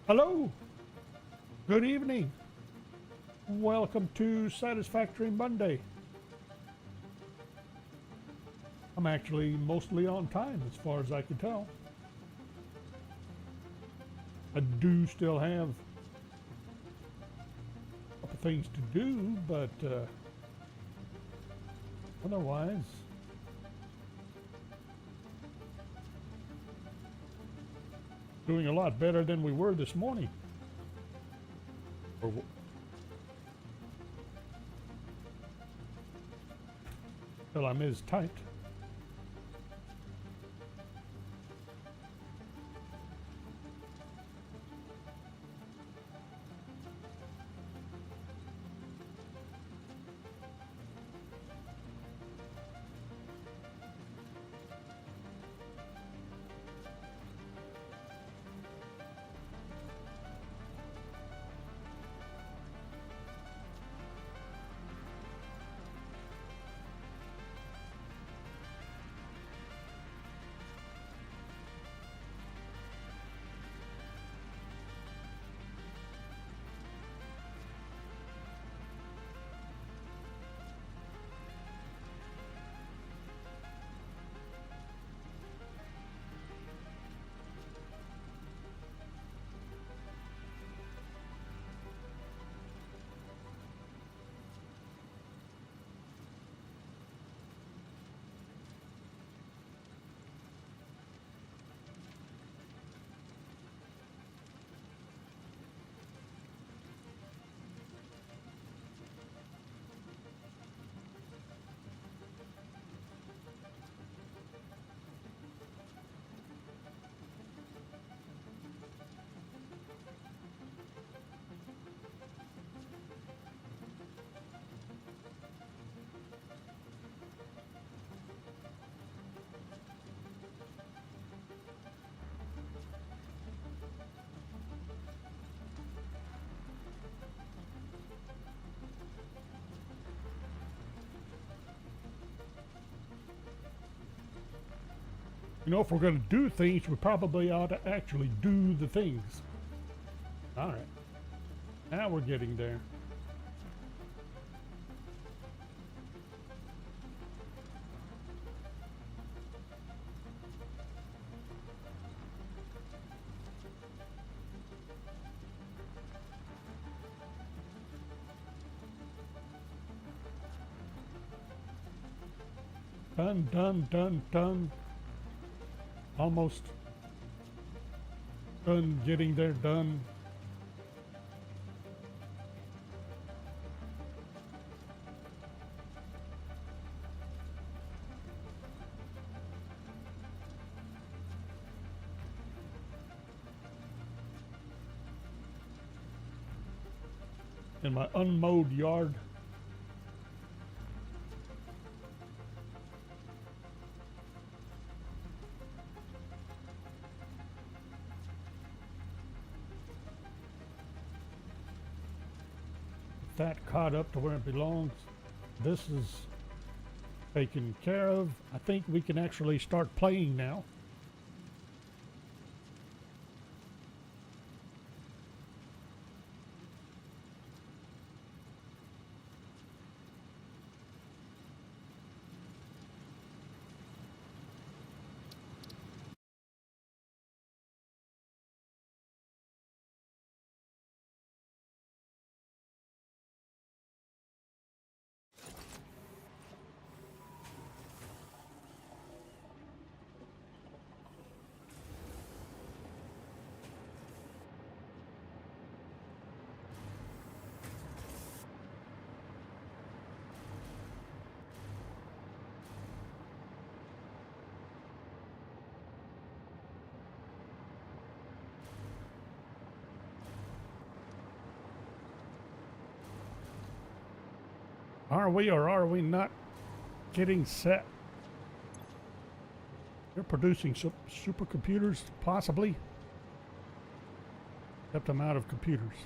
Hello, good evening. Welcome to Satisfactory Monday. I'm actually mostly on time as far as I can tell. I do still have a couple things to do, but otherwise, doing a lot better than we were this morning. Or, well, I'm as typed. You know, if we're going to do things, we probably ought to actually do the things. All right. Now we're getting there. Done, done, done, done. Almost done getting there, done. In my unmowed yard. That caught up to where it belongs. This is taken care of. I think we can actually start playing now. Are we or are we not getting set? They're producing supercomputers, possibly. Kept them out of computers.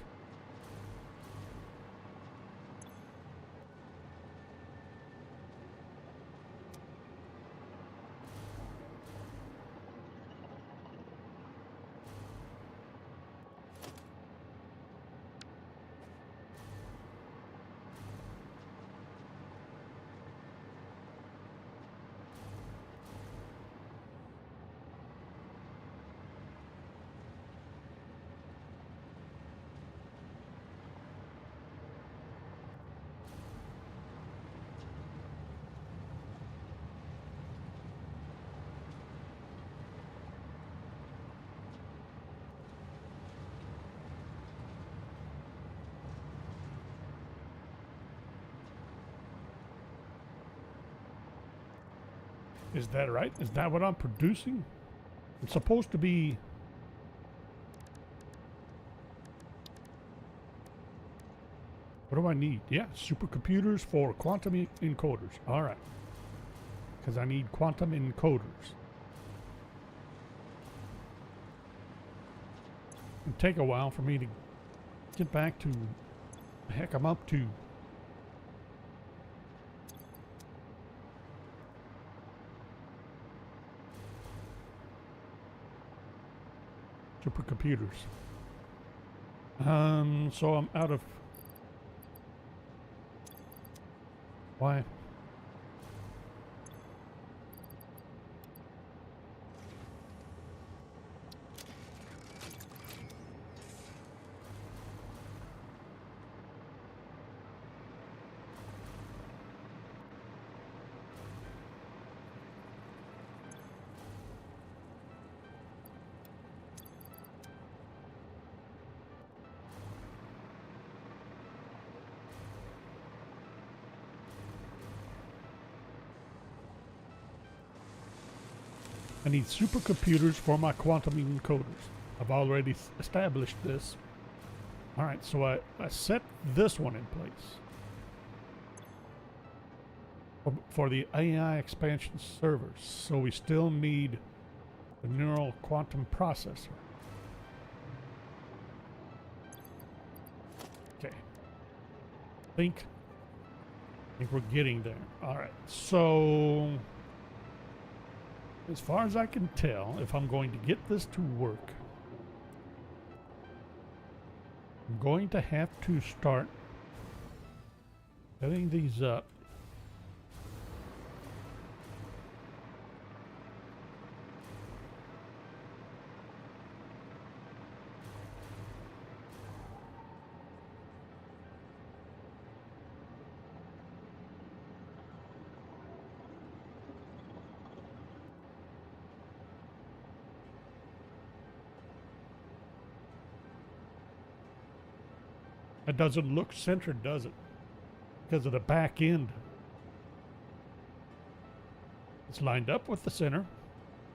Is that right? Is that what I'm producing? It's supposed to be... What do I need? Yeah, supercomputers for quantum encoders. All right. Because I need quantum encoders. It'll take a while for me to get back to... Heck, I'm up to... supercomputers. So I'm out of... Why? I need supercomputers for my quantum encoders. I've already established this. All right, so I set this one in place for the AI expansion servers. So we still need the neural quantum processor. Okay. I think we're getting there. All right, so as far as I can tell, if I'm going to get this to work, I'm going to have to start setting these up. It doesn't look centered, does it? Because of the back end. It's lined up with the center.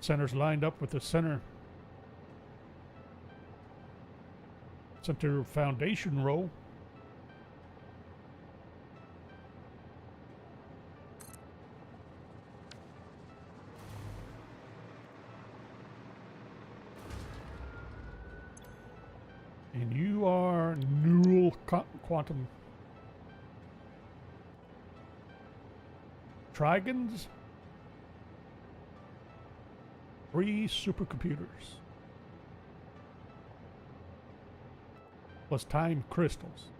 Center's lined up with the center foundation row. And you are neural quantum trigons, 3 supercomputers, plus time crystals.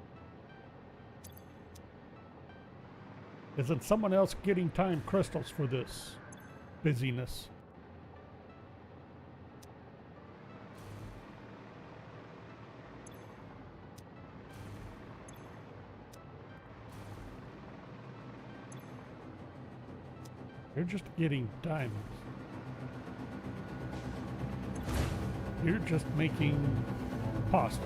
Isn't someone else getting time crystals for this busyness? You're just getting diamonds. You're just making pasta.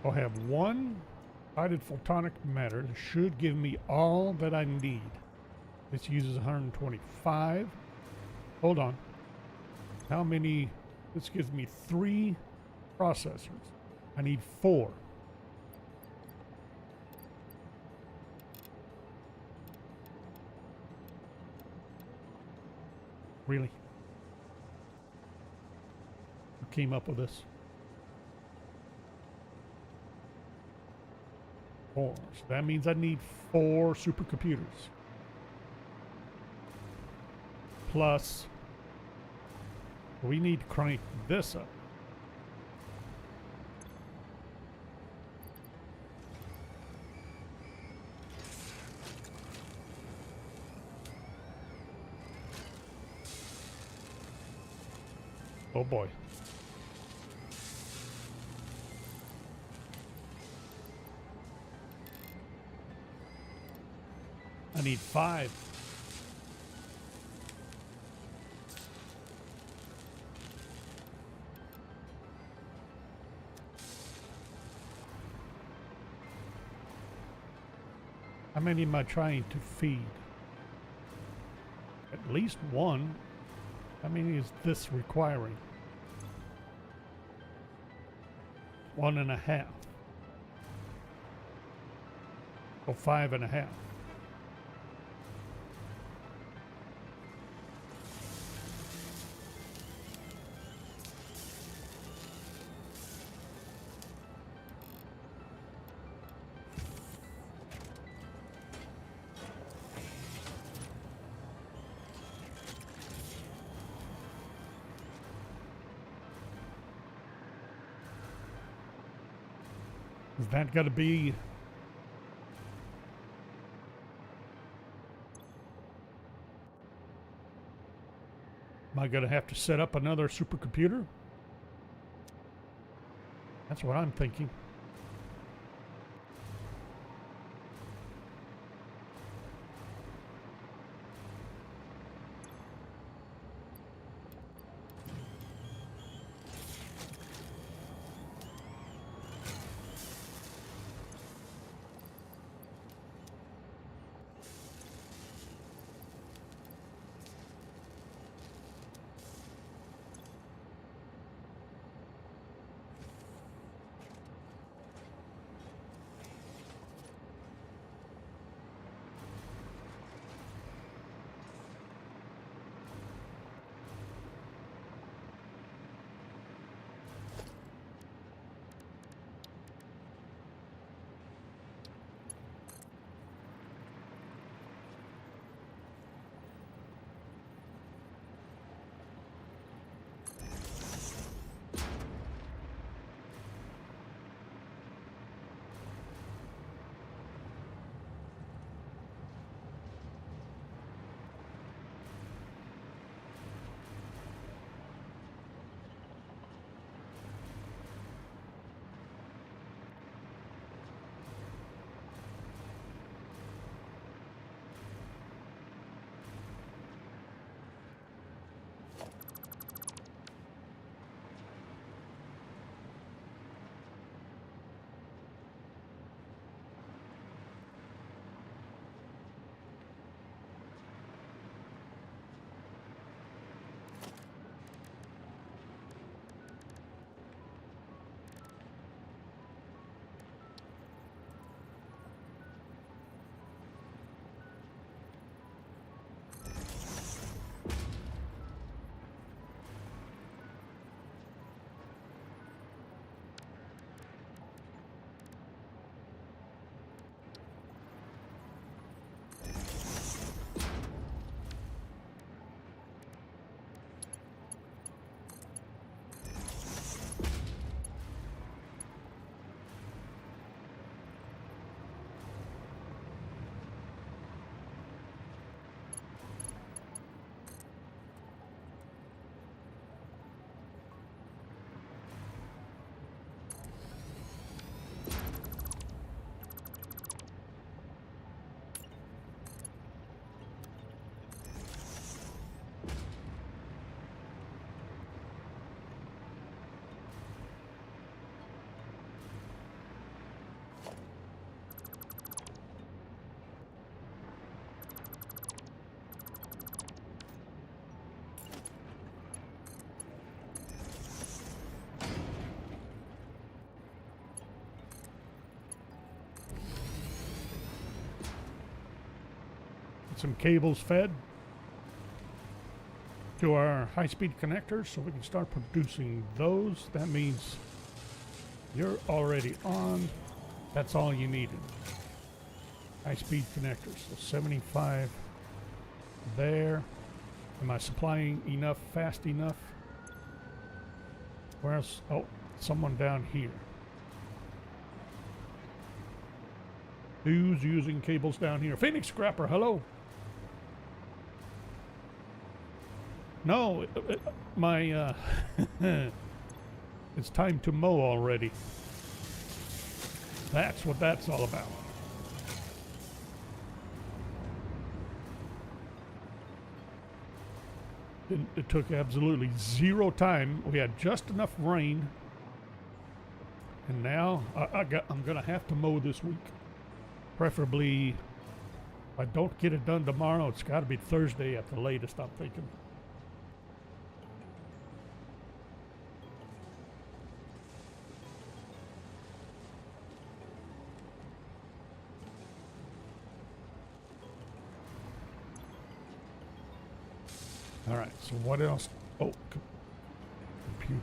I'll have 1 guided photonic matter that should give me all that I need. This uses 125. Hold on. How many? This gives me 3 processors. I need 4. Really? Who came up with this? 4. So that means I need 4 supercomputers. Plus, we need to crank this up. Oh boy. I need 5. How many am I trying to feed? At least 1. How many is this requiring? 1.5. So 5.5. Is that got to be... Am I going to have to set up another supercomputer? That's what I'm thinking. Some cables fed to our high-speed connectors so we can start producing those. That means you're already on. That's all you needed. High-speed connectors. So 75 there. Am I supplying enough fast enough? Where else? Oh, someone down here. Who's using cables down here? Phoenix Scrapper, hello. No, my, it's time to mow already. That's what that's all about. It took absolutely zero time. We had just enough rain. And now I'm gonna have to mow this week. Preferably, if I don't get it done tomorrow, it's gotta be Thursday at the latest, I'm thinking. All right, so what else? Oh, computers.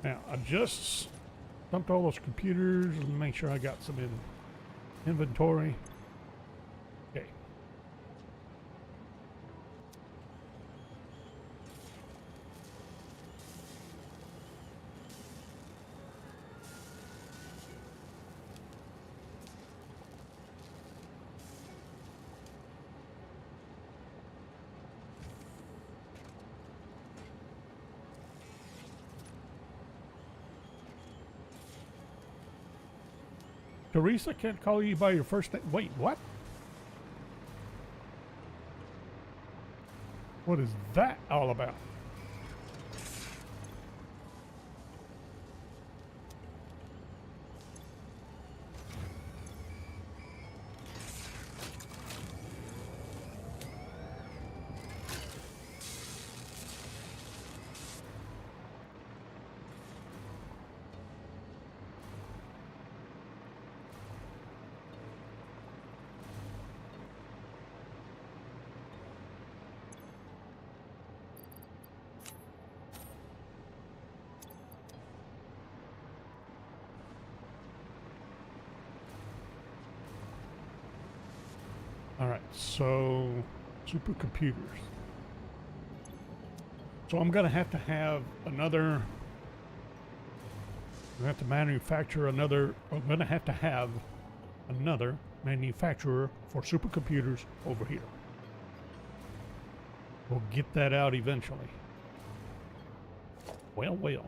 Now, I just dumped all those computers and make sure I got some in inventory. Okay. Teresa can't call you by your first name. Wait, what? What is that all about? All right, so supercomputers. So I'm gonna have to have another. I'm gonna have to manufacture another. I'm gonna have to have another manufacturer for supercomputers over here. We'll get that out eventually. Well, well.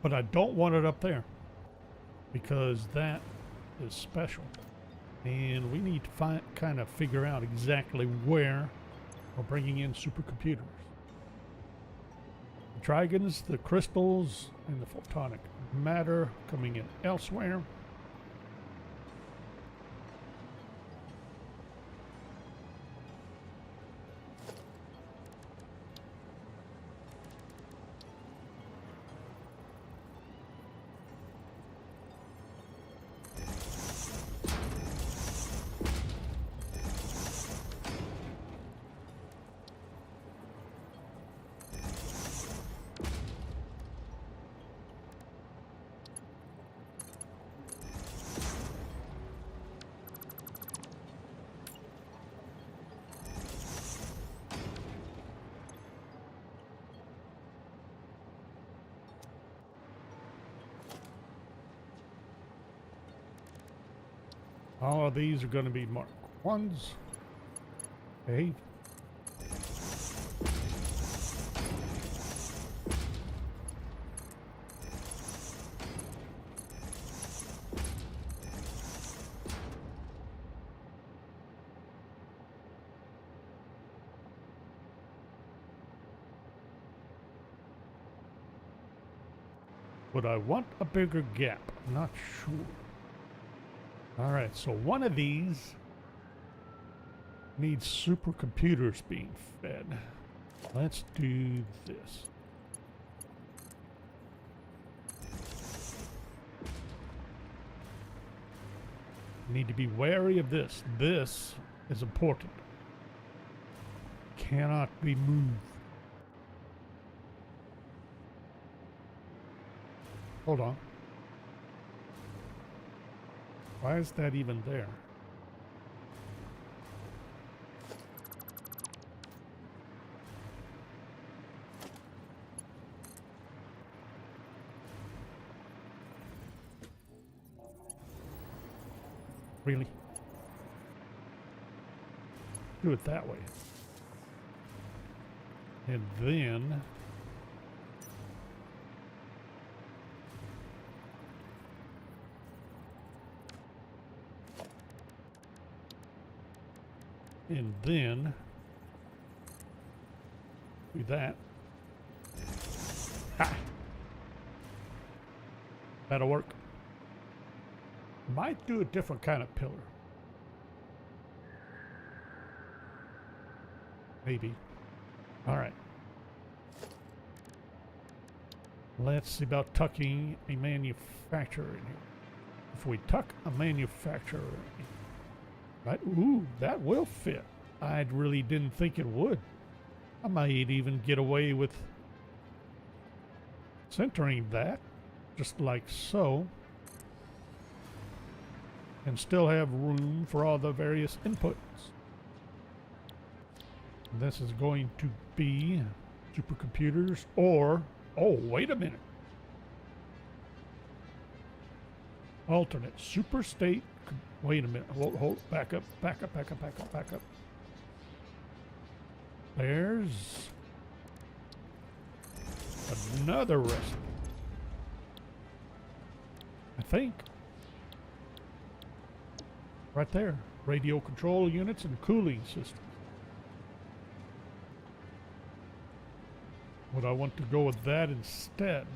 But I don't want it up there, because that is special, and we need to kind of figure out exactly where we're bringing in supercomputers. The dragons, the crystals, and the photonic matter coming in elsewhere. All of these are going to be Mark 1s. Okay. Would I want a bigger gap? Not sure. All right, so one of these needs supercomputers being fed. Let's do this. Need to be wary of this. This is important. Cannot be moved. Hold on. Why is that even there? Really? Do it that way. And then do that. Ha! That'll work. Might do a different kind of pillar. Maybe. All right. Let's see about tucking a manufacturer in here. If we tuck a manufacturer in, right? Ooh, that will fit. I really didn't think it would. I might even get away with centering that, just like so, and still have room for all the various inputs. This is going to be supercomputers or, oh, wait a minute. Alternate super state. Wait a minute. Hold, back up. There's another recipe. I think. Right there. Radio control units and cooling systems. Would I want to go with that instead?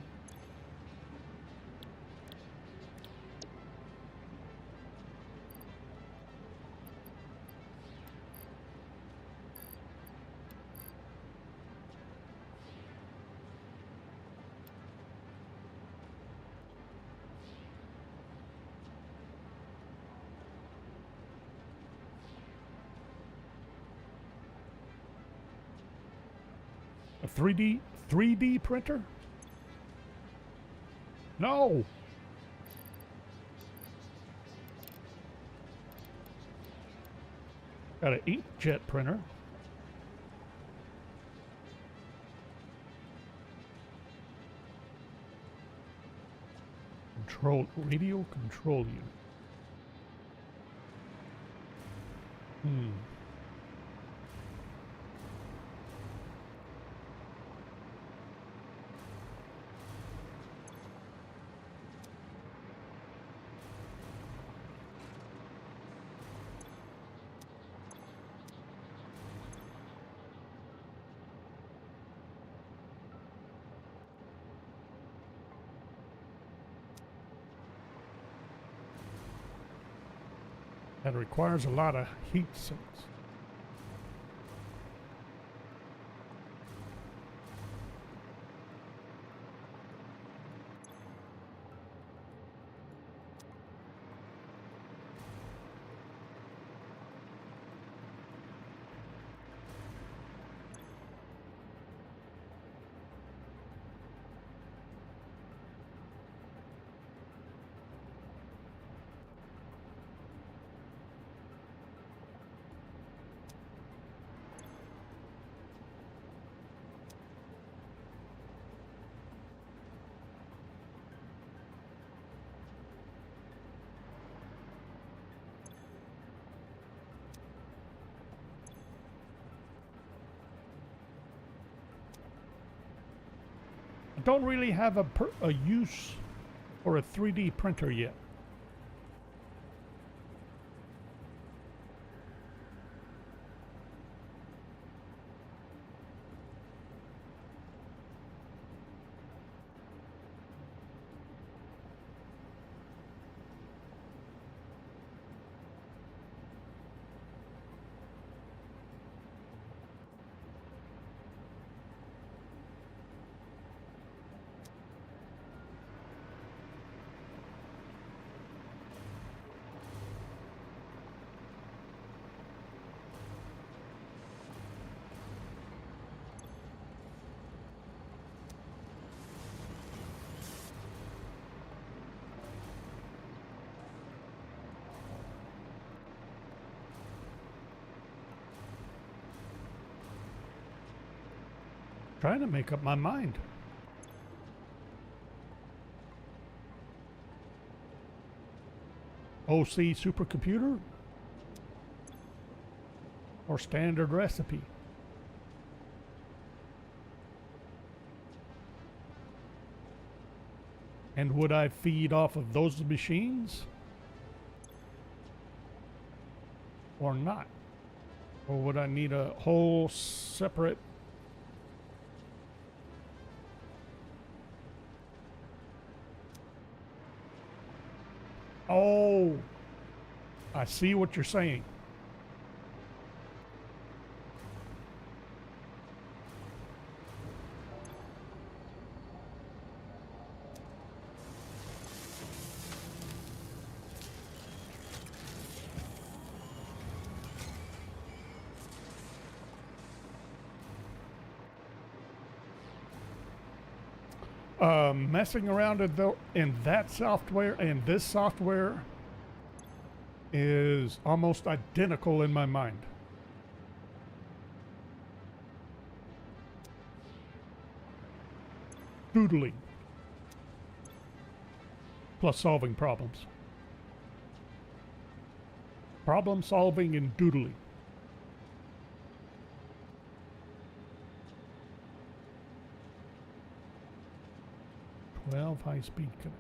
A 3D printer? No. Got an inkjet printer. Radio control unit. That requires a lot of heat sinks. Don't really have a use for a 3D printer yet. Trying to make up my mind. OC supercomputer or standard recipe? And would I feed off of those machines or not? Or would I need a whole separate? Oh, I see what you're saying. Messing around in that software and this software is almost identical in my mind. Doodling plus solving problems. Problem solving and doodling. 12 high-speed connect.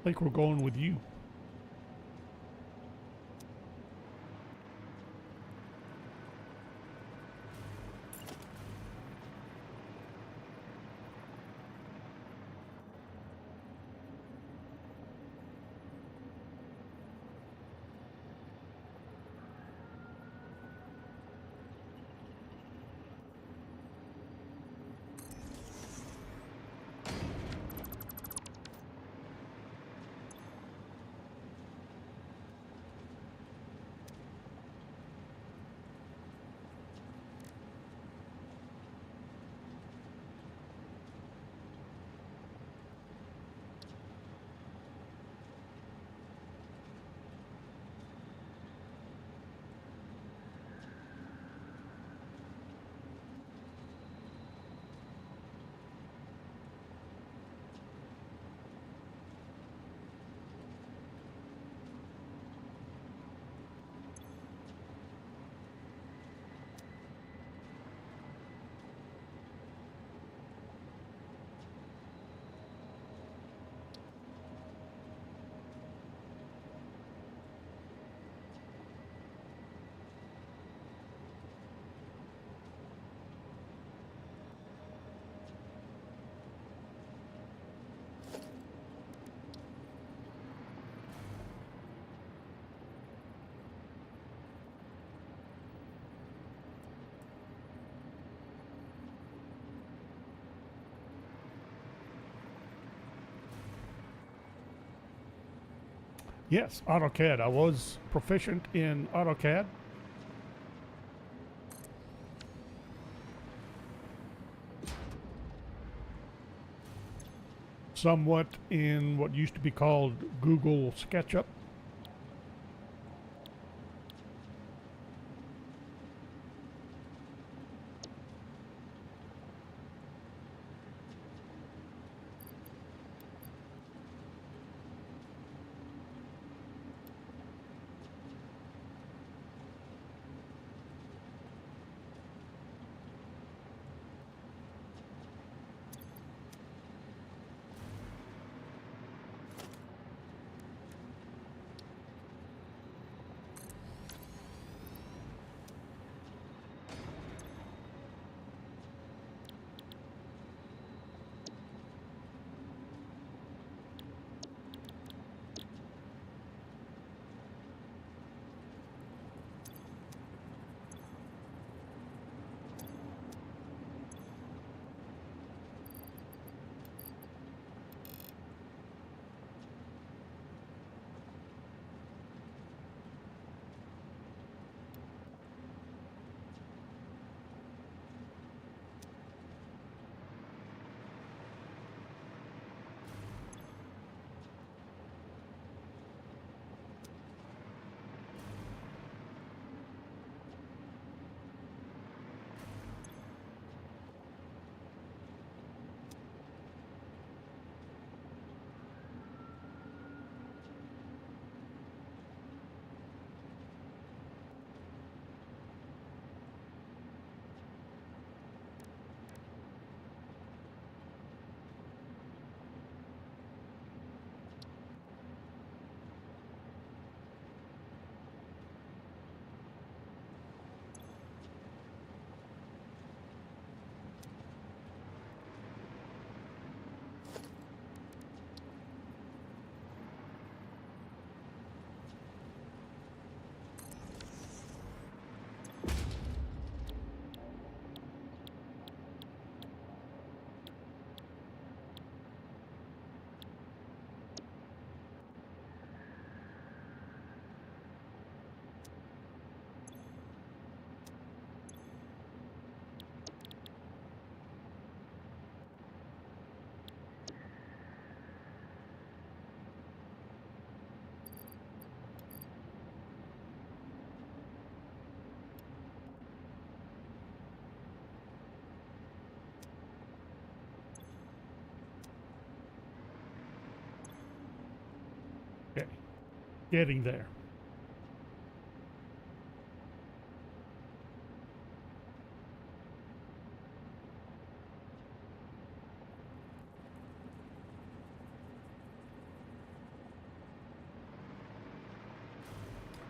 I think we're going with you. Yes, AutoCAD. I was proficient in AutoCAD. Somewhat in what used to be called Google SketchUp. Getting there.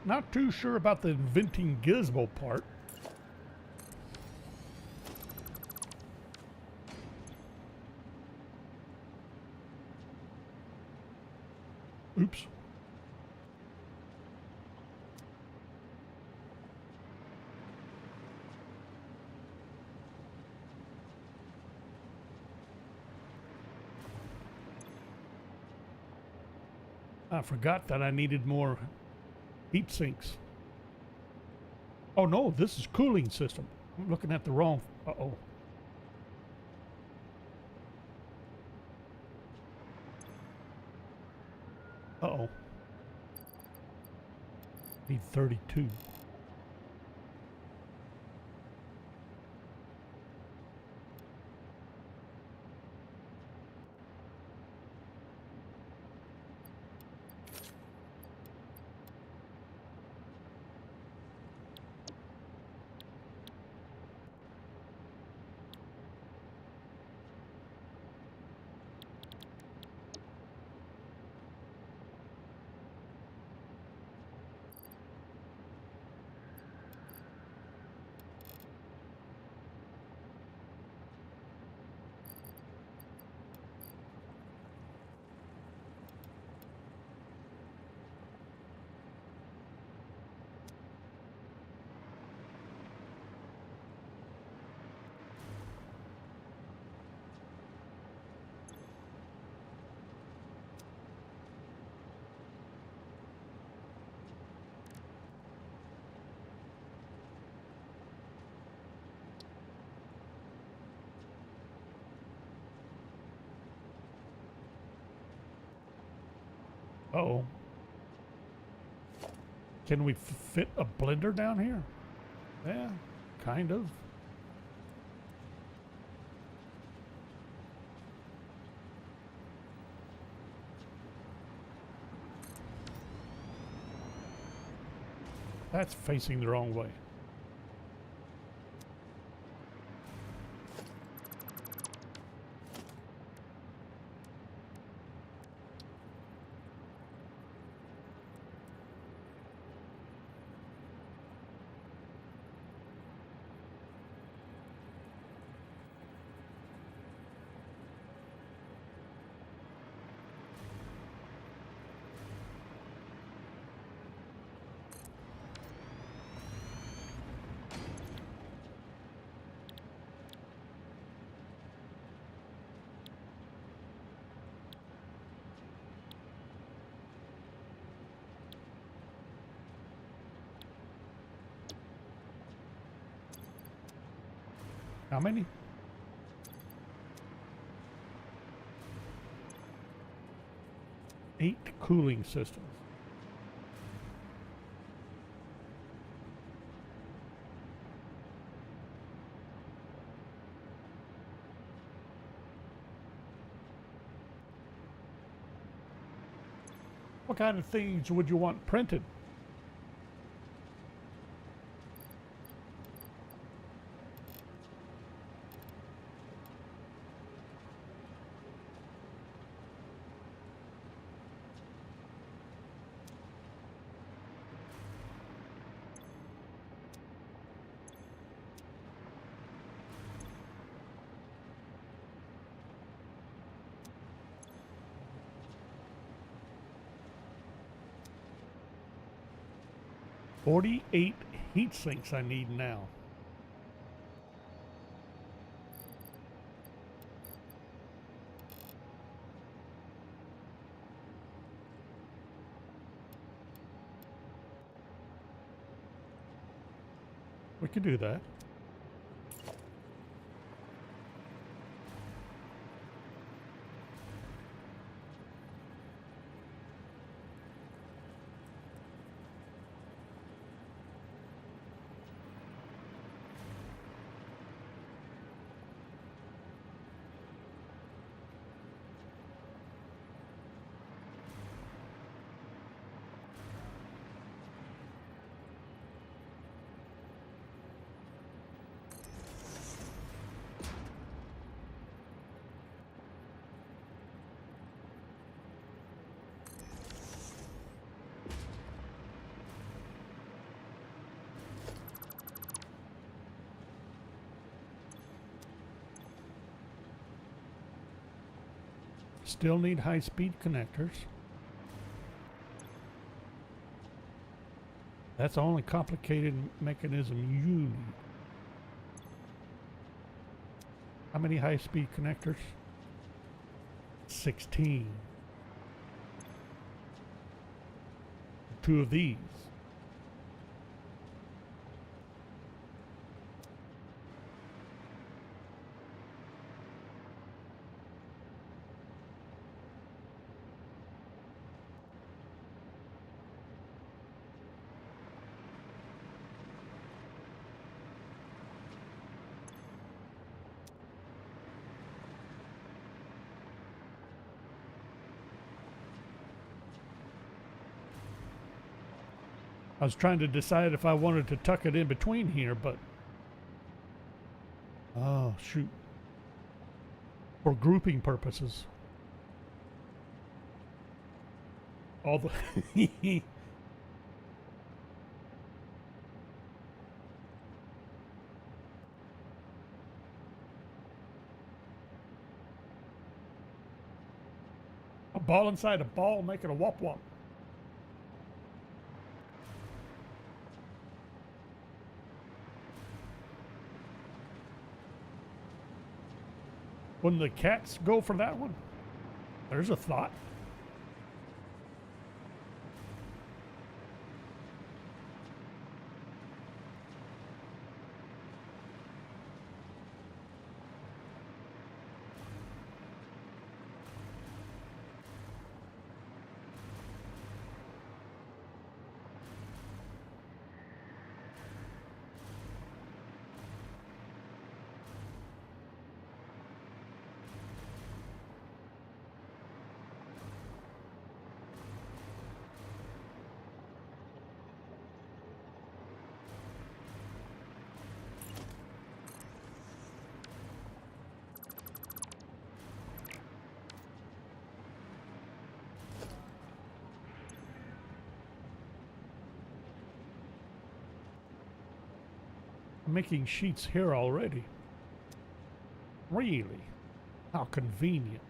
Not too sure about the inventing gizmo part. Oops. I forgot that I needed more heat sinks. Oh no, this is cooling system. I'm looking at the wrong. Uh-oh. Uh-oh. Need 32. Uh-oh. Can we fit a blender down here? Yeah, kind of. That's facing the wrong way. How many? Eight cooling systems. What kind of things would you want printed? "48 heat sinks I need now." We could do that. Still need high-speed connectors. That's the only complicated mechanism you need. How many high-speed connectors? 16. 2 of these. I was trying to decide if I wanted to tuck it in between here, but... Oh, shoot. For grouping purposes. All the... A ball inside a ball making a wop wop. Wouldn't the cats go for that one? There's a thought. I'm making sheets here already. Really? How convenient.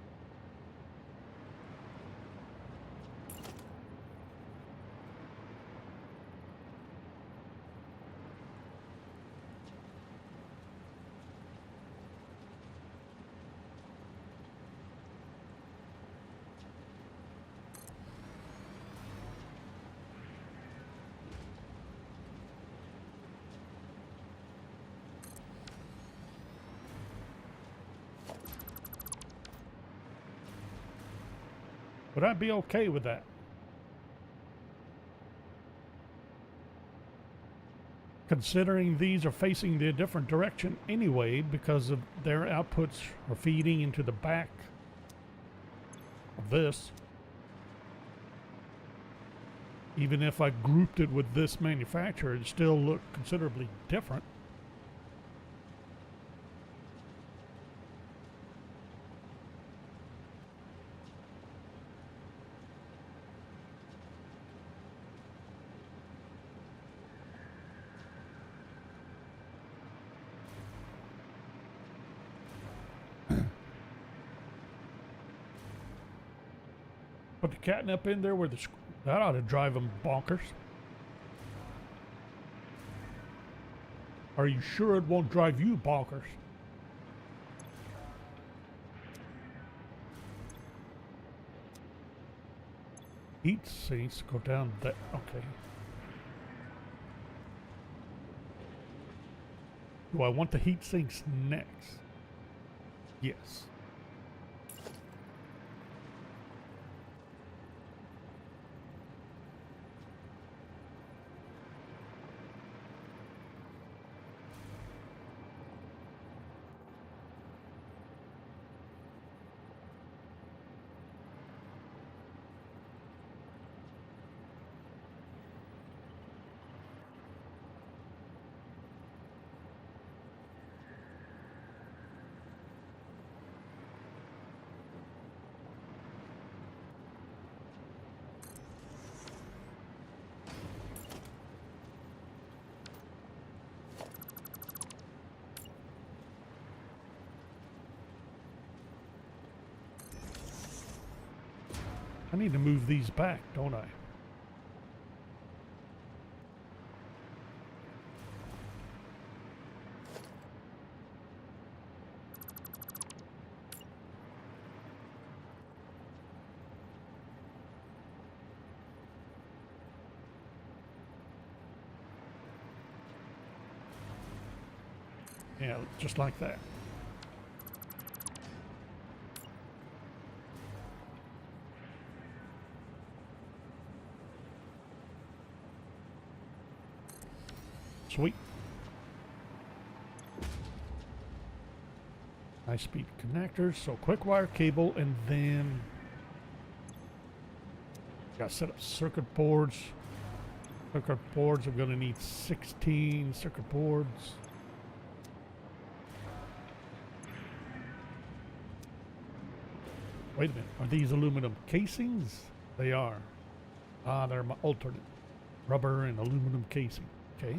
Would I be okay with that? Considering these are facing the different direction anyway because of their outputs are feeding into the back of this. Even if I grouped it with this manufacturer, it'd still look considerably different. Put the catnip in there where that ought to drive them bonkers. Are you sure it won't drive you bonkers? Heat sinks go down that. Okay. Do I want the heat sinks next? Yes. I need to move these back, don't I? Yeah, just like that. Sweet. High speed connectors, so quick wire cable, and then got to set up circuit boards. Circuit boards, I'm going to need 16 circuit boards. Wait a minute, are these aluminum casings? They are. Ah, they're my alternate. Rubber and aluminum casing. Okay.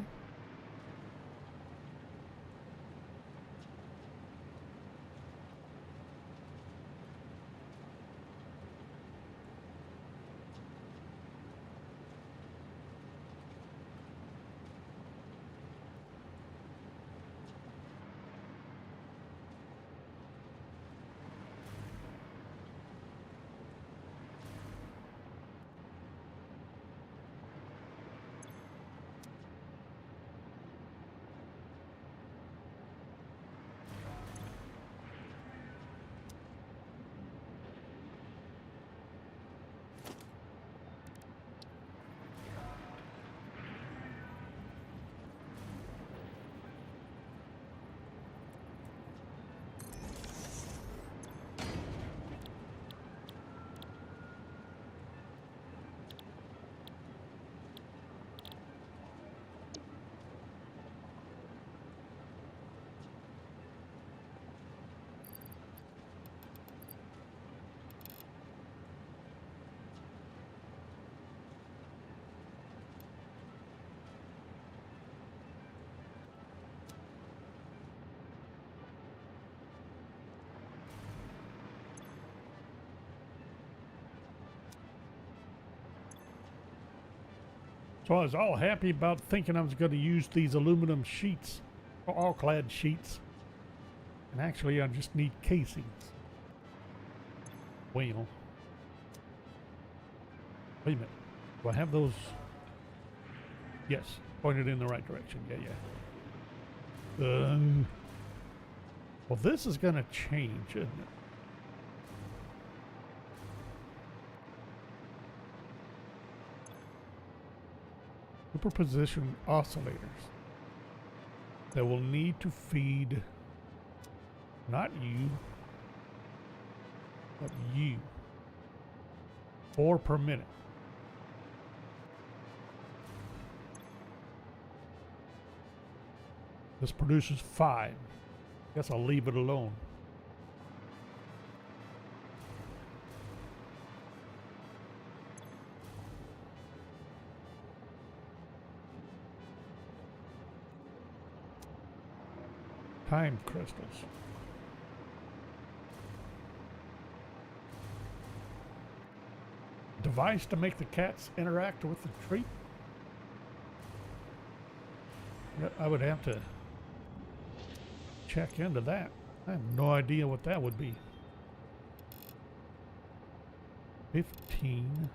So I was all happy about thinking I was going to use these aluminum sheets, all clad sheets. And actually I just need casings. Well, wait a minute. Do I have those? Yes, pointed in the right direction. Yeah. Well, this is going to change, isn't it? Superposition oscillators that will need to feed not you, but you. 4 per minute. This produces 5. Guess I'll leave it alone. Time crystals. Device to make the cats interact with the treat. I would have to check into that. I have no idea what that would be. 15.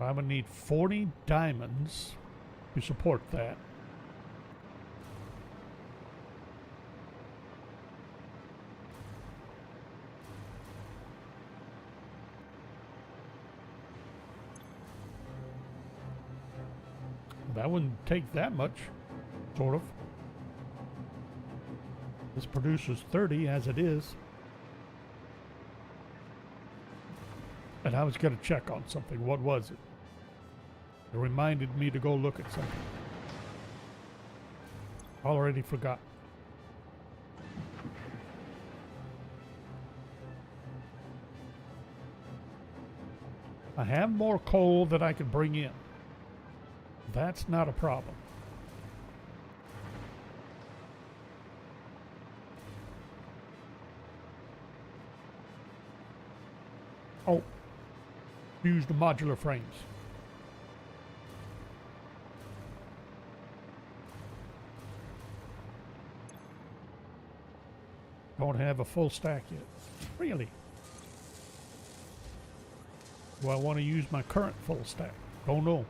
I'm gonna need 40 diamonds to support that. That wouldn't take that much, sort of. This produces 30 as it is. And I was going to check on something. What was it? It reminded me to go look at something. Already forgot. I have more coal that I could bring in. That's not a problem. Oh, use the modular frames. Don't have a full stack yet. Really? Do I want to use my current full stack? Don't know.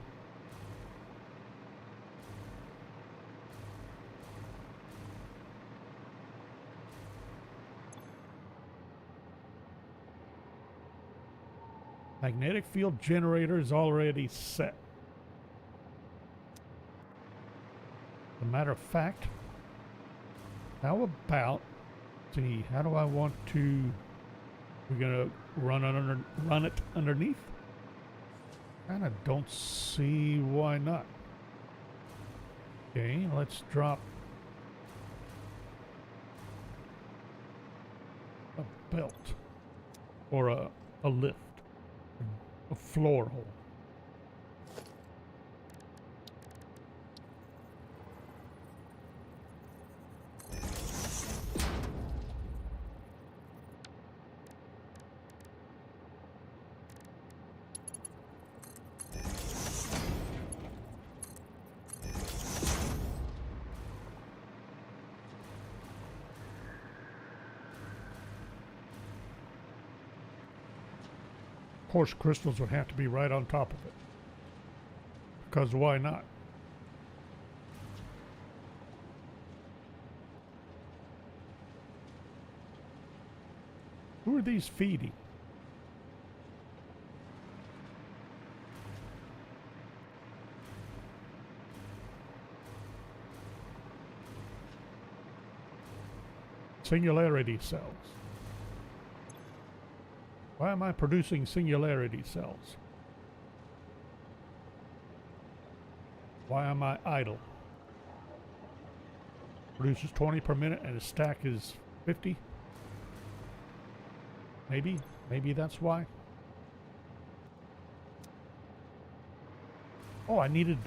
Magnetic field generator is already set. As a matter of fact, how about, see, how do I want to, we're gonna run it underneath? Kinda don't see why not. Okay, let's drop a belt or a lift, a floor hole. Of course, crystals would have to be right on top of it, because why not? Who are these feeding? Singularity cells. Why am I producing singularity cells? Why am I idle? Produces 20 per minute and a stack is 50? Maybe that's why. Oh, I needed...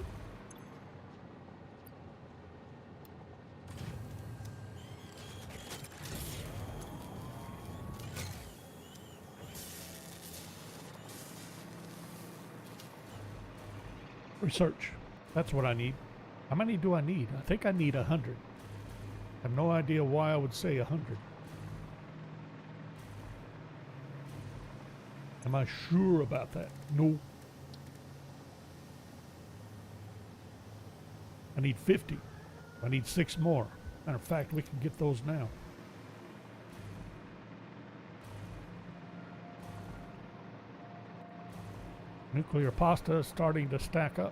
research. That's what I need. How many do I need? I think I need 100. I have no idea why I would say 100. Am I sure about that? No. I need 50. I need 6 more. Matter of fact, we can get those now. Nuclear pasta is starting to stack up.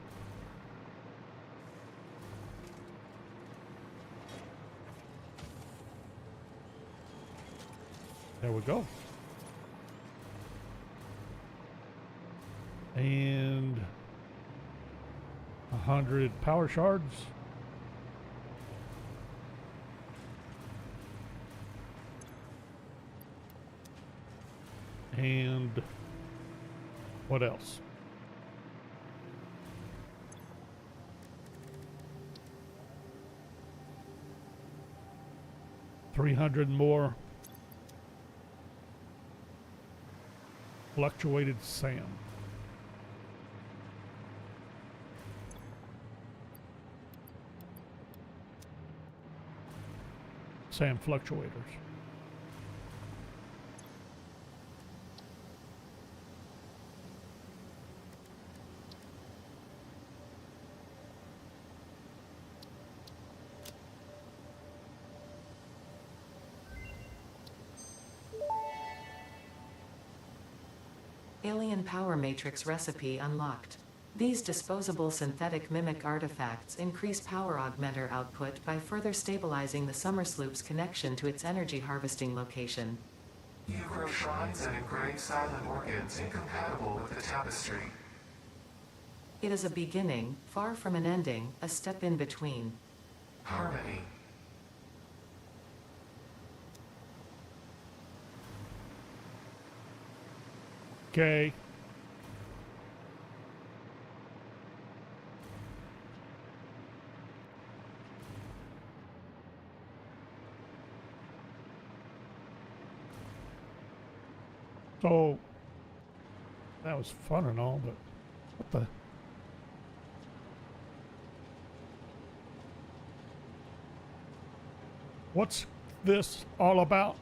There we go. And 100 power shards. And what else? 300 more fluctuated sand. Sand fluctuators. Alien power matrix recipe unlocked. These disposable synthetic mimic artifacts increase power augmenter output by further stabilizing the Summersloop's connection to its energy harvesting location. You grow shrines and engrave silent organs incompatible with the tapestry. It is a beginning, far from an ending, a step in between. Harmony. Okay. So that was fun and all, but what the? What's this all about?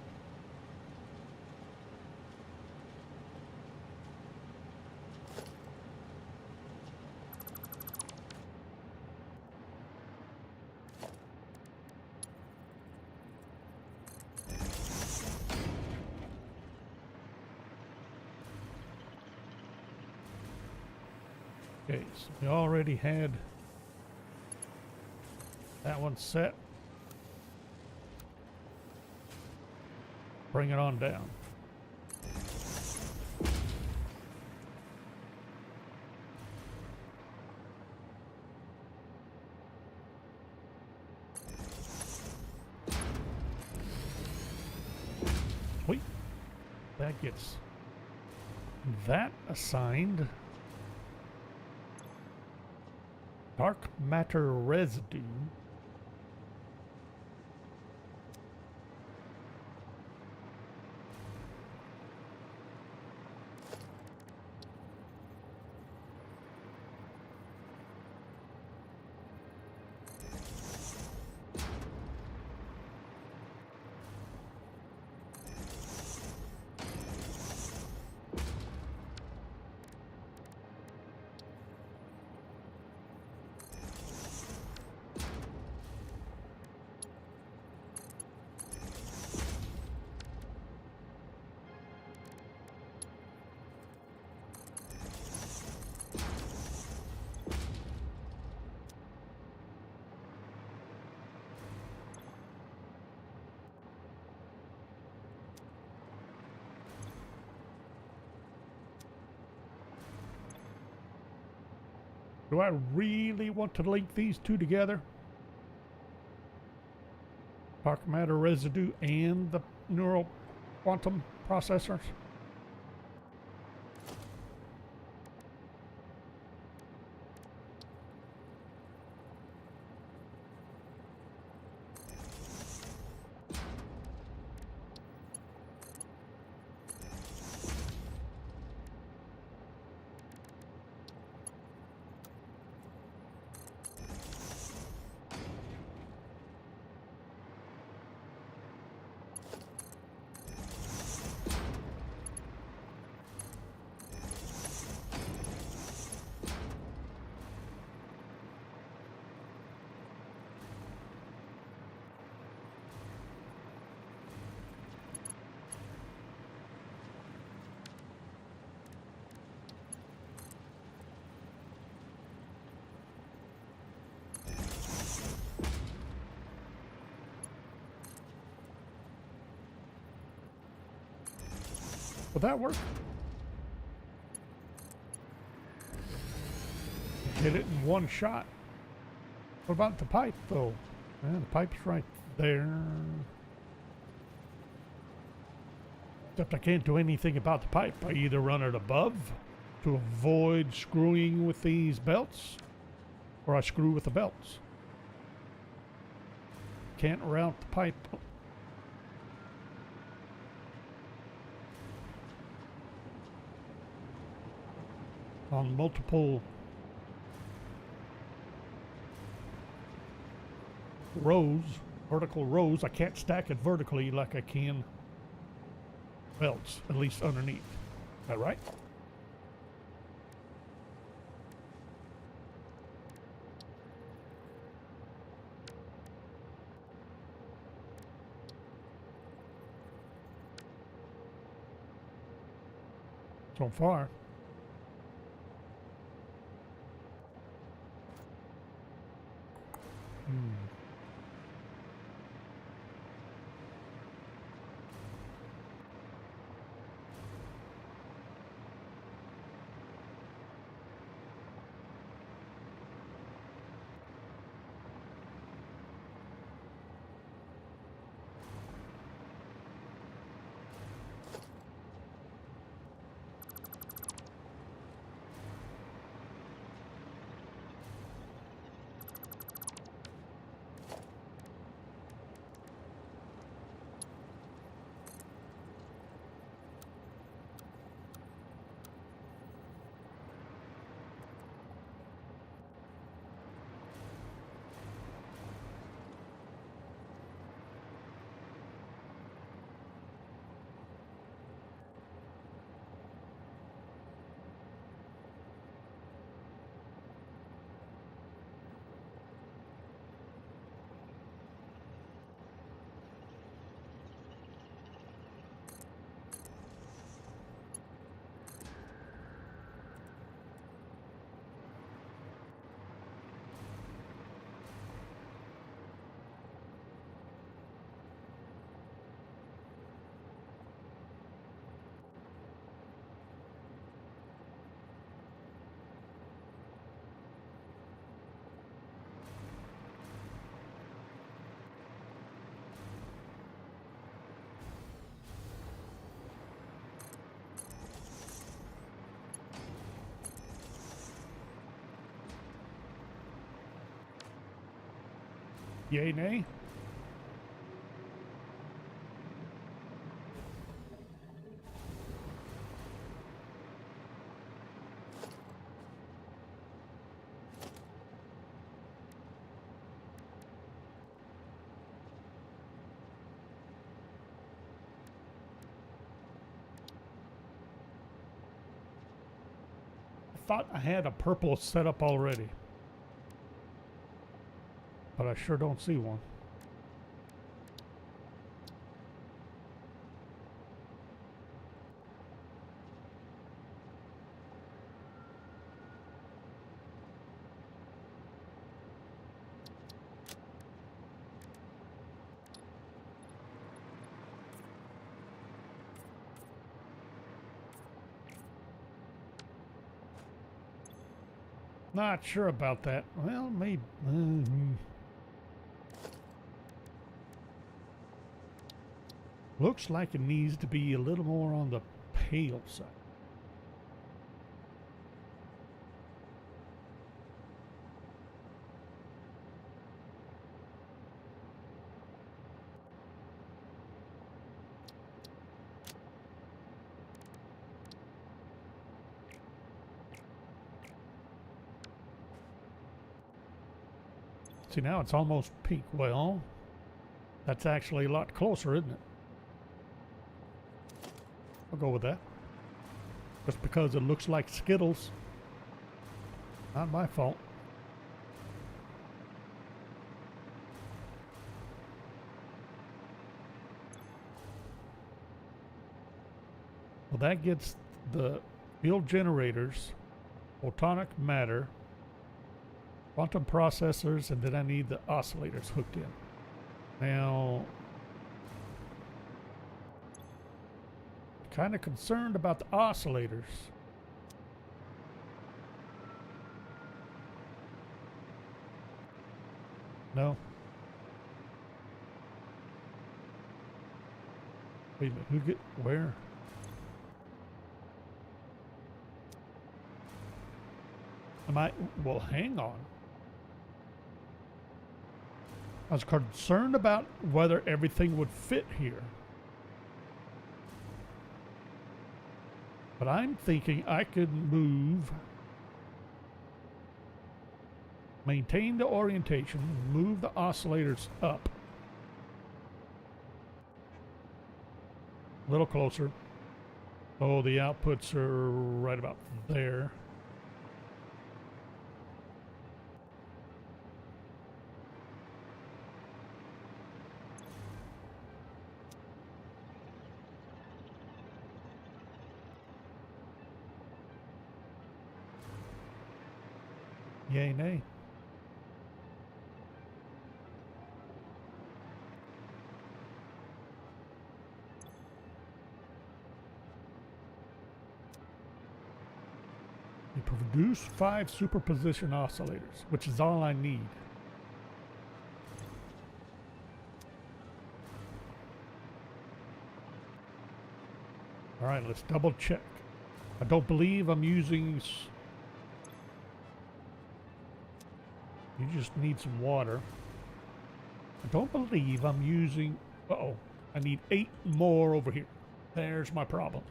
Okay, so we already had that one set. Bring it on down. Sweet. That gets that assigned. Dark matter residue. Do I really want to link these two together? Dark matter residue and the neural quantum processors? Will that work? Hit it in one shot. What about the pipe, though? The pipe's right there. Except I can't do anything about the pipe. I either run it above to avoid screwing with these belts, or I screw with the belts. Can't route the pipe. On multiple rows, vertical rows, I can't stack it vertically like I can belts, at least underneath. Is that right? So far. Yay, nay? I thought I had a purple set up already, but I sure don't see one. Not sure about that. Well, maybe. Looks like it needs to be a little more on the pale side. See, now it's almost pink. Well, that's actually a lot closer, isn't it? I'll go with that. Just because it looks like Skittles. Not my fault. Well, that gets the field generators, photonic matter, quantum processors, and then I need the oscillators hooked in. Now, kind of concerned about the oscillators. No. Wait a minute, who get where? Am I, well, hang on. I was concerned about whether everything would fit here. But I'm thinking I could move, maintain the orientation, move the oscillators up. A little closer. Oh, the outputs are right about there. Yay, nay. You produce 5 superposition oscillators, which is all I need. All right, let's double check. I don't believe I'm using... You just need some water. I don't believe I'm using... Uh-oh. I need 8 more over here. There's my problem.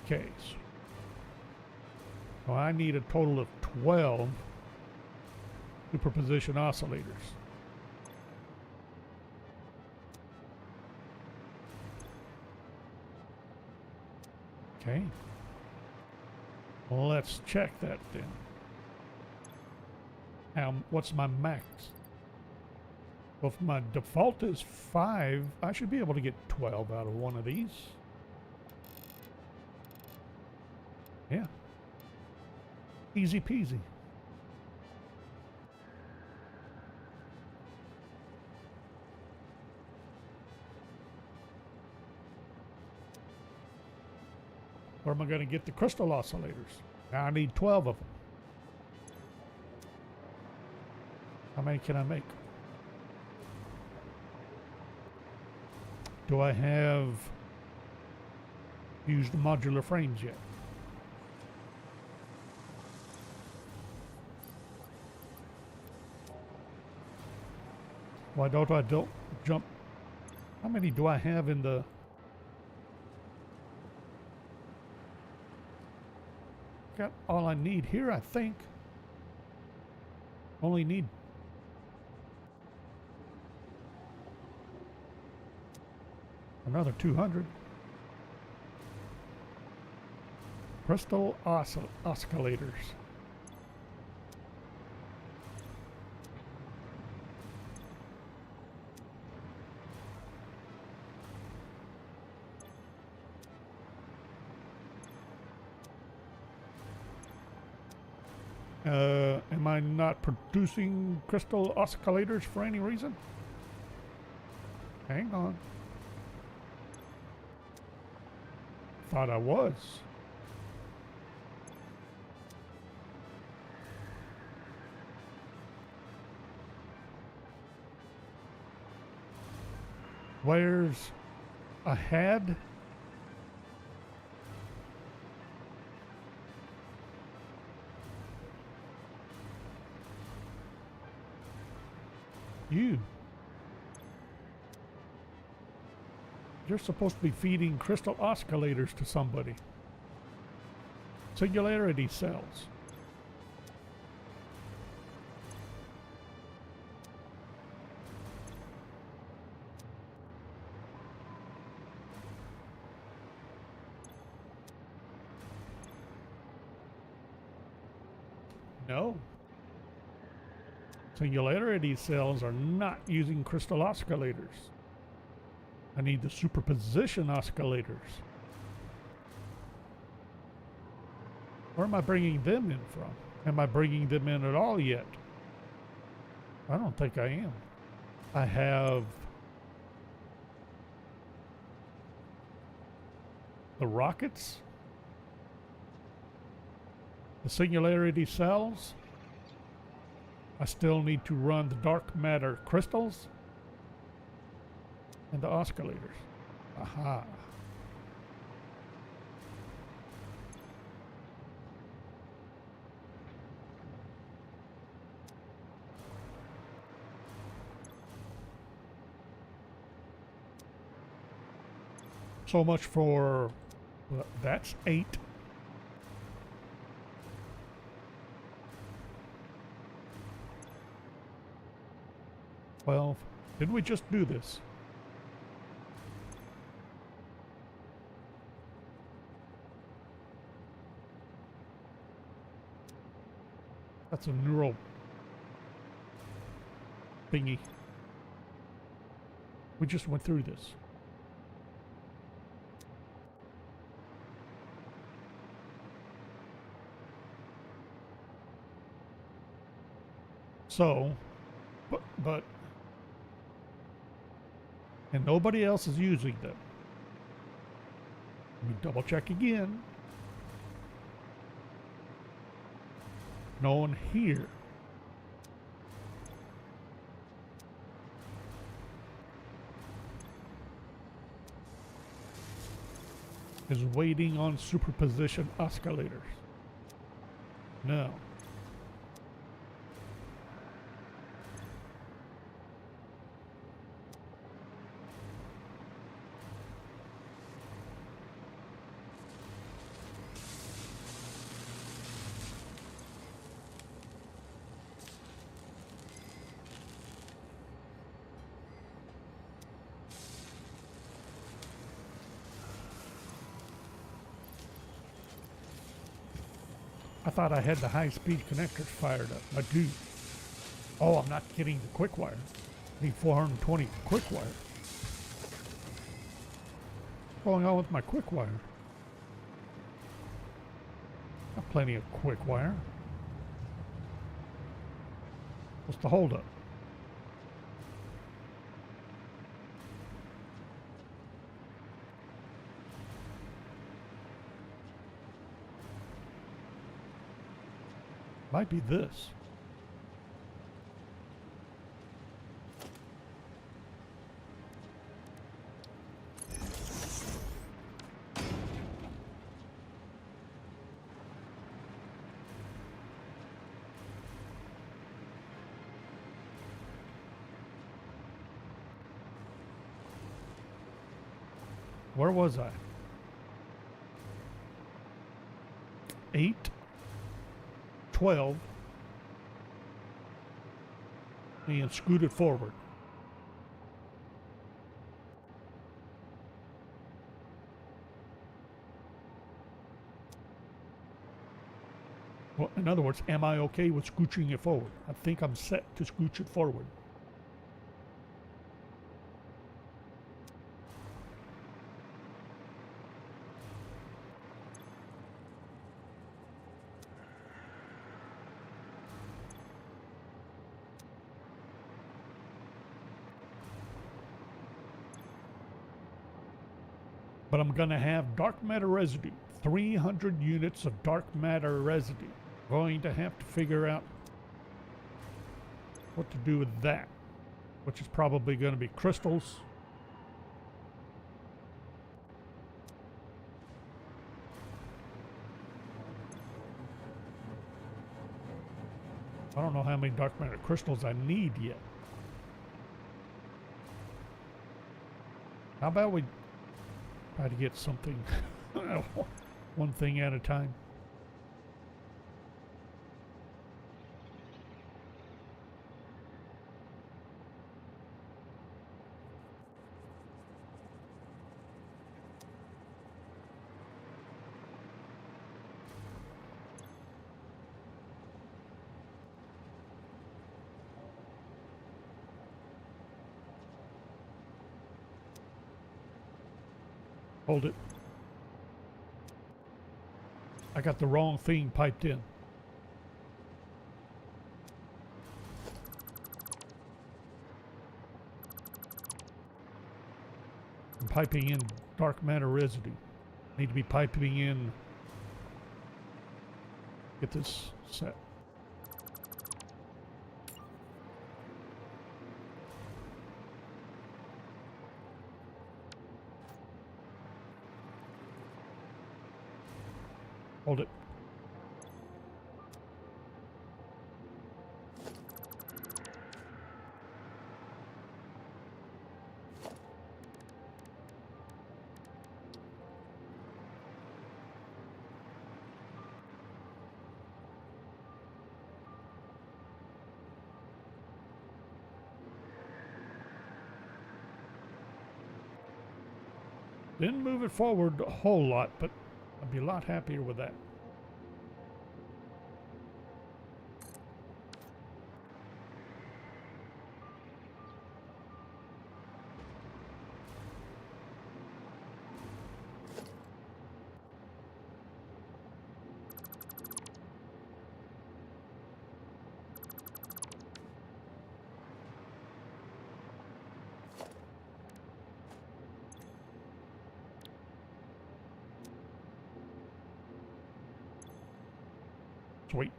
Okay. So I need a total of 12 superposition oscillators. Okay. Well, let's check that then. What's my max? Well, if my default is 5, I should be able to get 12 out of one of these. Yeah. Easy peasy. Where am I going to get the crystal oscillators? Now I need 12 of them. How many can I make? Do I have used the modular frames yet? Why don't I don't jump? How many do I have in the... Got all I need here, I think. Only need... another 200. Crystal oscillators. Am I not producing crystal oscillators for any reason? Hang on. Thought I was. Where's ahead? You're supposed to be feeding crystal oscillators to somebody. Singularity cells. No. Singularity cells are not using crystal oscillators. I need the superposition oscillators. Where am I bringing them in from? Am I bringing them in at all yet? I don't think I am. I have the rockets, the singularity cells. I still need to run the dark matter crystals and the oscillators. Aha. So much for, well, that's 8. Well, didn't we just do this? That's a neural thingy. We just went through this. So, but, and nobody else is using them. Let me double check again. No one here. Is waiting on superposition oscillators. No. I thought I had the high-speed connectors fired up. I do. Oh, I'm not getting the quick wire. I need 420 quick wire. What's going on with my quick wire? Got plenty of quick wire. What's the holdup? Might be this. Where was I? 8, 12, and scoot it forward. Well, in other words, am I okay with scooching it forward? I think I'm set to scooch it forward. But I'm going to have dark matter residue. 300 units of dark matter residue. Going to have to figure out what to do with that, which is probably going to be crystals. I don't know how many dark matter crystals I need yet. How about we try to get something, one thing at a time. Hold it. I got the wrong thing piped in. I'm piping in dark matter residue. Need to be piping in. Get this set. Hold it. Didn't move it forward a whole lot, but I'd be a lot happier with that. Sweet.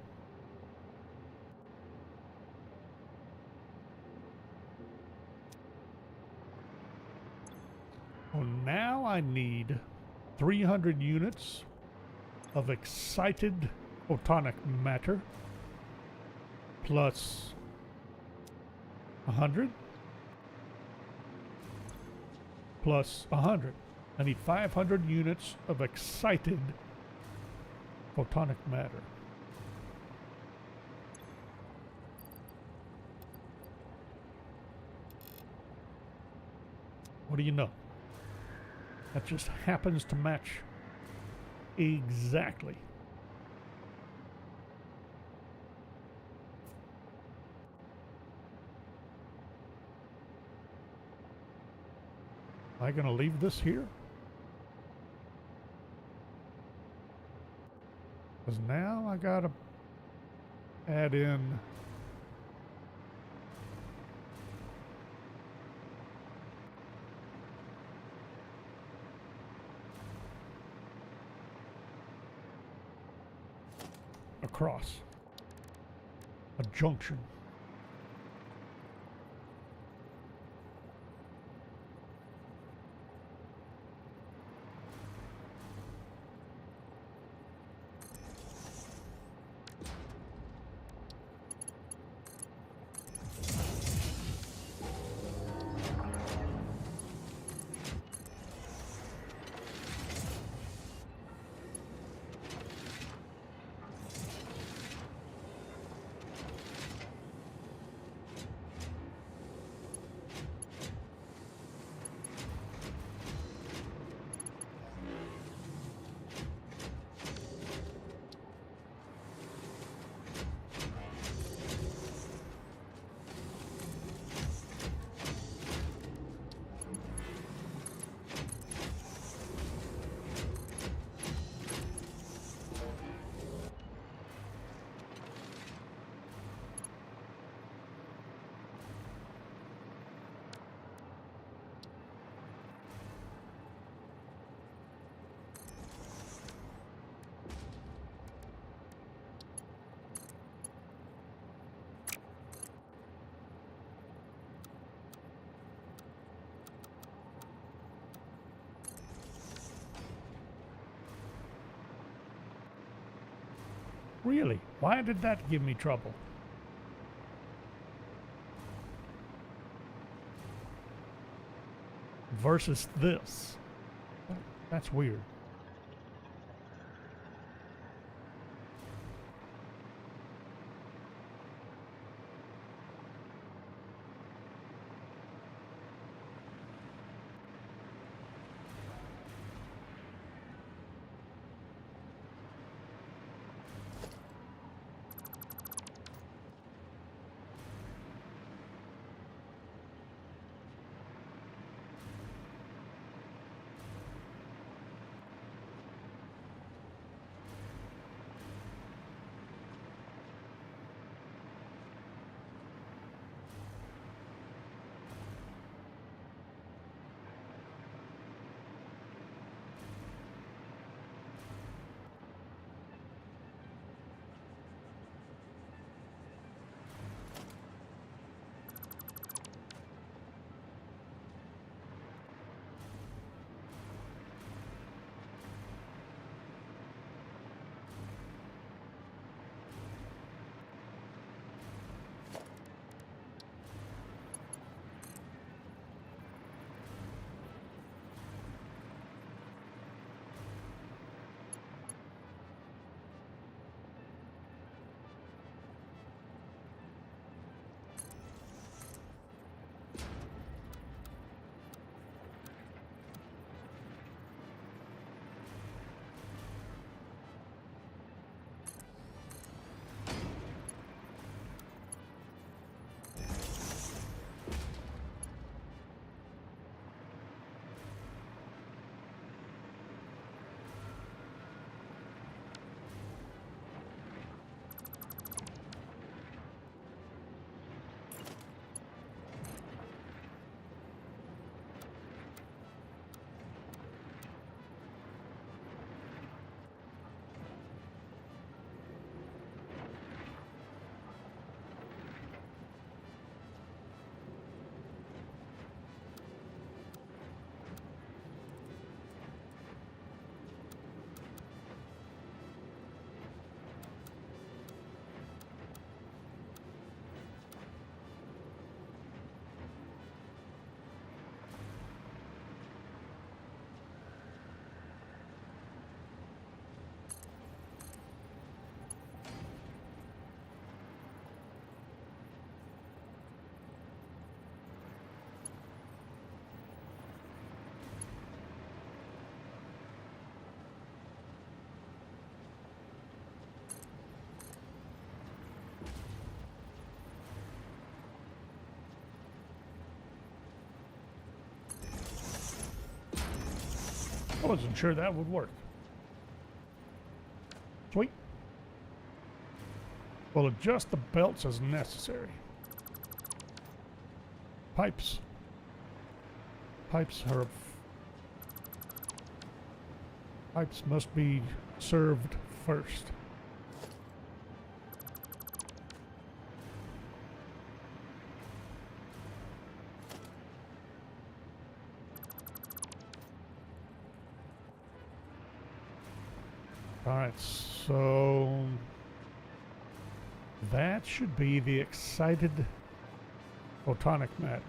Well, now I need 300 units of excited photonic matter plus 100 plus 100. I need 500 units of excited photonic matter. What do you know? That just happens to match exactly. Am I going to leave this here? Because now I got to add in across a junction. Really? Why did that give me trouble? Versus this. That's weird. I wasn't sure that would work. Sweet. We'll adjust the belts as necessary. Pipes. Pipes must be served first. Alright, so that should be the excited photonic matter.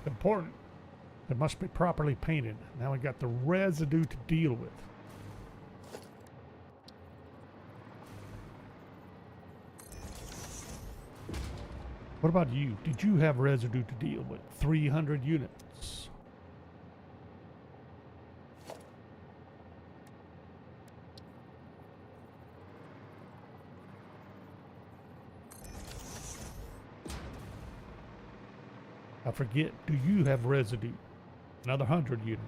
Important. They must be properly painted. Now we got the residue to deal with. What about you? Did you have residue to deal with? 300 units. I forget, do you have residue? Another 100 units.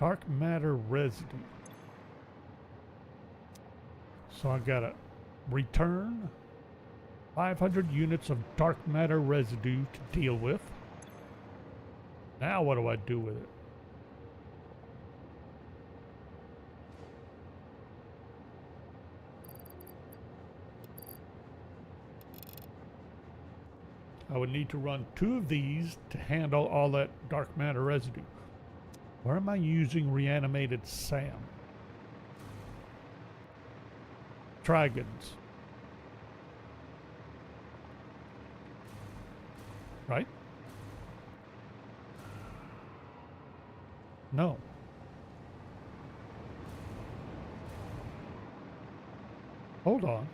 Dark matter residue. So I gotta return 500 units of dark matter residue to deal with. Now what do I do with it? I would need to run 2 of these to handle all that dark matter residue. Where am I using reanimated SAM? Trigons. Right? No. Hold on.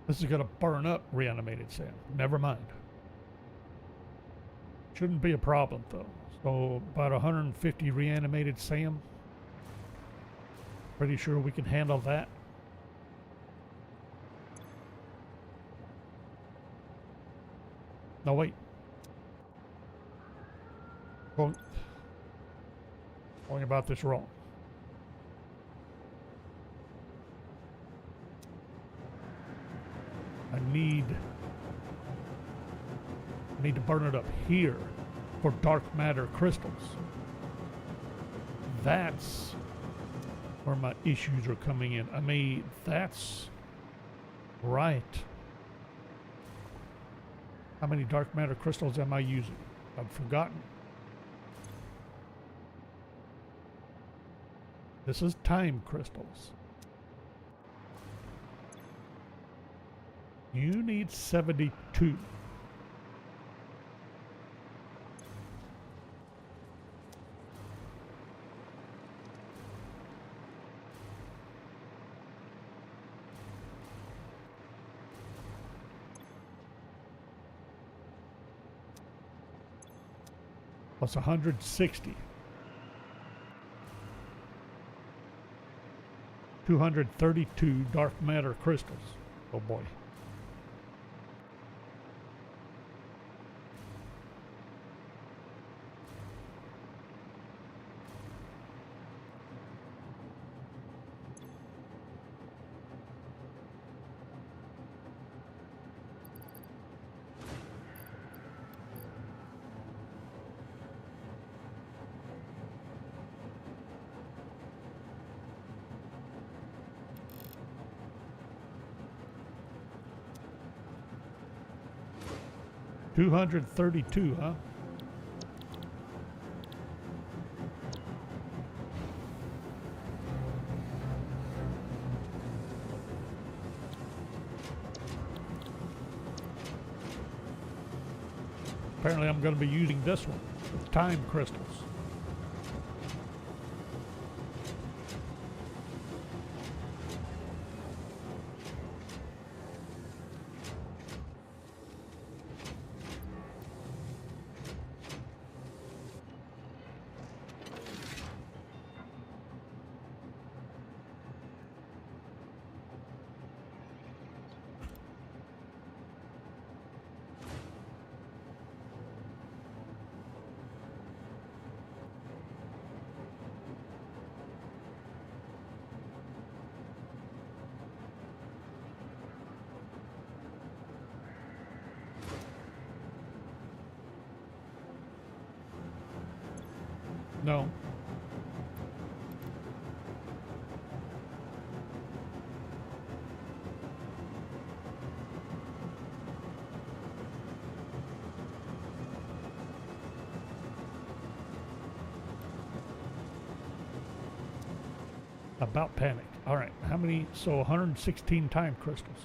This is going to burn up reanimated SAM. Never mind. Shouldn't be a problem though. So about 150 reanimated SAM. Pretty sure we can handle that. No, wait. Going about this wrong. I need to burn it up here for dark matter crystals. That's where my issues are coming in. I mean, that's right. How many dark matter crystals am I using? I've forgotten. This is time crystals. You need 72. Plus 160. 232 dark matter crystals. Oh boy. $232, huh? Apparently I'm going to be using this one, with time crystals. No. About panicked. All right, how many? So 116 time crystals.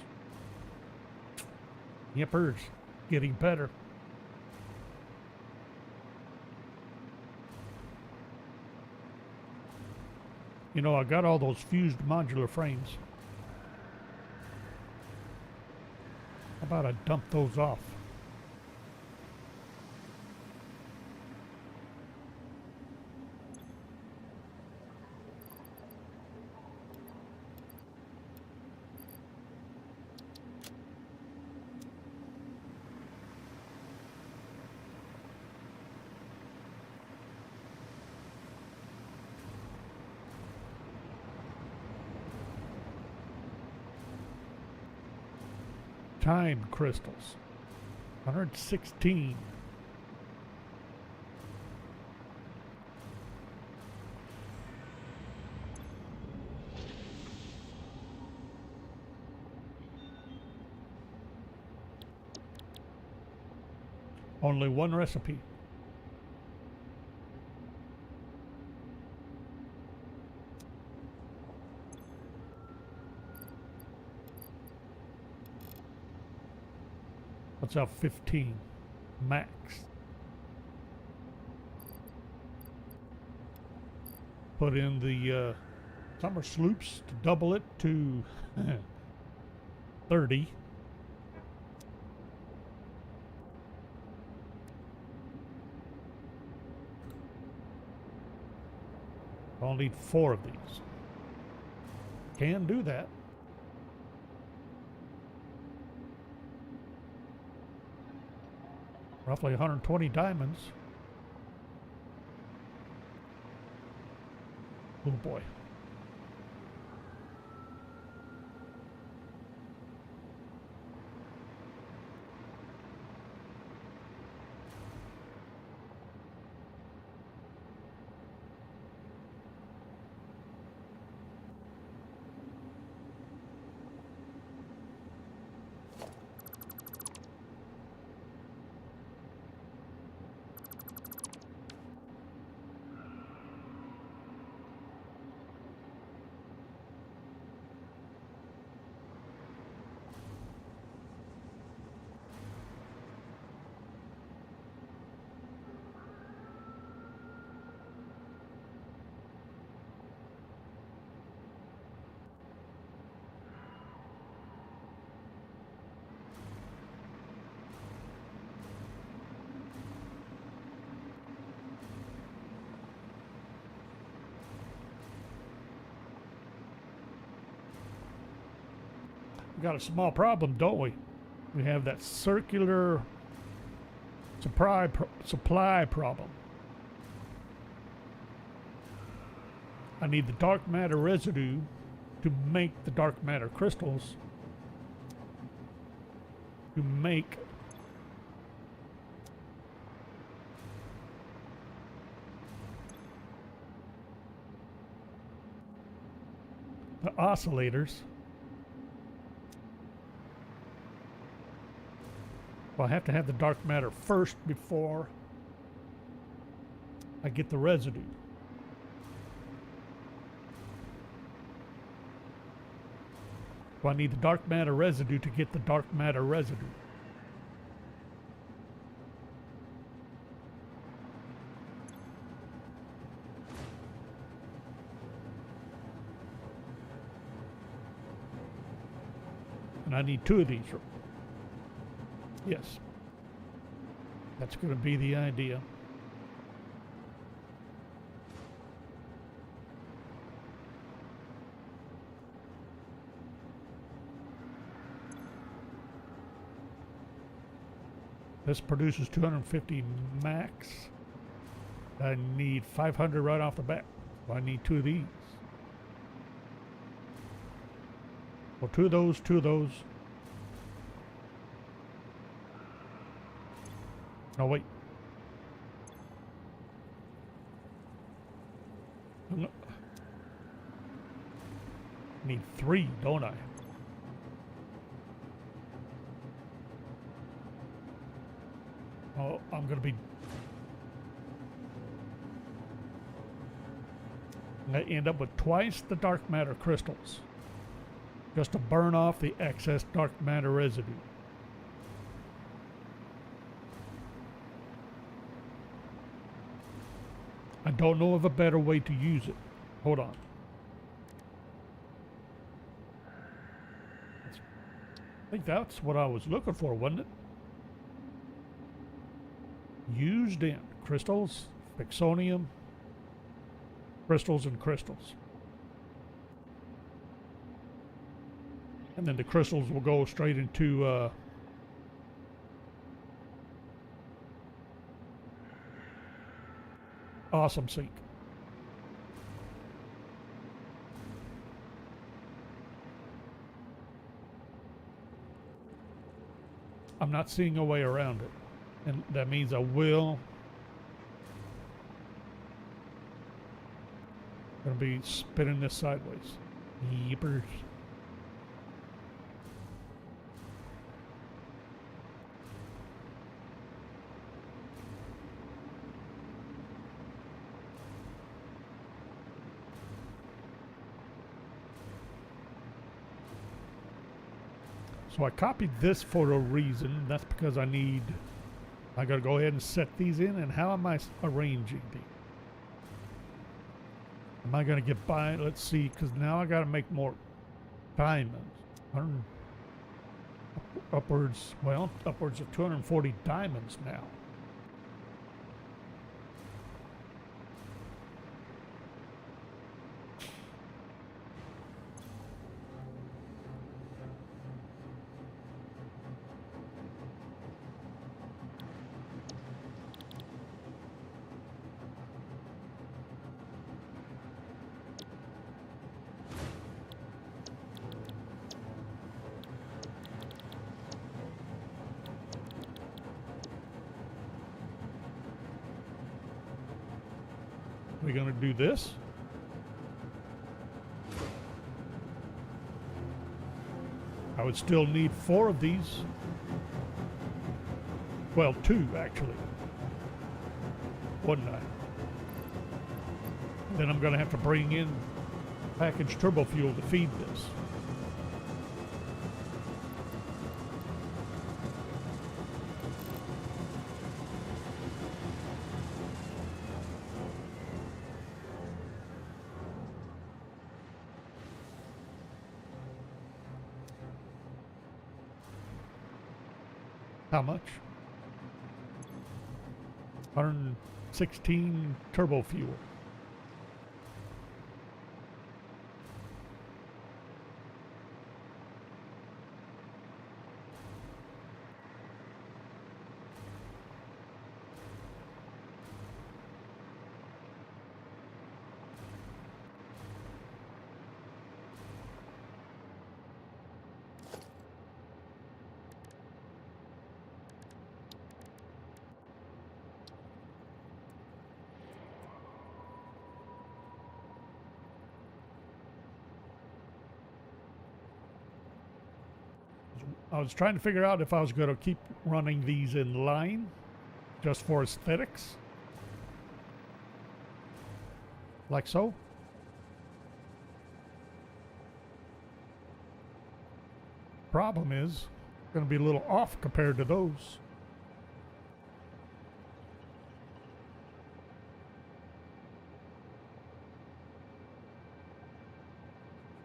Yippers, getting better. You know, I got all those fused modular frames. How about I dump those off? Time crystals. 116. Only one recipe. What's up? 15 max. Put in the summer sloops to double it to 30. I'll need 4 of these. Can do that. Roughly 120 diamonds. Oh boy. We got a small problem, don't we? We have that circular supply problem. I need the dark matter residue to make the dark matter crystals to make the oscillators. Well, I have to have the dark matter first before I get the residue. Well, I need the dark matter residue to get the dark matter residue. And I need 2 of these. Yes. That's going to be the idea. This produces 250 max. I need 500 right off the bat. I need 2 of these. Well, 2 of those, 2 of those. No, wait. No. Need 3, don't I? Oh, I'm gonna end up with twice the dark matter crystals just to burn off the excess dark matter residue. I don't know of a better way to use it. Hold on. I think that's what I was looking for, wasn't it? Used in crystals, fixonium, crystals and crystals. And then the crystals will go straight into awesome sink. I'm not seeing a way around it. And that means I will. Gonna be spinning this sideways. Yeepers. So I copied this for a reason. That's because I gotta go ahead and set these in. And how am I arranging these? Am I gonna get by? Let's see, because now I gotta make more diamonds. Upwards of 240 diamonds now. We're gonna do this. I would still need 4 of these. Well, 2 actually. Wouldn't I? Then I'm gonna have to bring in packaged turbo fuel to feed this. How much? 116 turbo fuel. I was trying to figure out if I was going to keep running these in line just for aesthetics. Like so. Problem is, it's going to be a little off compared to those.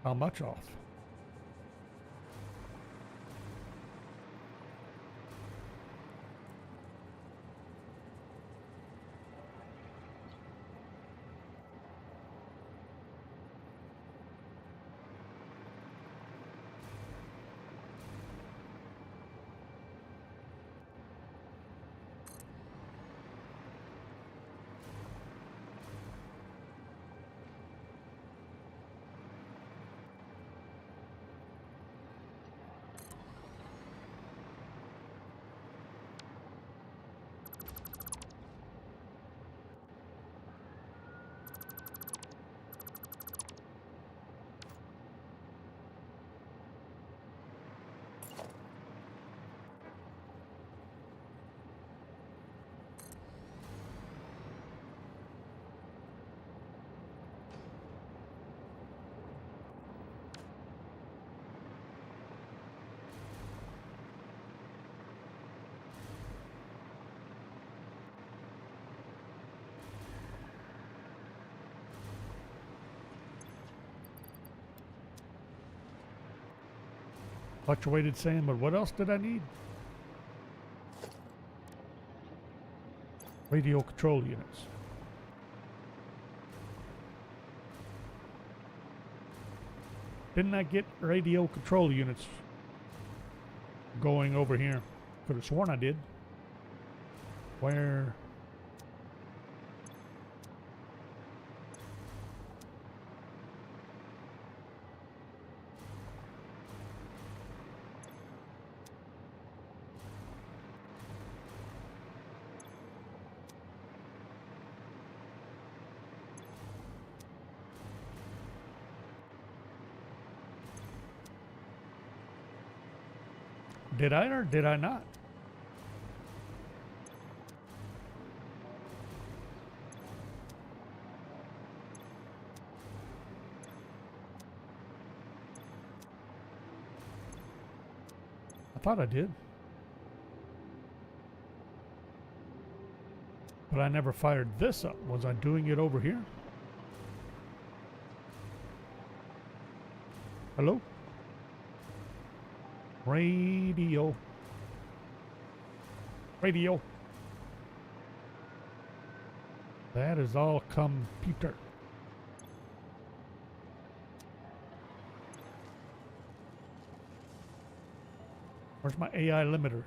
How much off? Fluctuated sand, but what else did I need? Radio control units. Didn't I get radio control units going over here? Could have sworn I did. Where? Did I or did I not? I thought I did. But I never fired this up. Was I doing it over here? Hello? Radio. Radio. That is all computer. Where's my AI limiters?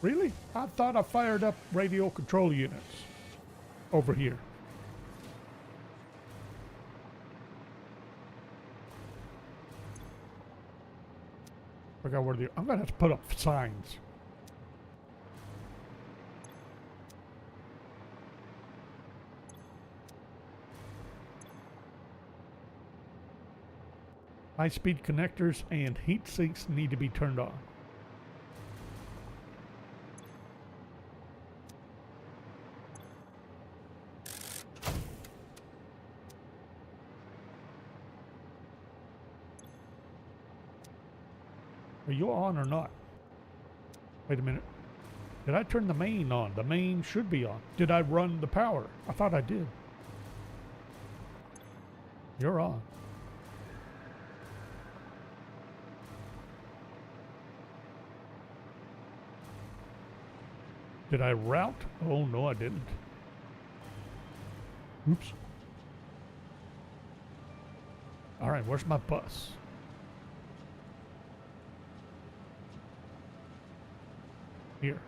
Really? I thought I fired up radio control units over here. Forgot where I'm gonna have to put up signs. High-speed connectors and heat sinks need to be turned on. Are you on or not? Wait a minute. Did I turn the main on? The main should be on. Did I run the power? I thought I did. You're on. Did I route? Oh, no, I didn't. Oops. All right, where's my bus? Here.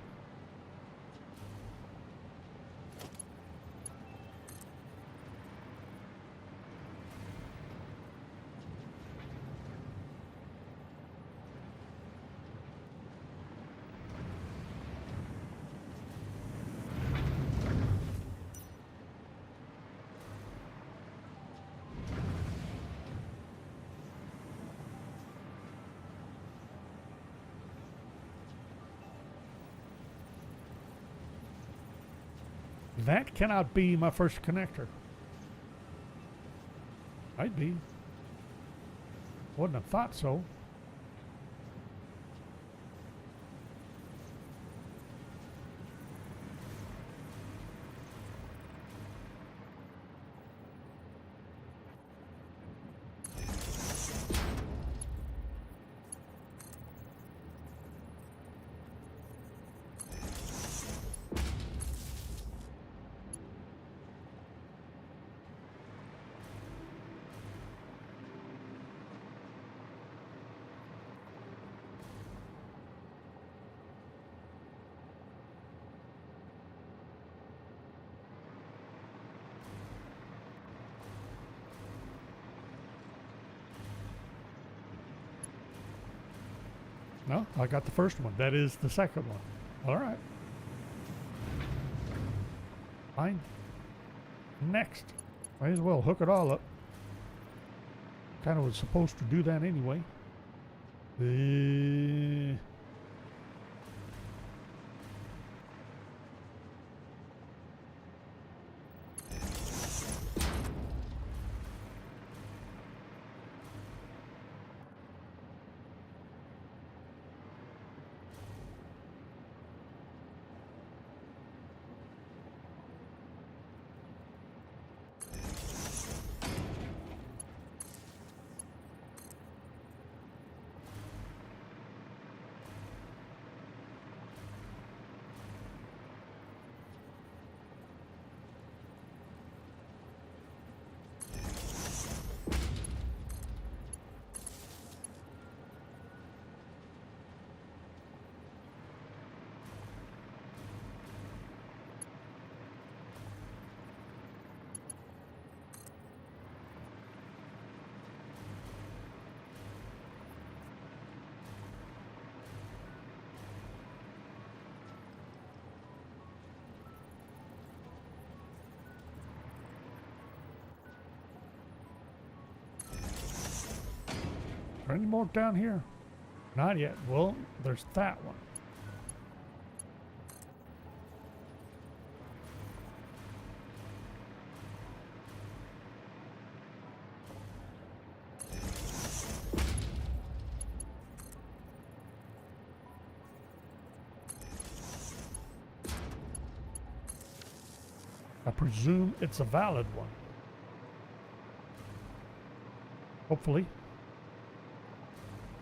That cannot be my first connector. Might be. Wouldn't have thought so. No, I got the first one. That is the second one. All right. Fine. Next. Might as well hook it all up. Kind of was supposed to do that anyway. Are any more down here? Not yet. Well, there's that one. I presume it's a valid one. Hopefully.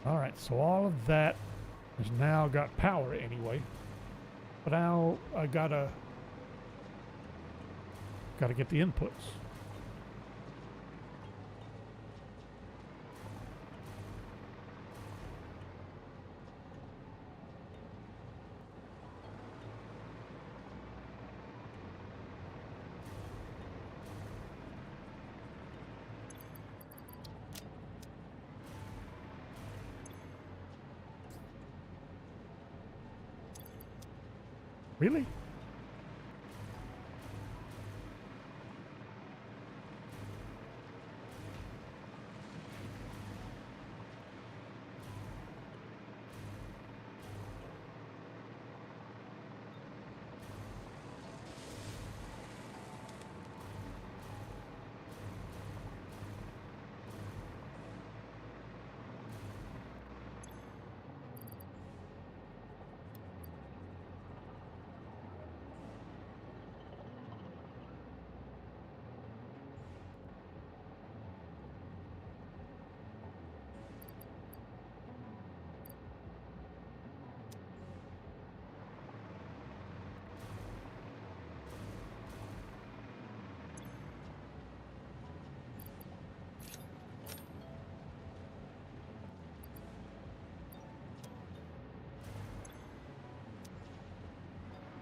Alright, so all of that has now got power anyway. But now I gotta get the inputs. Really?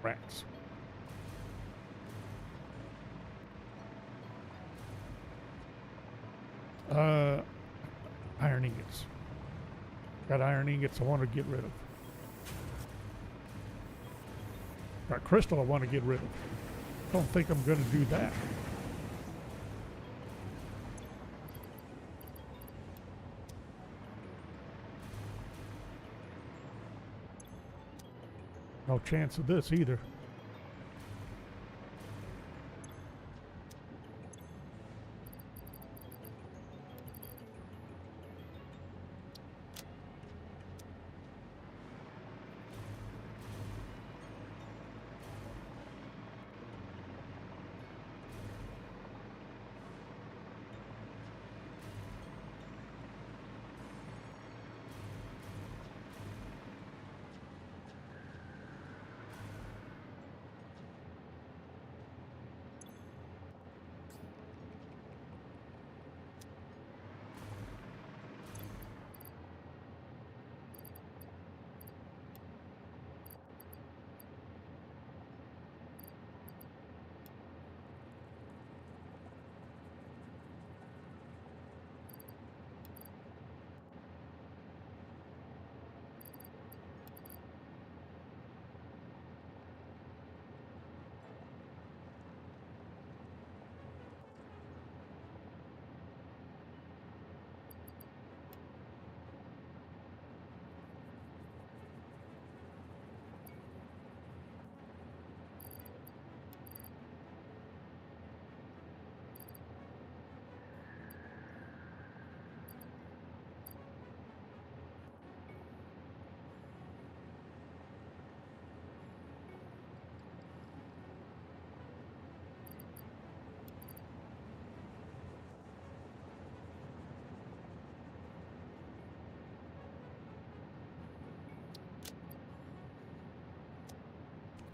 Rats. Iron ingots. Got iron ingots I want to get rid of. Got crystal I want to get rid of. Don't think I'm going to do that. No chance of this either.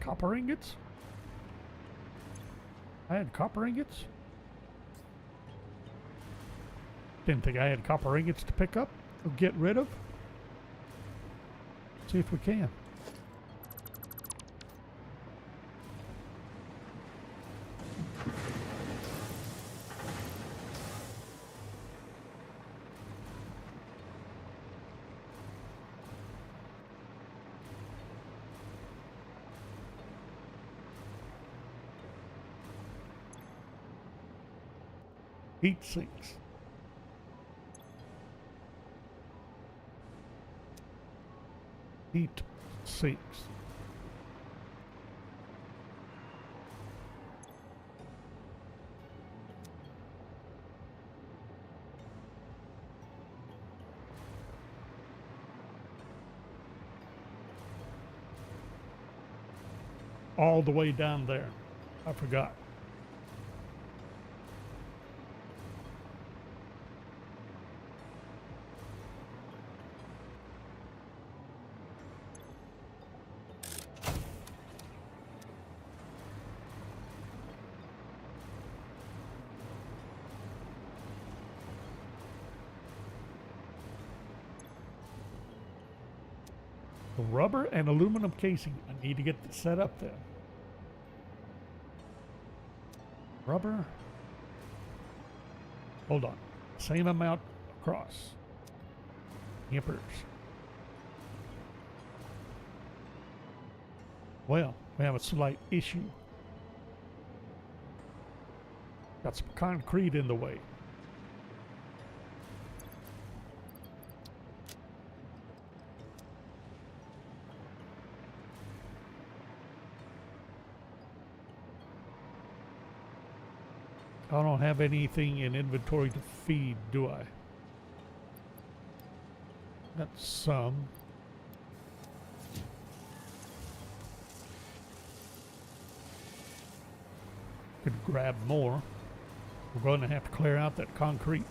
copper ingots? I had copper ingots? Didn't think I had copper ingots to pick up or get rid of. See if we can. Heat sinks. Heat sinks. All the way down there. I forgot. The rubber and aluminum casing. I need to get this set up there. Rubber. Hold on. Same amount across. Amperes. Well, we have a slight issue. Got some concrete in the way. I don't have anything in inventory to feed, do I? Got some. Could grab more. We're going to have to clear out that concrete.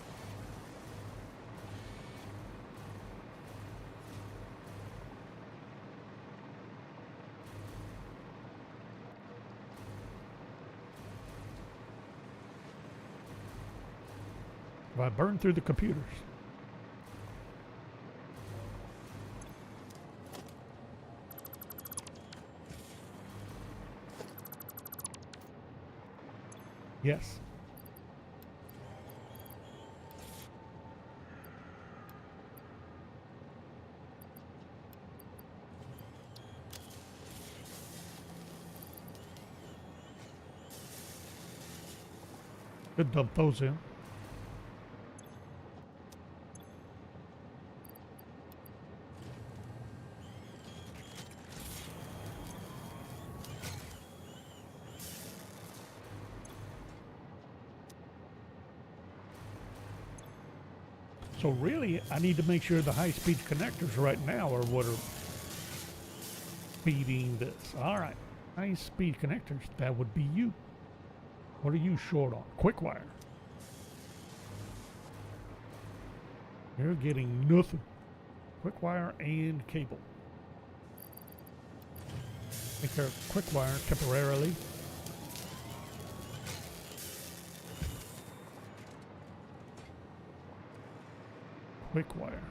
If I burn through the computers. Yes. Could dump those in. So really, I need to make sure the high-speed connectors right now are what are feeding this. All right, high-speed connectors, that would be you. What are you short on? Quick wire. You're getting nothing. Quick wire and cable. Take care of quick wire temporarily. Quick wire.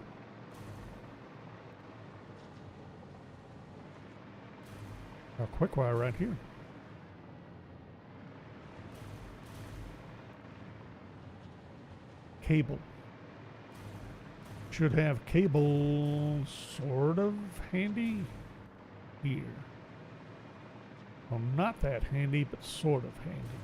Our quick wire right here. Cable. Should have cable sort of handy here. Well, not that handy, but sort of handy.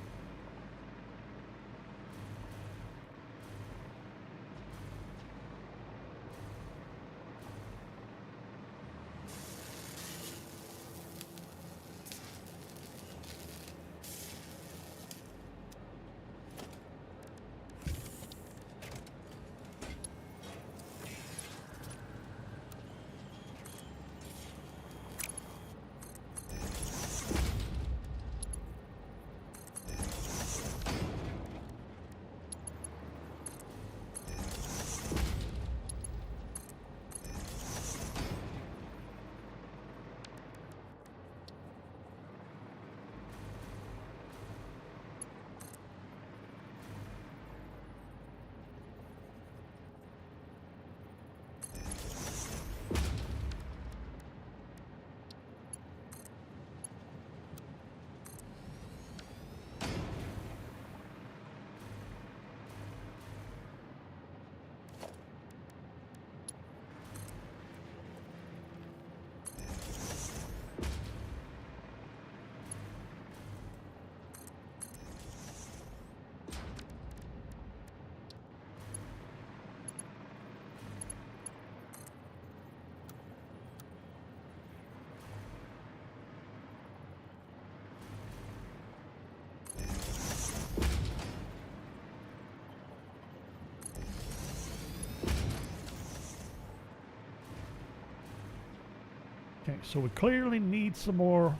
Okay, so we clearly need some more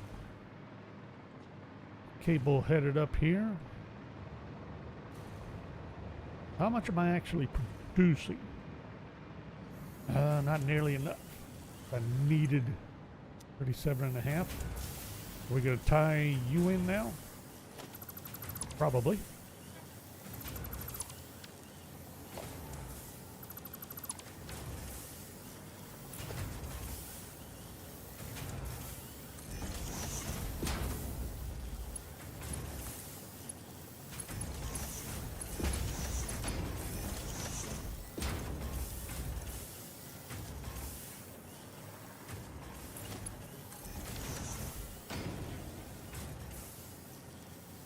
cable headed up here. How much am I actually producing? Not nearly enough. I needed 37.5. We're going to tie you in now? Probably.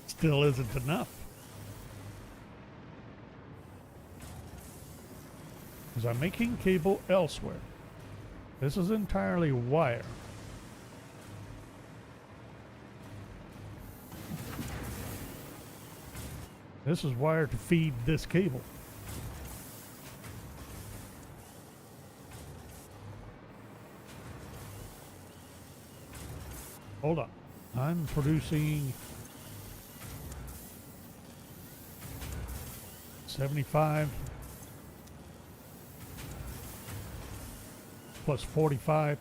Still isn't enough. Because I'm making cable elsewhere. This is entirely wire. This is wire to feed this cable. Hold on. I'm producing 75 plus 45.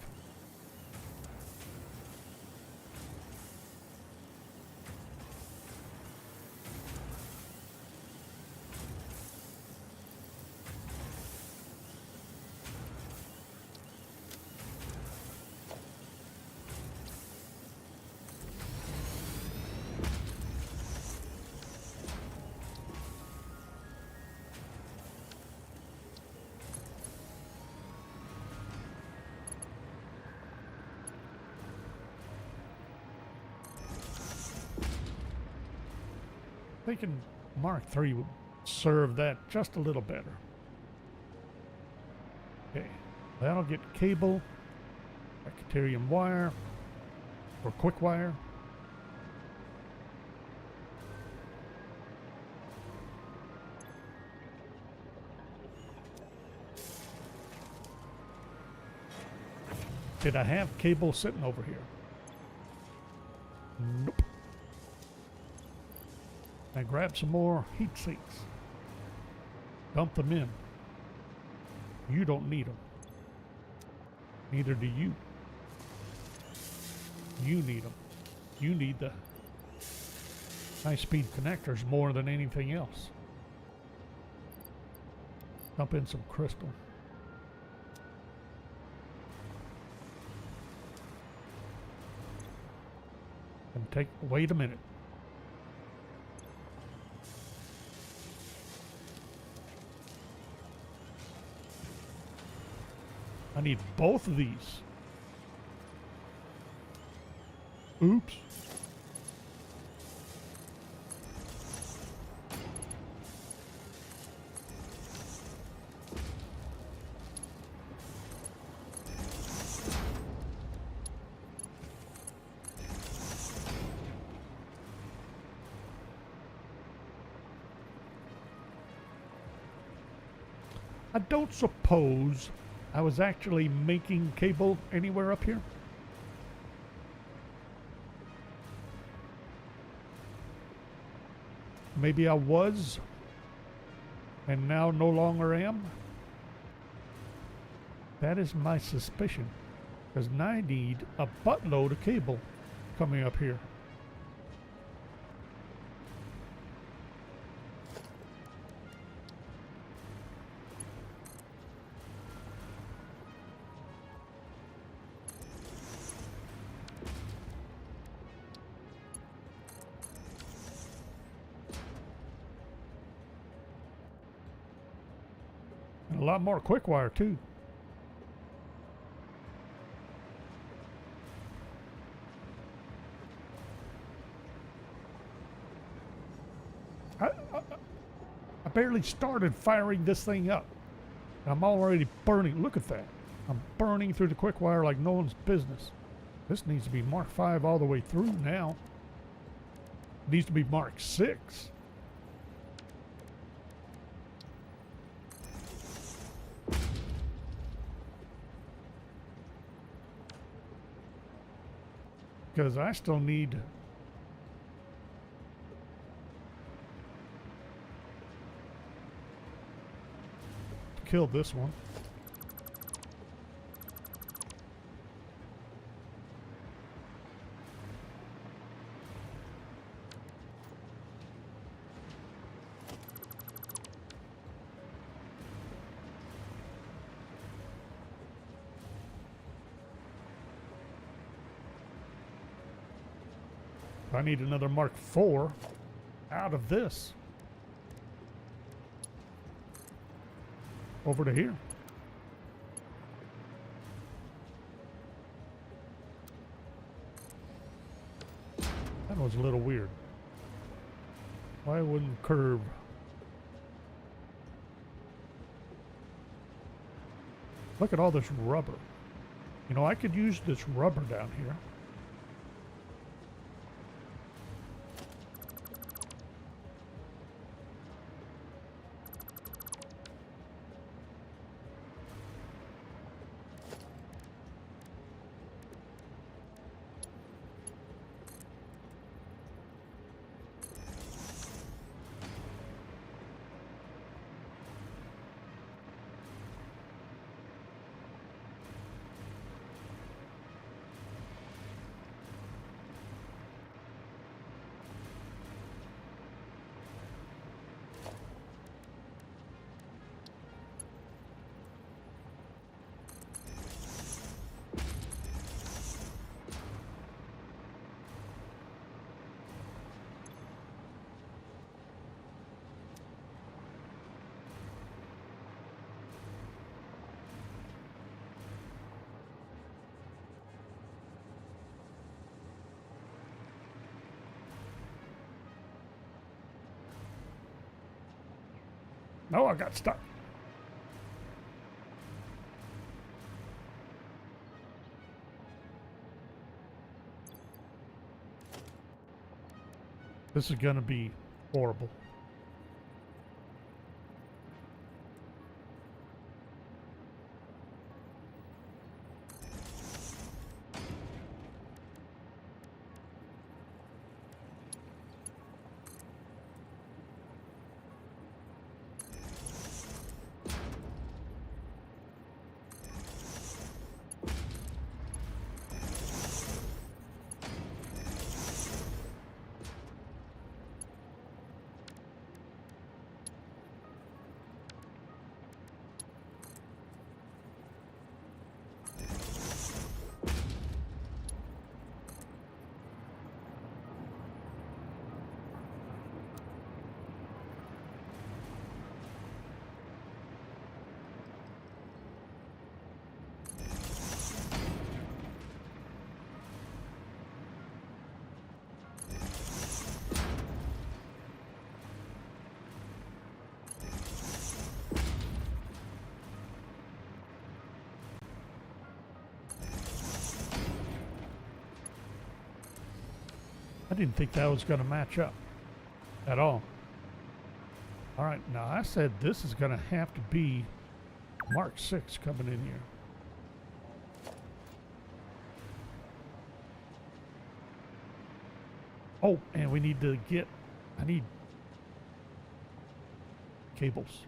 Thinking Mark III would serve that just a little better. Okay, that'll get cable, bacterium wire, or quick wire. Did I have cable sitting over here? Nope. I grab some more heat sinks. Dump them in. You don't need them. Neither do you. You need them. You need the high-speed connectors more than anything else. Dump in some crystal. And wait a minute. I need both of these. Oops. I don't suppose I was actually making cable anywhere up here. Maybe I was, and now no longer am. That is my suspicion, because I need a buttload of cable coming up here. And a lot more quick wire too. I barely started firing this thing up. I'm already burning. Look at that. I'm burning through the quick wire like no one's business. This needs to be Mark V all the way through now. It needs to be Mark VI. Because I still need to kill this one. I need another Mark IV out of this. Over to here. That was a little weird. Why wouldn't curve? Look at all this rubber. You know, I could use this rubber down here. No, I got stuck. This is going to be horrible. I didn't think that was going to match up at all. All right, now I said this is going to have to be Mark VI coming in here. Oh, and we need to get, I need cables.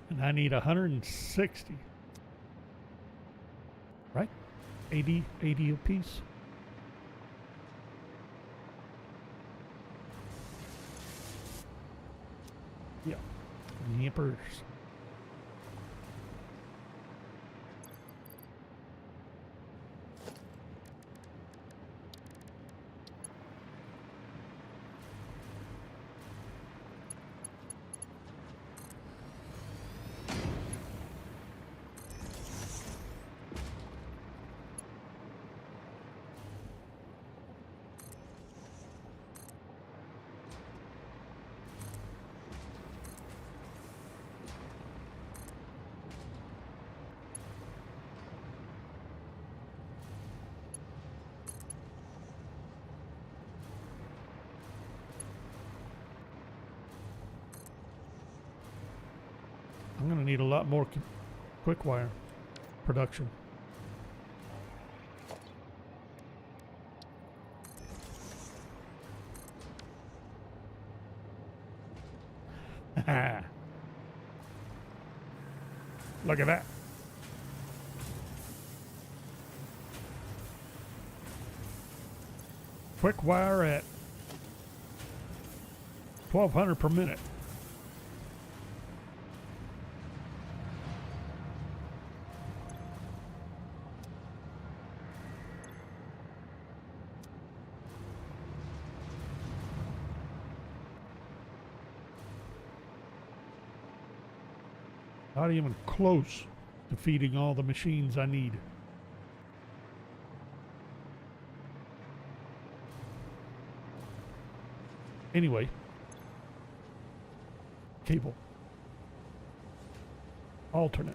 And I need 160. Right? 80 a piece. Yeah. Yampers. I'm going to need a lot more quick wire production. Look at that. Quick wire at 1200 per minute. Not even close to feeding all the machines I need. Anyway, cable, alternate.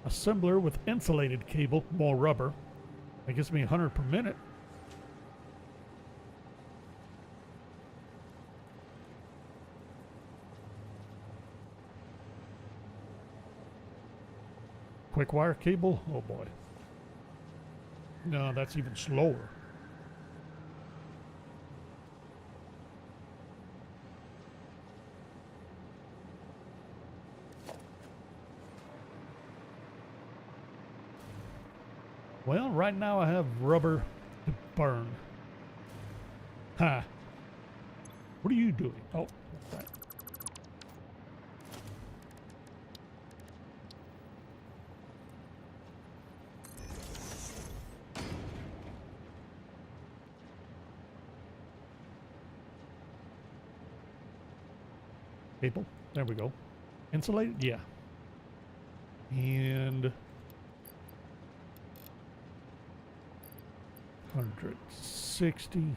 Assembler with insulated cable, more rubber. That gives me 100 per minute. Quick wire cable, oh boy. No, that's even slower. Well, right now I have rubber to burn. Ha! What are you doing? Oh, that's right. Cable. There we go. Insulated? Yeah. And 160.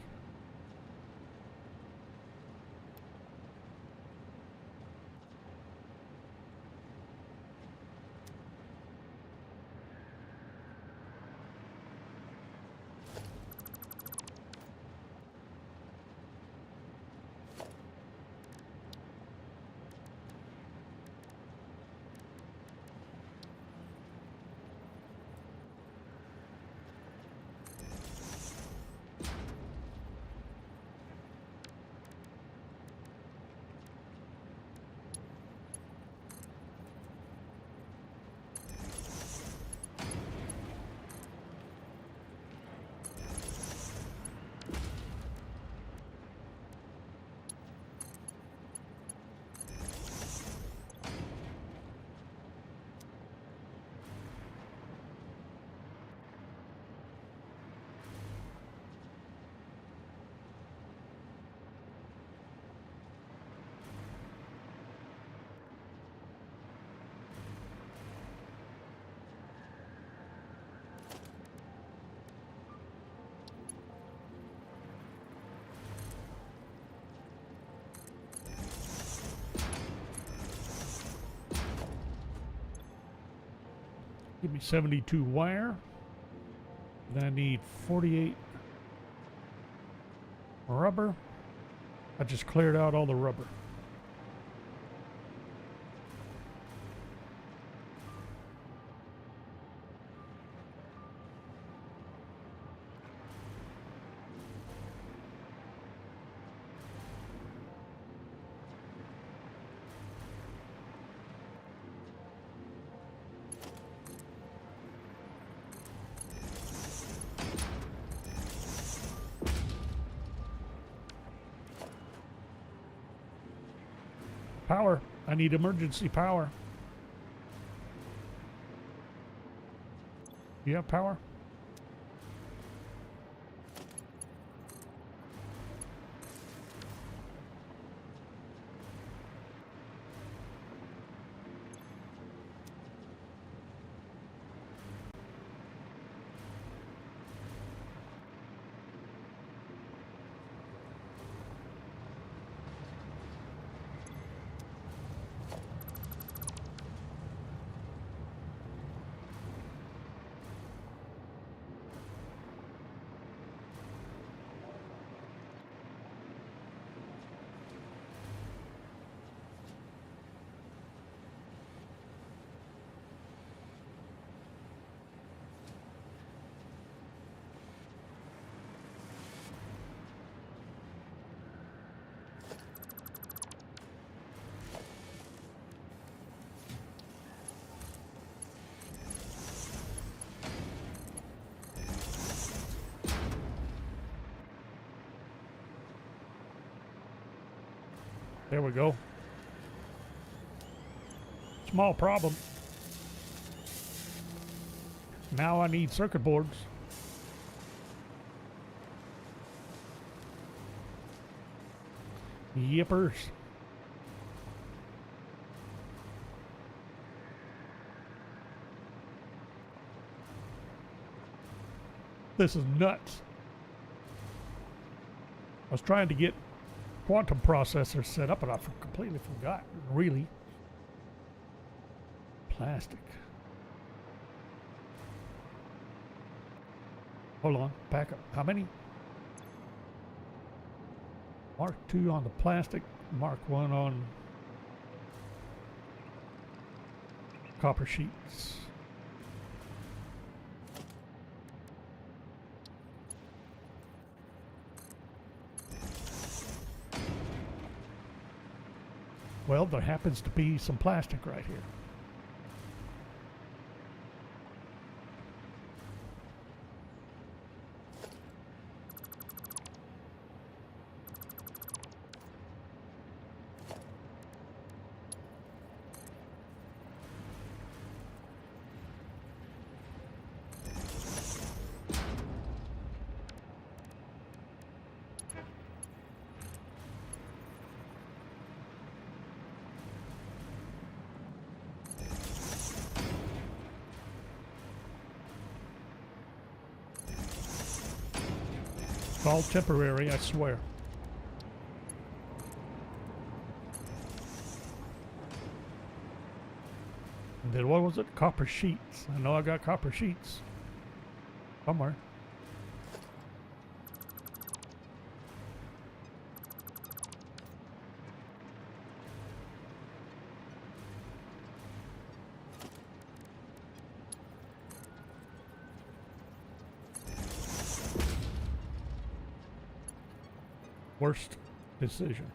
Give me 72 wire. Then I need 48 rubber. I just cleared out all the rubber. Power. I need emergency power. You have power? There we go. Small problem. Now I need circuit boards. Yippers. This is nuts. I was trying to get quantum processors set up and I completely forgot. Really. Plastic. Hold on. Back up. How many? Mark 2 on the plastic. Mark 1 on copper sheets. Well, there happens to be some plastic right here. It's all temporary, I swear. And then what was it? Copper sheets. I know I got copper sheets somewhere. Worst decision.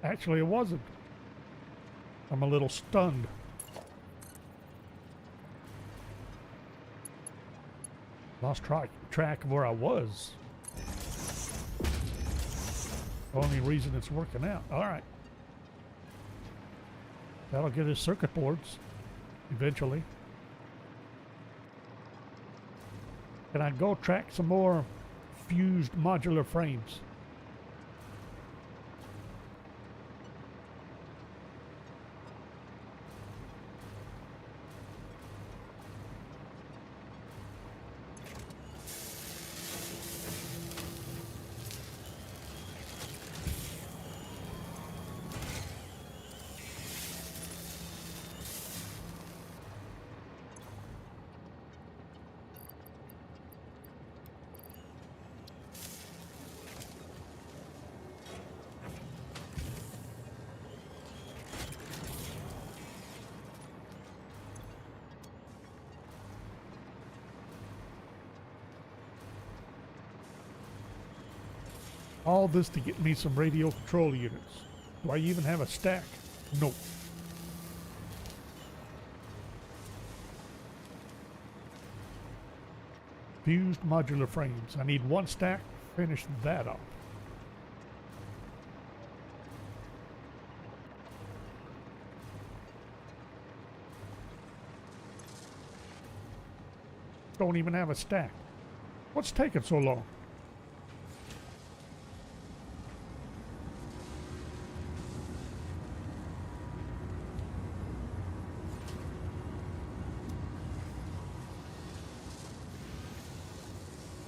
Actually, it wasn't. I'm a little stunned. Lost track of where I was. The only reason it's working out. All right. That'll get us circuit boards eventually. Can I go track some more fused modular frames? All this to get me some radio control units. Do I even have a stack? Nope. Fused modular frames. I need one stack. Finish that up. Don't even have a stack. What's taking so long?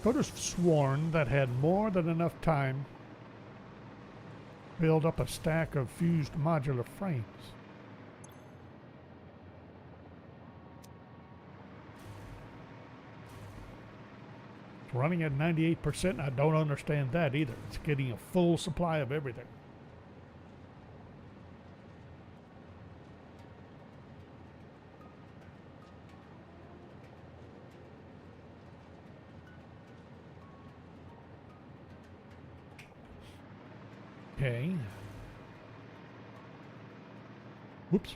Could have sworn that had more than enough time to build up a stack of fused modular frames. It's running at 98%. I don't understand that either. It's getting a full supply of everything. Okay. Whoops.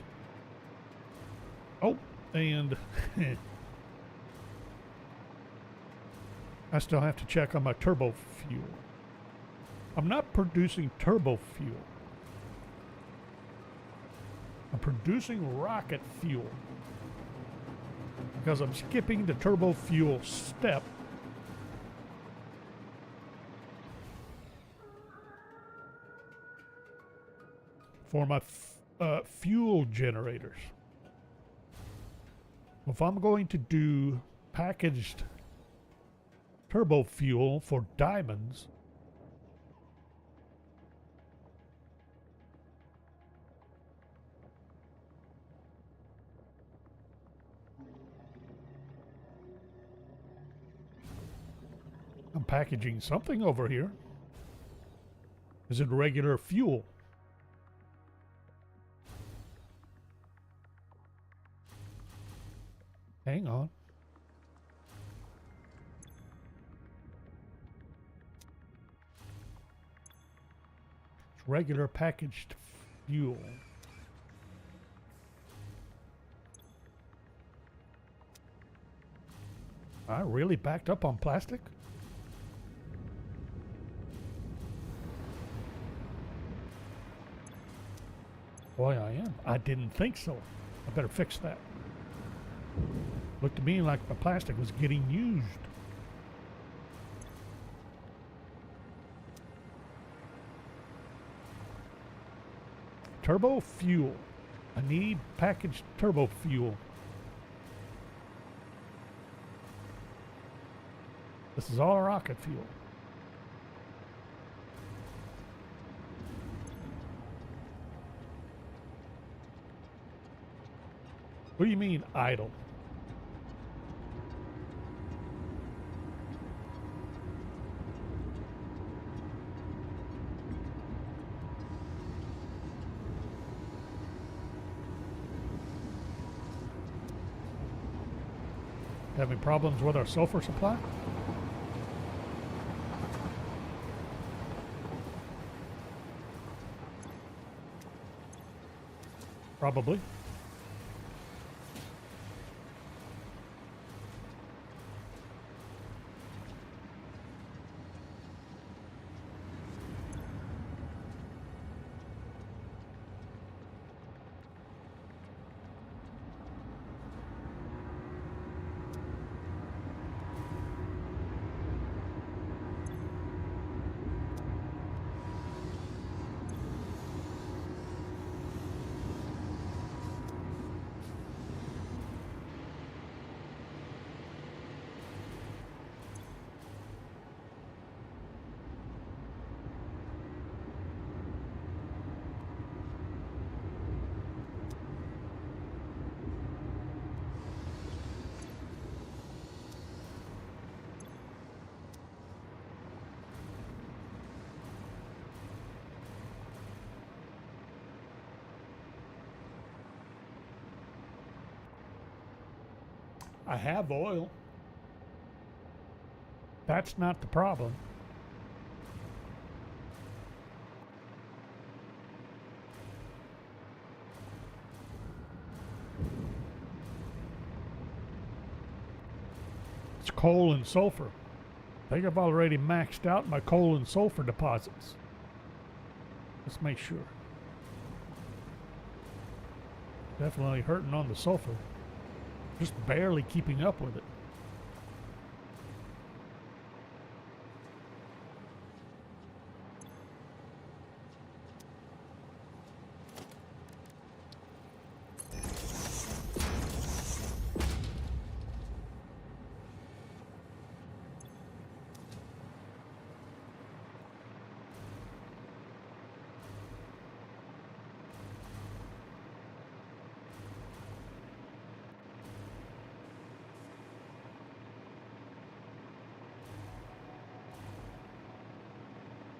Oh, and I still have to check on my turbo fuel. I'm not producing turbo fuel. I'm producing rocket fuel because I'm skipping the turbo fuel step. For my fuel generators. If I'm going to do packaged turbo fuel for diamonds, I'm packaging something over here. Is it regular fuel? Hang on. It's regular packaged fuel. I really backed up on plastic? Boy, I am. I didn't think so. I better fix that. Looked to me like the plastic was getting used. Turbo fuel. I need packaged turbo fuel. This is all rocket fuel. What do you mean idle? Having problems with our sulfur supply? Probably. I have oil. That's not the problem. It's coal and sulfur. I think I've already maxed out my coal and sulfur deposits. Let's make sure. Definitely hurting on the sulfur. Just barely keeping up with it.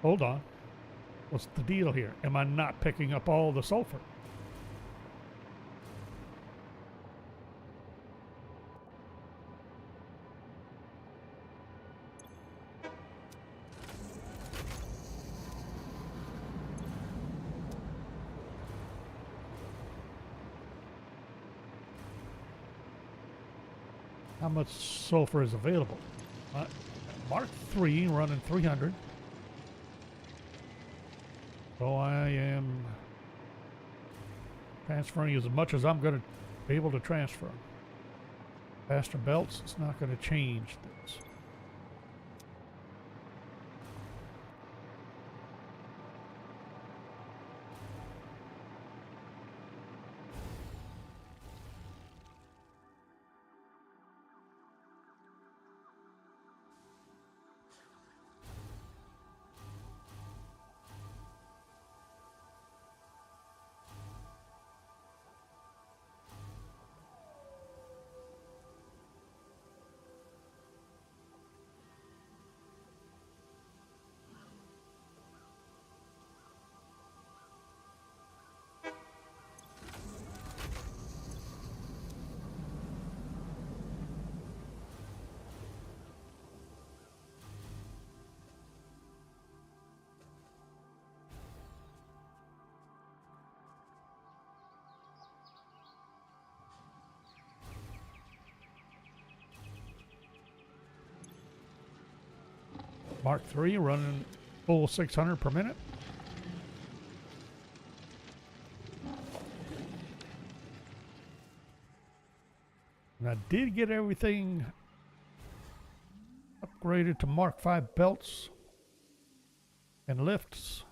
Hold on. What's the deal here? Am I not picking up all the sulfur? How much sulfur is available? Mark 3 running 300. So I am transferring as much as I'm going to be able to transfer. Faster belts, it's not going to change this. Mark 3 running full 600 per minute. And I did get everything upgraded to Mark 5 belts and lifts.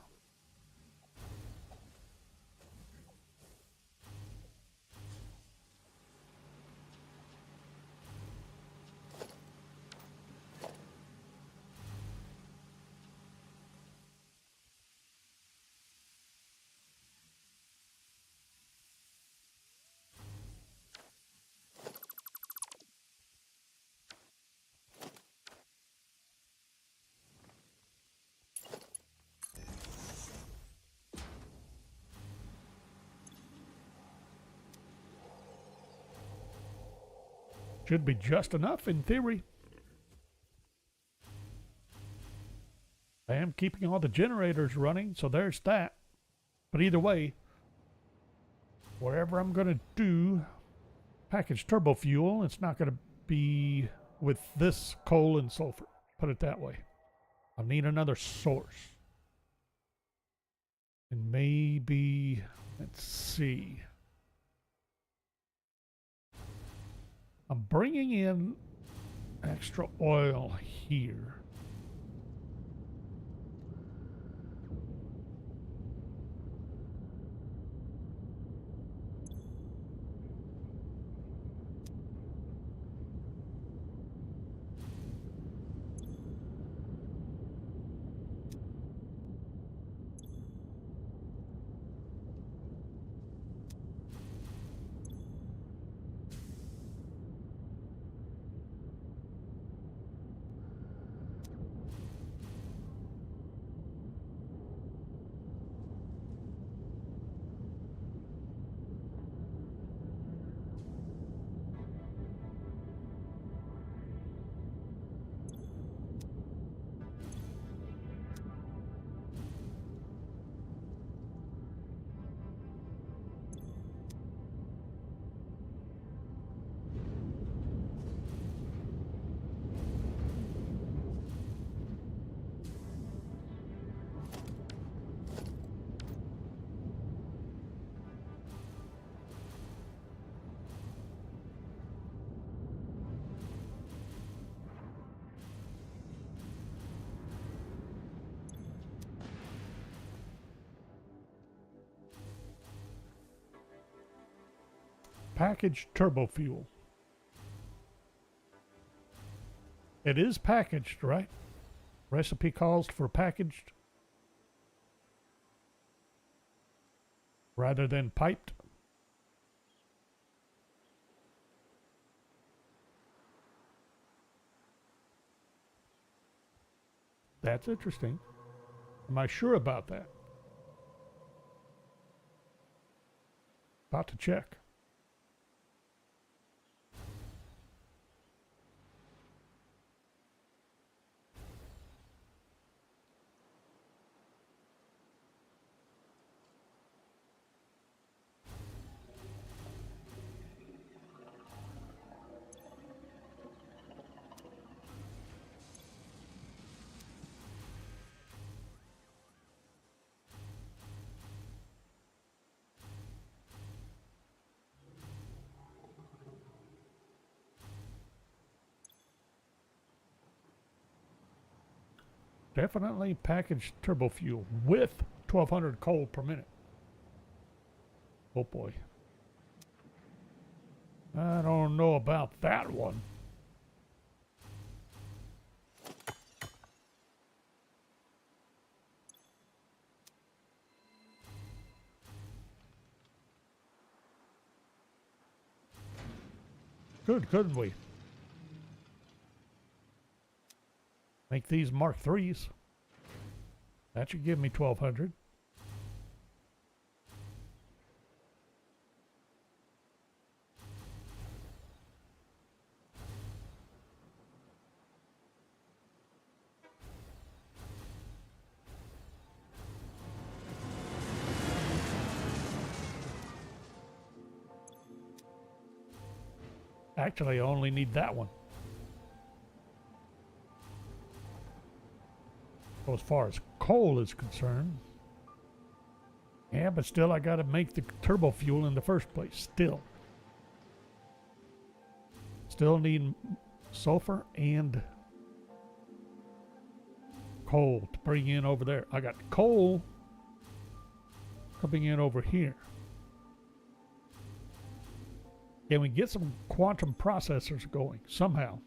Should be just enough in theory. I am keeping all the generators running, so there's that. But either way, whatever I'm going to do, package turbo fuel, it's not going to be with this coal and sulfur. Put it that way. I'll need another source. And maybe, let's see. I'm bringing in extra oil here. Packaged turbo fuel. It is packaged, right? Recipe calls for packaged rather than piped. That's interesting. Am I sure about that? About to check. Definitely packaged turbo fuel with 1200 coal per minute. Oh boy. I don't know about that one. Good, couldn't we? Make these Mark IIIs. That should give me 1200. Actually, I only need that one. So as far as coal is concerned, yeah, but still I gotta make the turbo fuel in the first place. Still need sulfur and coal to bring in over there. I got coal coming in over here. Can we get some quantum processors going somehow?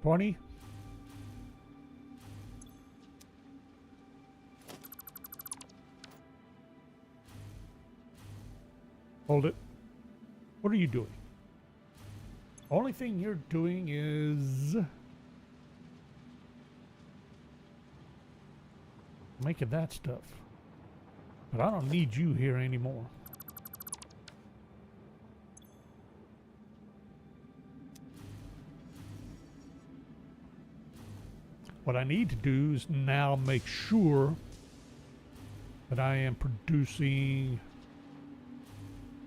$20. Hold it. What are you doing? Only thing you're doing is making that stuff. But I don't need you here anymore. What I need to do is now make sure that I am producing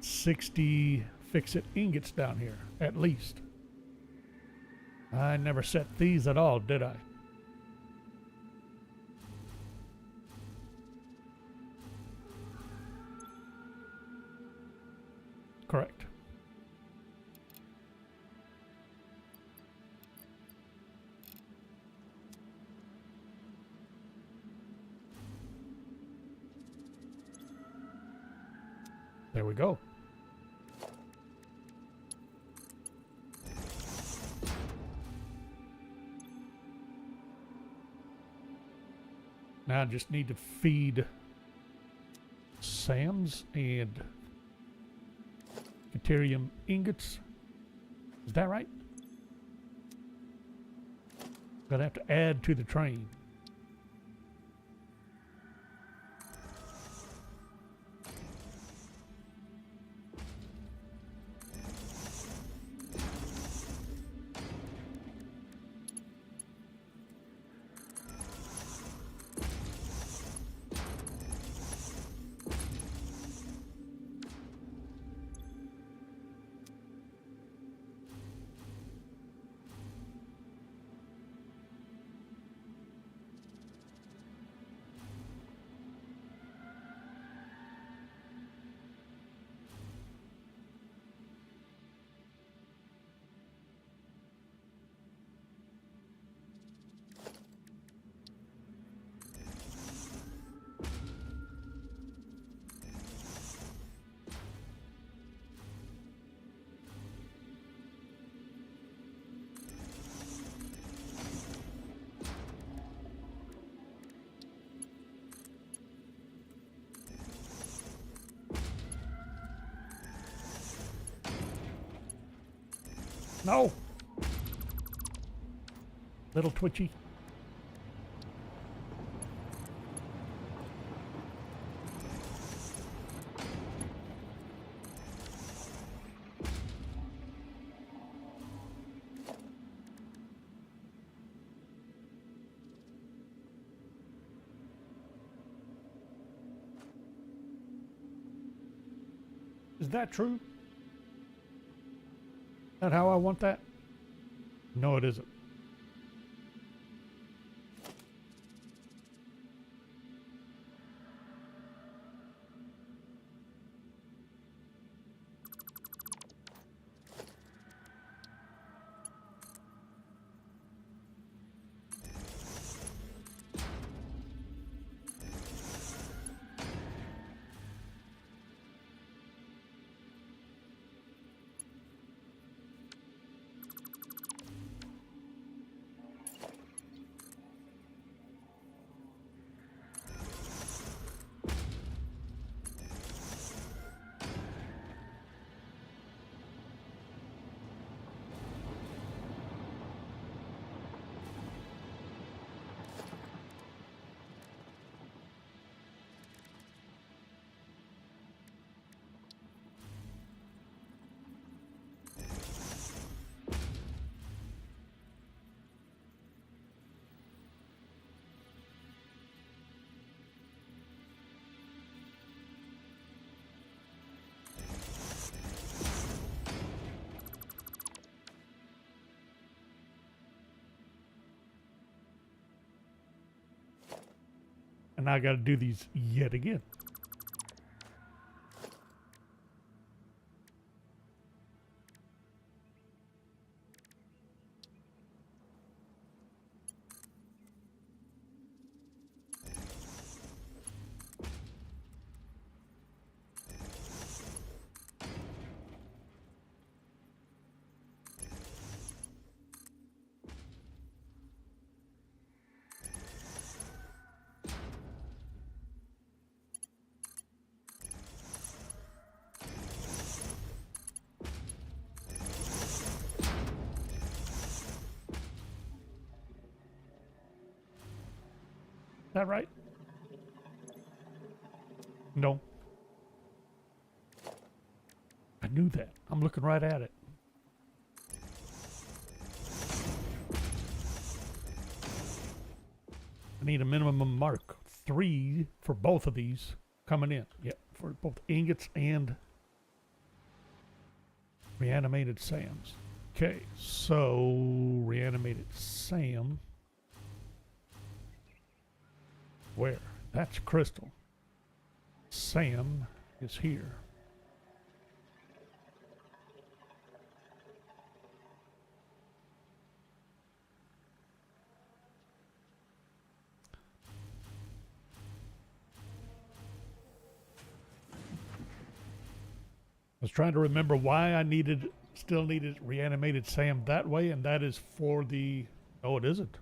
60 fix-it ingots down here, at least. I never set these at all, did I? Correct. There we go. Now I just need to feed Sam's and deuterium ingots. Is that right? Gonna have to add to the train. No! Little twitchy. Is that true? Is that how I want that? No, it isn't. And I got to do these yet again. Is that right? No. I knew that. I'm looking right at it. I need a minimum mark 3 for both of these coming in. Yeah, for both ingots and reanimated Sams. Okay, so reanimated Sam. Where? That's Crystal. Sam is here. was trying to remember why I still needed reanimated Sam that way, and that is for the... Oh, it isn't.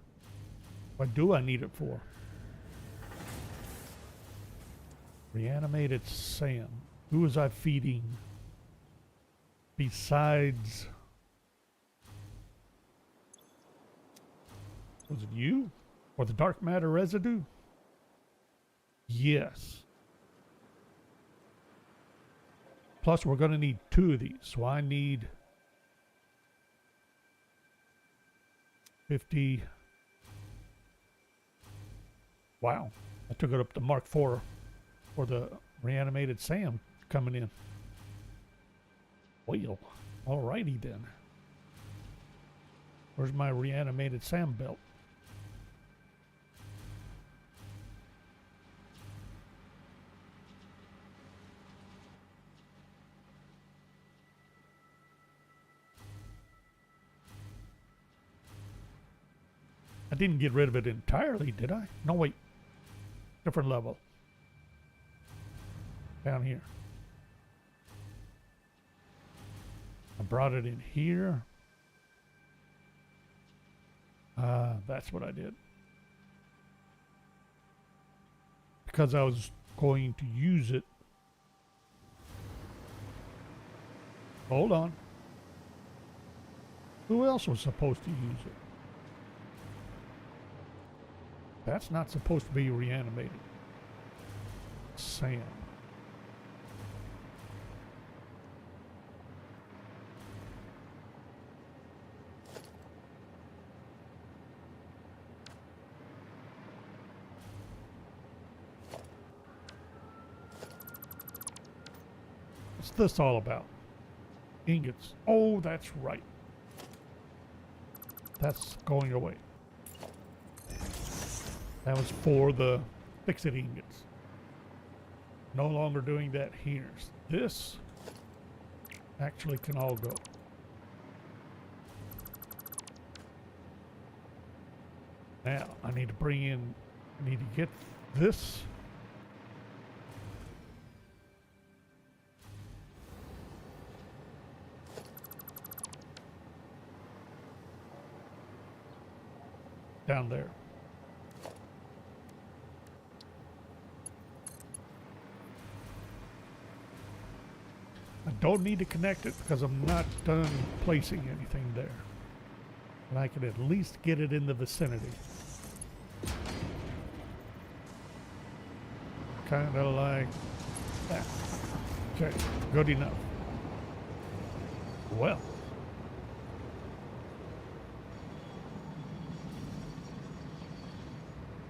What do I need it for? Reanimated Sam. Who was I feeding besides... Was it you? Or the dark matter residue? Yes. Plus, we're going to need 2 of these, so I need 50. Wow. I took it up to Mark 4 for the reanimated Sam coming in. Well, alrighty then. Where's my reanimated Sam belt? I didn't get rid of it entirely, did I? No, wait. Different level. Down here. I brought it in here. That's what I did. Because I was going to use it. Hold on. Who else was supposed to use it? That's not supposed to be reanimated. Sam. What's this all about? Ingots. Oh, that's right. That's going away. That was for the fix-it ingots. No longer doing that here. This actually can all go. Now, I need to get this. Down there. I don't need to connect it because I'm not done placing anything there. But I can at least get it in the vicinity. Kind of like that. Okay, good enough. Well.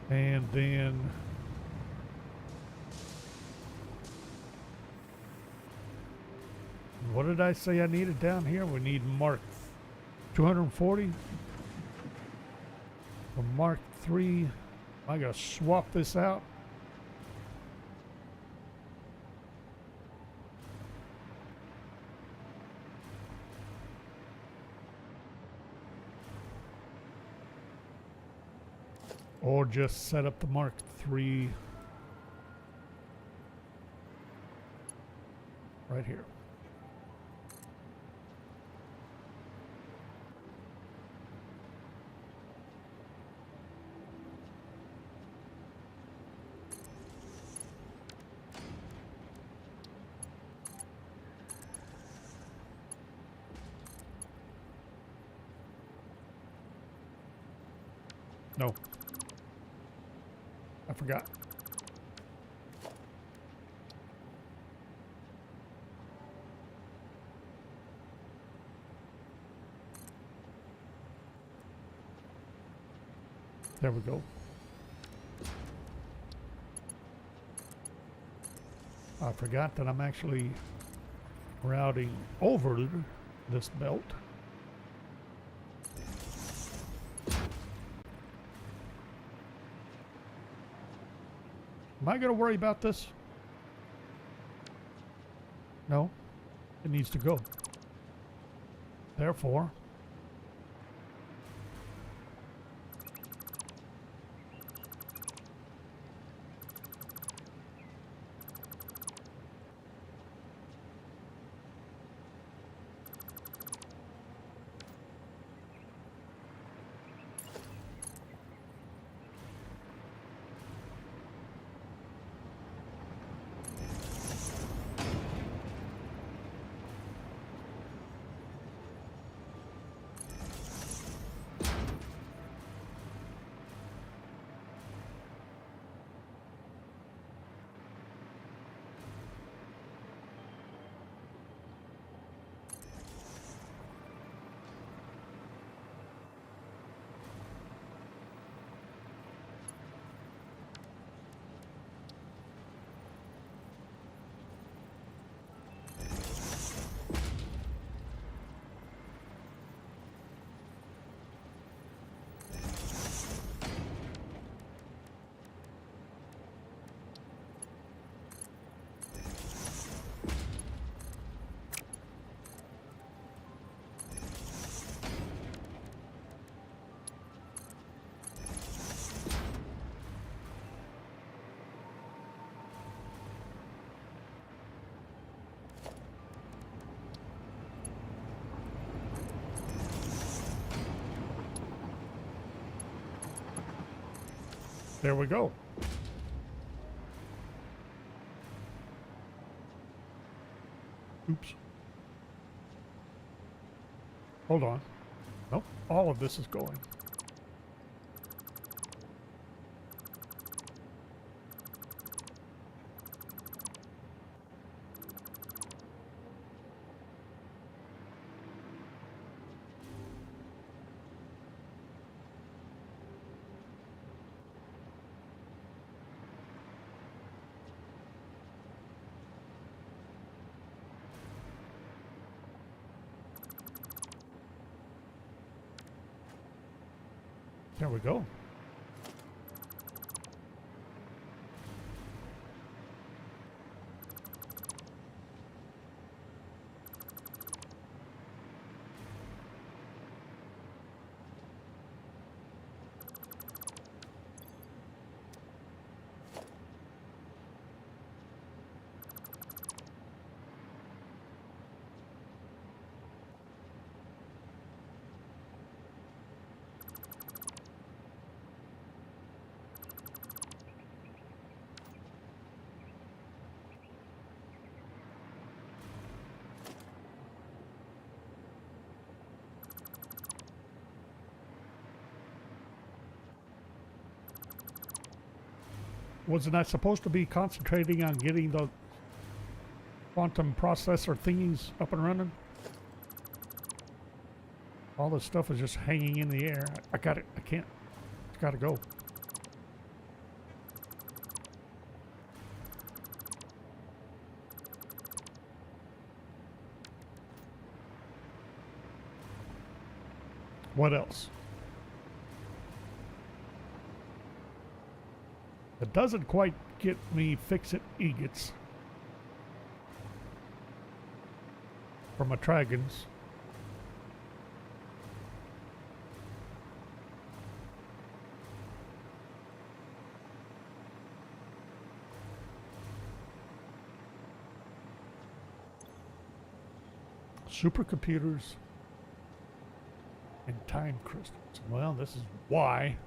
And then what did I say I needed down here? We need Mark 240 for Mark 3. I gotta swap this out. Or just set up the Mark 3 right here. No. I forgot. There we go. I forgot that I'm actually routing over this belt. Am I going to worry about this? No, it needs to go. Therefore, There we go. Oops. Hold on. Nope, all of this is going. There we go. Wasn't I supposed to be concentrating on getting the quantum processor thingies up and running? All this stuff is just hanging in the air. I got it. I can't. It's got to go. What else? It doesn't quite get me fix-it egots from a Tragans. Supercomputers and time crystals. Well, this is why.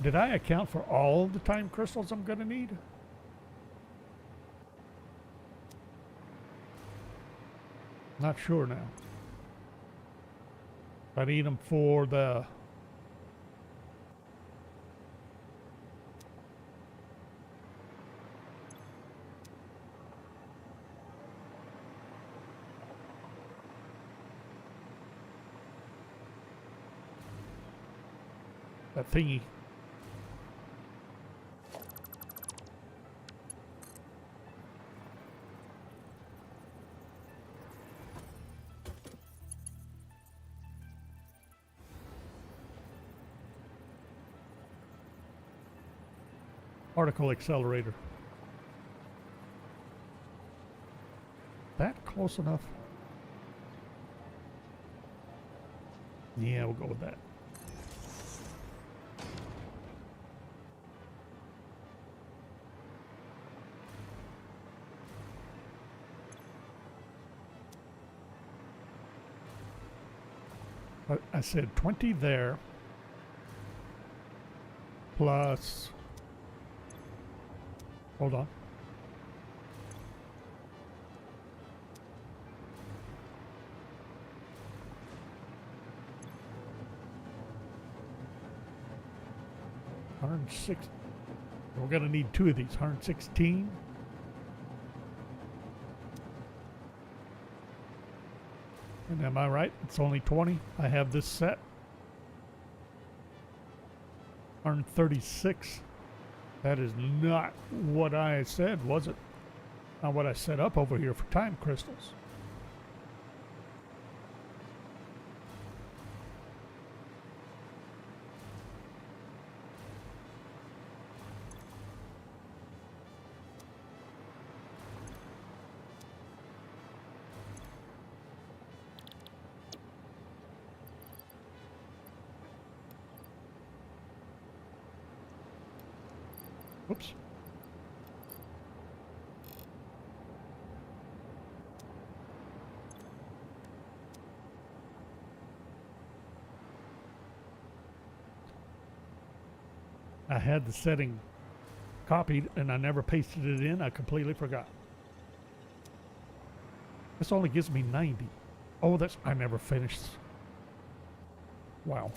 Did I account for all of the time crystals I'm going to need? Not sure now. I need them for the that thingy. Particle accelerator. That close enough? Yeah, we'll go with that. I said 20 there, plus, hold on. $106. We're going to need two of these. 116. And am I right? It's only 20. I have this set. 136. That is not what I said, was it? Not what I set up over here for time crystals. Oops. I had the setting copied and I never pasted it in. I completely forgot. This only gives me 90. Oh, I never finished. Wow.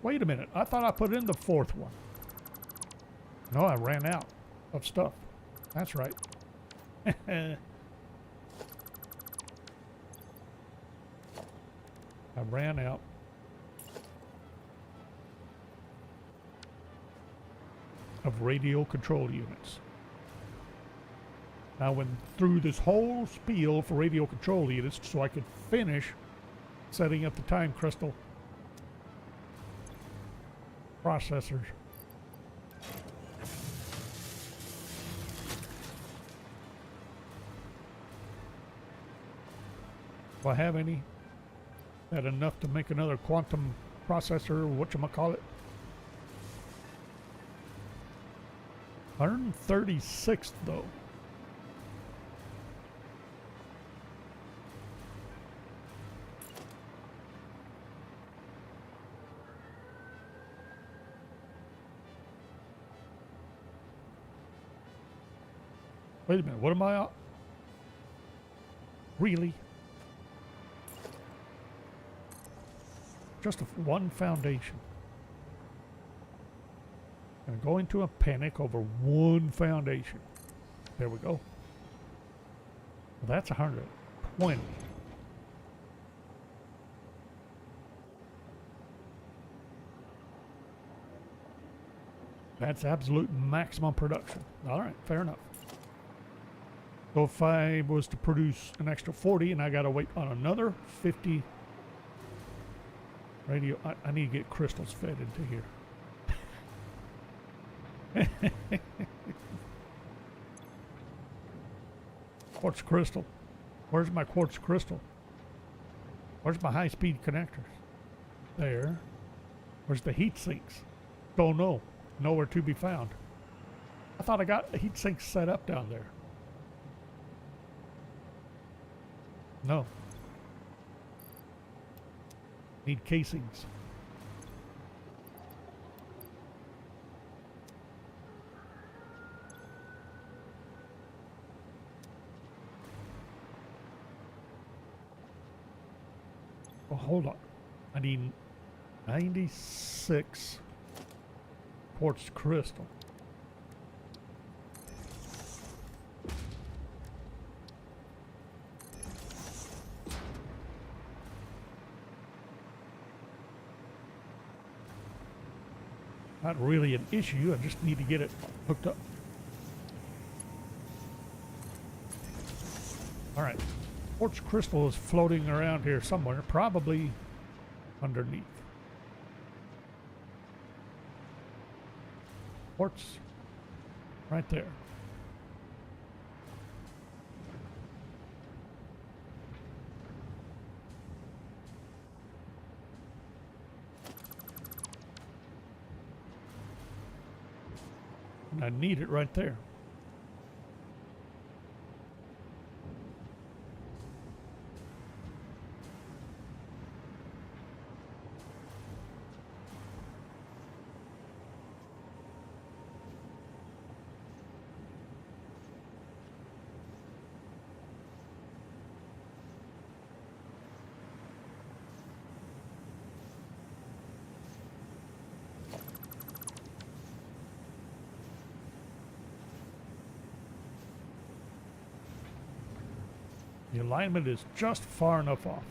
Wait a minute. I thought I put in the fourth one. No, I ran out of stuff. That's right. I ran out. Of radio control units. I went through this whole spiel for radio control units so I could finish setting up the time crystal processors. Do I have any? That enough to make another quantum processor, whatchamacallit? 136th though. Wait a minute, what am I on? Really? Just one foundation. Gonna go into a panic over one foundation. There we go. Well, that's 120. That's absolute maximum production. All right, fair enough. So if I was to produce an extra 40 and I got to wait on another 50 radio, I need to get crystals fed into here. Quartz crystal. Where's my quartz crystal? Where's my high-speed connectors? There. Where's the heat sinks? Don't know. Nowhere to be found. I thought I got heat sinks set up down there. No. Need casings. Well, hold on. I need 96 quartz crystal. Not really an issue, I just need to get it hooked up. All right. Quartz crystal is floating around here somewhere, probably underneath. Quartz, right there. And I need it right there. The alignment is just far enough off.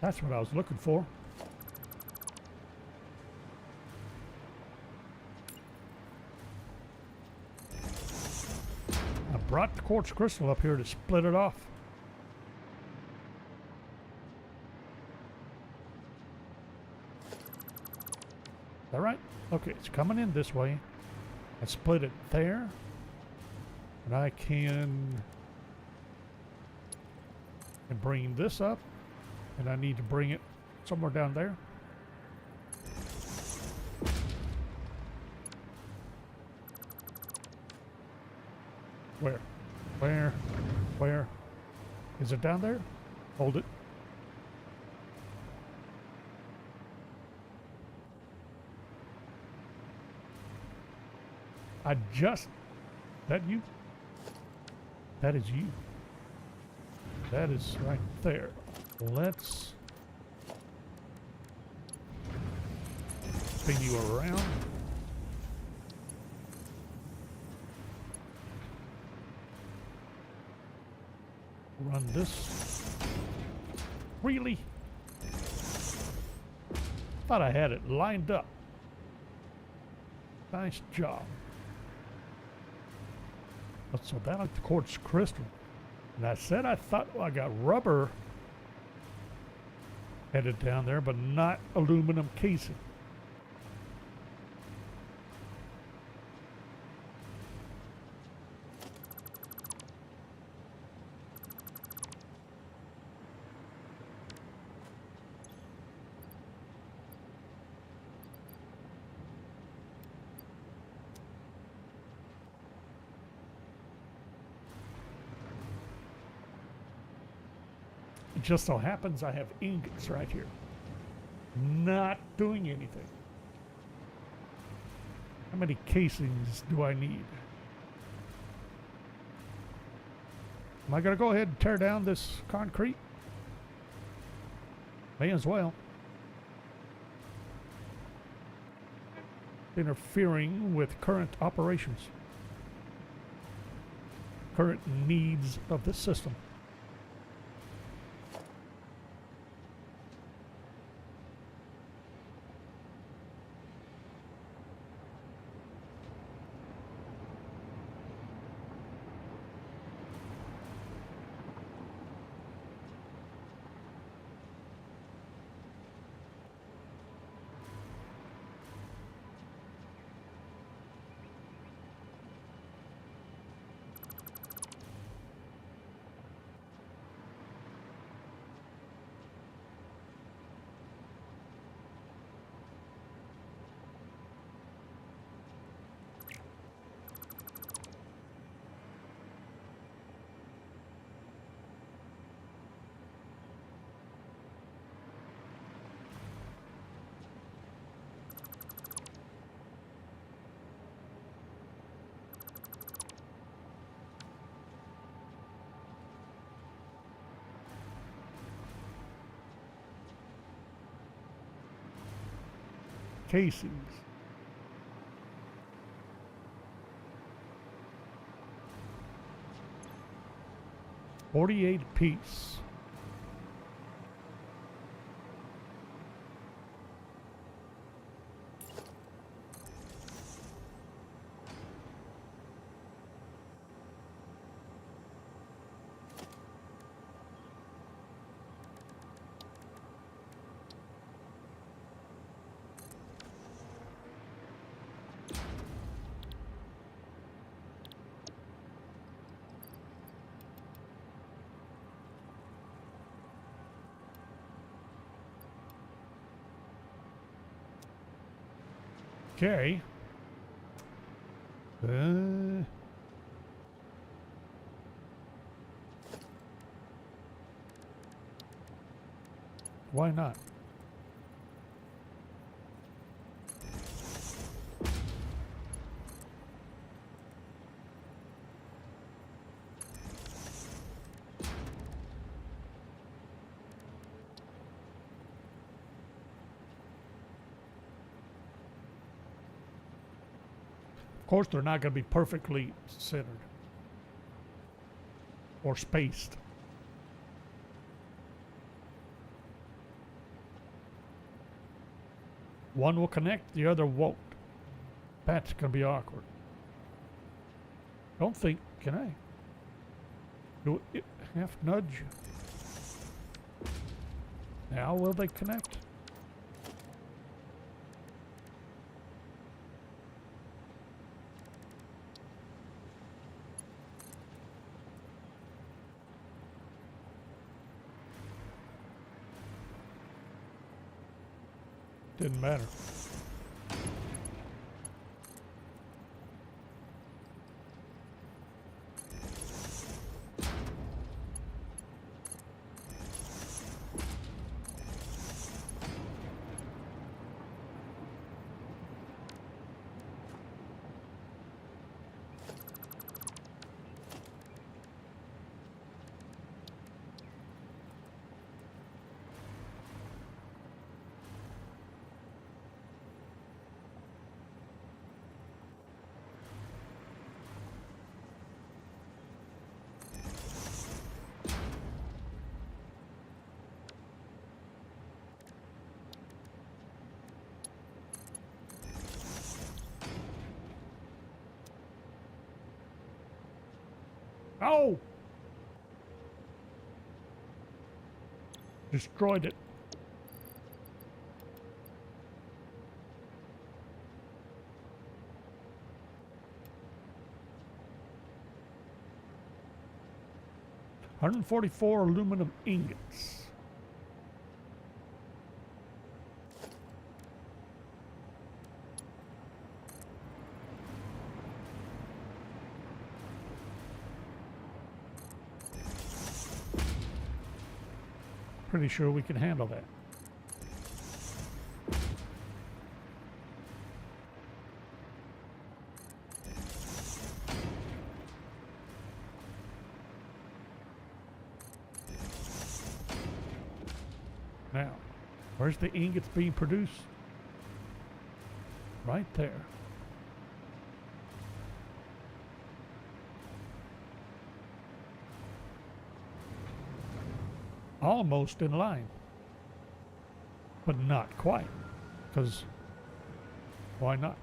That's what I was looking for. I brought the quartz crystal up here to split it off. Is that right? Okay, it's coming in this way. I split it there. And I can bring this up. And I need to bring it somewhere down there. Where? Where? Is it down there? Hold it. That you? That is you. That is right there. Let's spin you around. Run this. Really? Thought I had it lined up. Nice job. So that like the quartz crystal. And I said I thought I got rubber headed down there, but not aluminum casing. It just so happens I have ingots right here. Not doing anything. How many casings do I need? Am I going to go ahead and tear down this concrete? May as well. Interfering with current operations. Current needs of the system. Casings. $48 apiece. Okay. Why not? Of course, they're not going to be perfectly centered or spaced. One will connect, the other won't. That's going to be awkward. Don't think, can I? Do it, half nudge. Now will they connect? Didn't matter. Oh! Destroyed it. $144 aluminum ingots. Pretty sure we can handle that. Now, where's the ingots being produced? Right there. Almost in line, but not quite, because why not?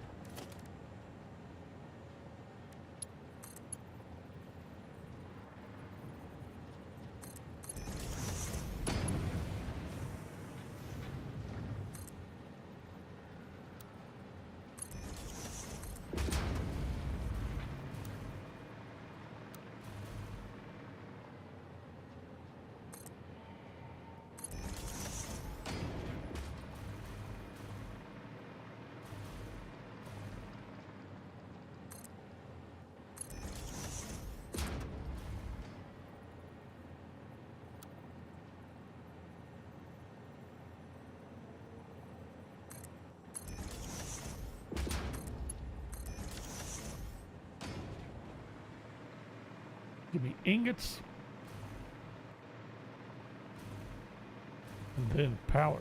Give me ingots. And then power.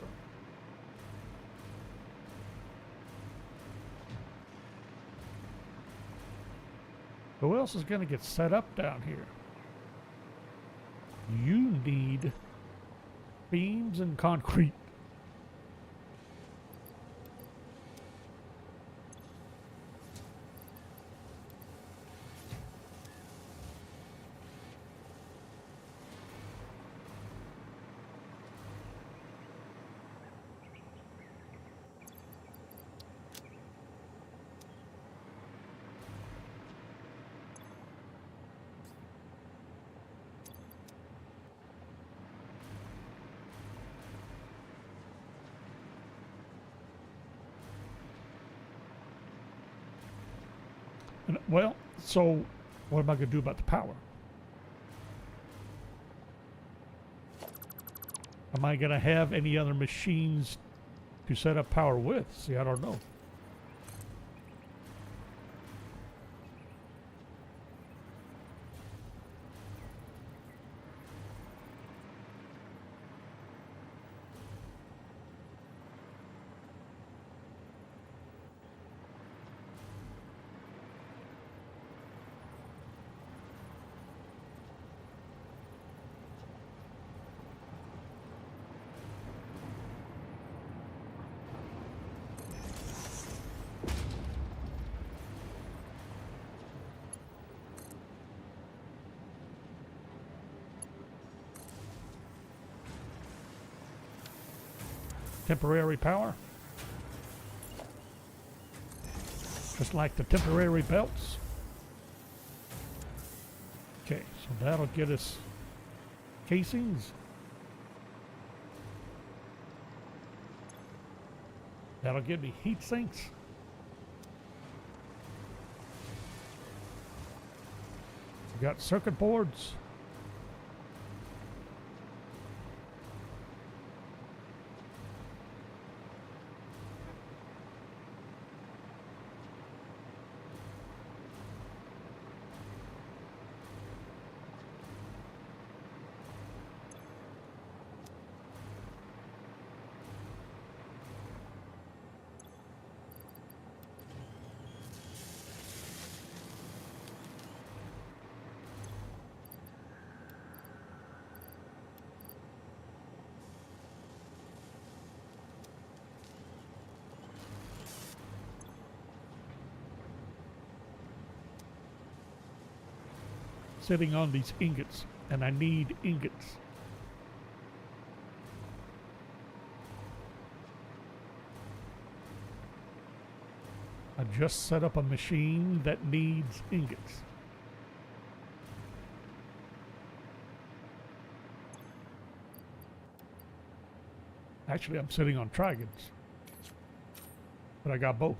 Who else is going to get set up down here? You need beams and concrete. And, well, so what am I going to do about the power? Am I going to have any other machines to set up power with? See, I don't know. Temporary power. Just like the temporary belts. Okay, so that'll get us casings. That'll give me heat sinks. We got circuit boards. Sitting on these ingots, and I need ingots. I just set up a machine that needs ingots. Actually, I'm sitting on trigons, but I got both.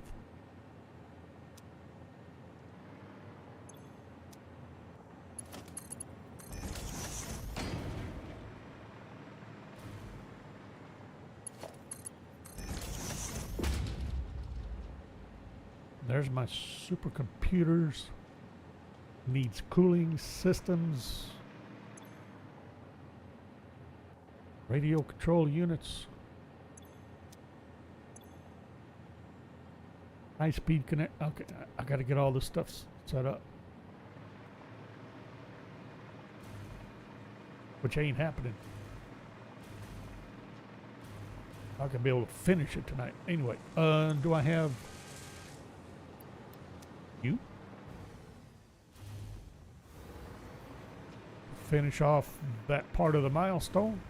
There's my supercomputers. Needs cooling systems. Radio control units. High speed connect. Okay, I gotta get all this stuff set up. Which ain't happening. I could be able to finish it tonight. Anyway, do I have you? Finish off that part of the milestone.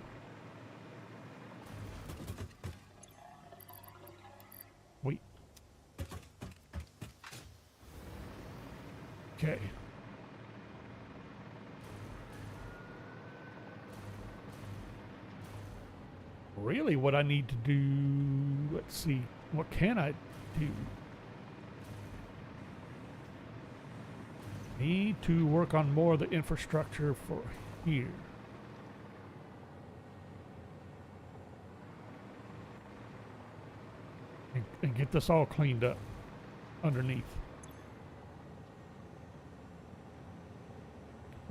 Wait. Okay. Really, what I need to do, let's see, what can I do? Need to work on more of the infrastructure for here. And get this all cleaned up underneath.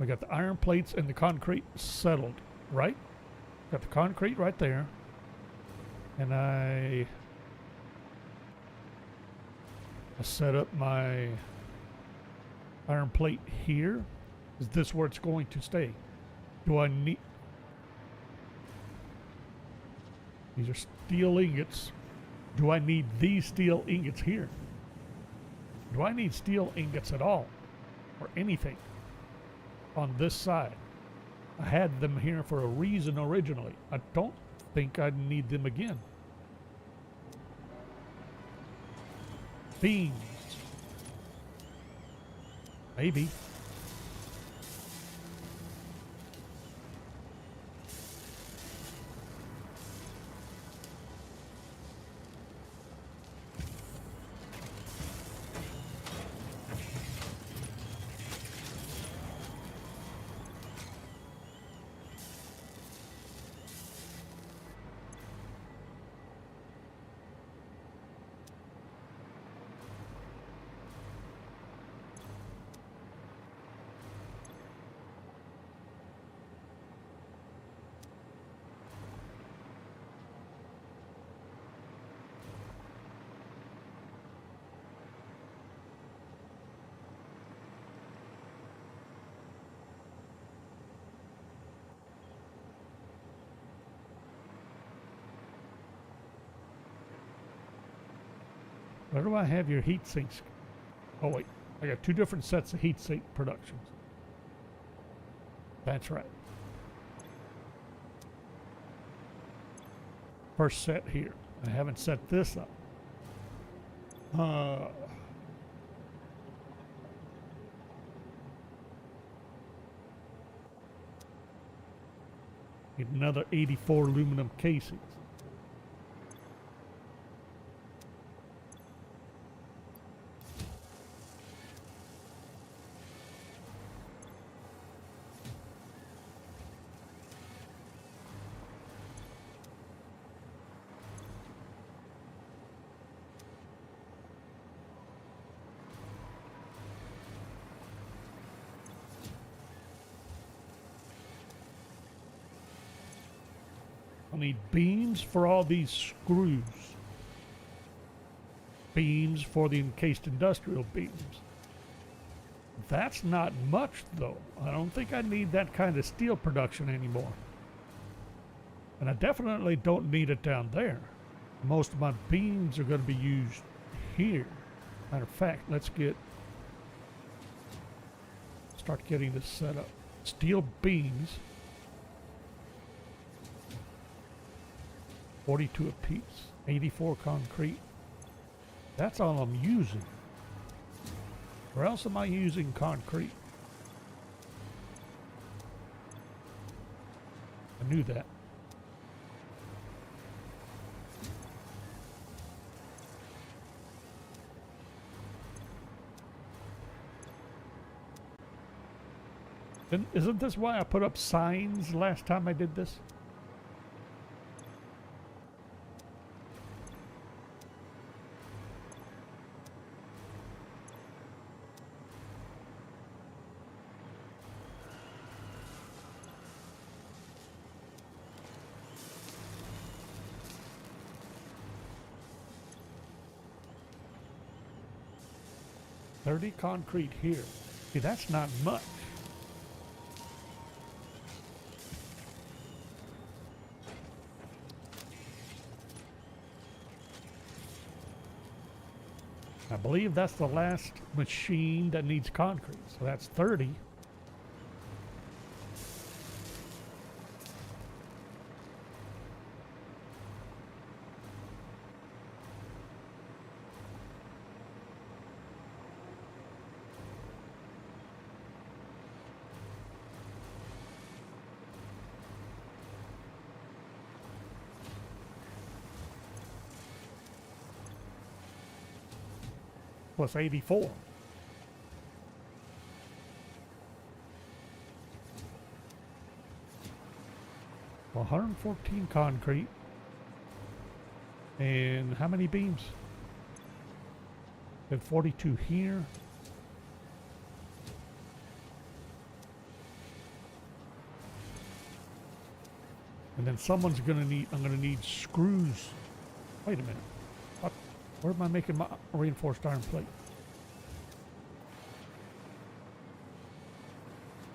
We got the iron plates and the concrete settled, right? Got the concrete right there. And I set up my iron plate here. Is this where it's going to stay? Do I need... These are steel ingots. Do I need these steel ingots here? Do I need steel ingots at all? Or anything on this side? I had them here for a reason originally. I don't think I need them again. Beams. Maybe. Where do I have your heat sinks? Oh wait, I got two different sets of heat sink productions. That's right. First set here. I haven't set this up. Need another 84 aluminum casings. I need beams for all these screws. Beams for the encased industrial beams. That's not much though. I don't think I need that kind of steel production anymore. And I definitely don't need it down there. Most of my beams are going to be used here. Matter of fact, let's start getting this set up. Steel beams. 42 apiece, 84 concrete. That's all I'm using. Or else am I using concrete? I knew that. And isn't this why I put up signs last time I did this? $30 concrete here. See, that's not much. I believe that's the last machine that needs concrete. So that's 30. Plus 84. Well, 114 concrete. And how many beams? Got 42 here. And then someone's gonna need, I'm gonna need screws. Wait a minute. What? Where am I making my reinforced iron plate?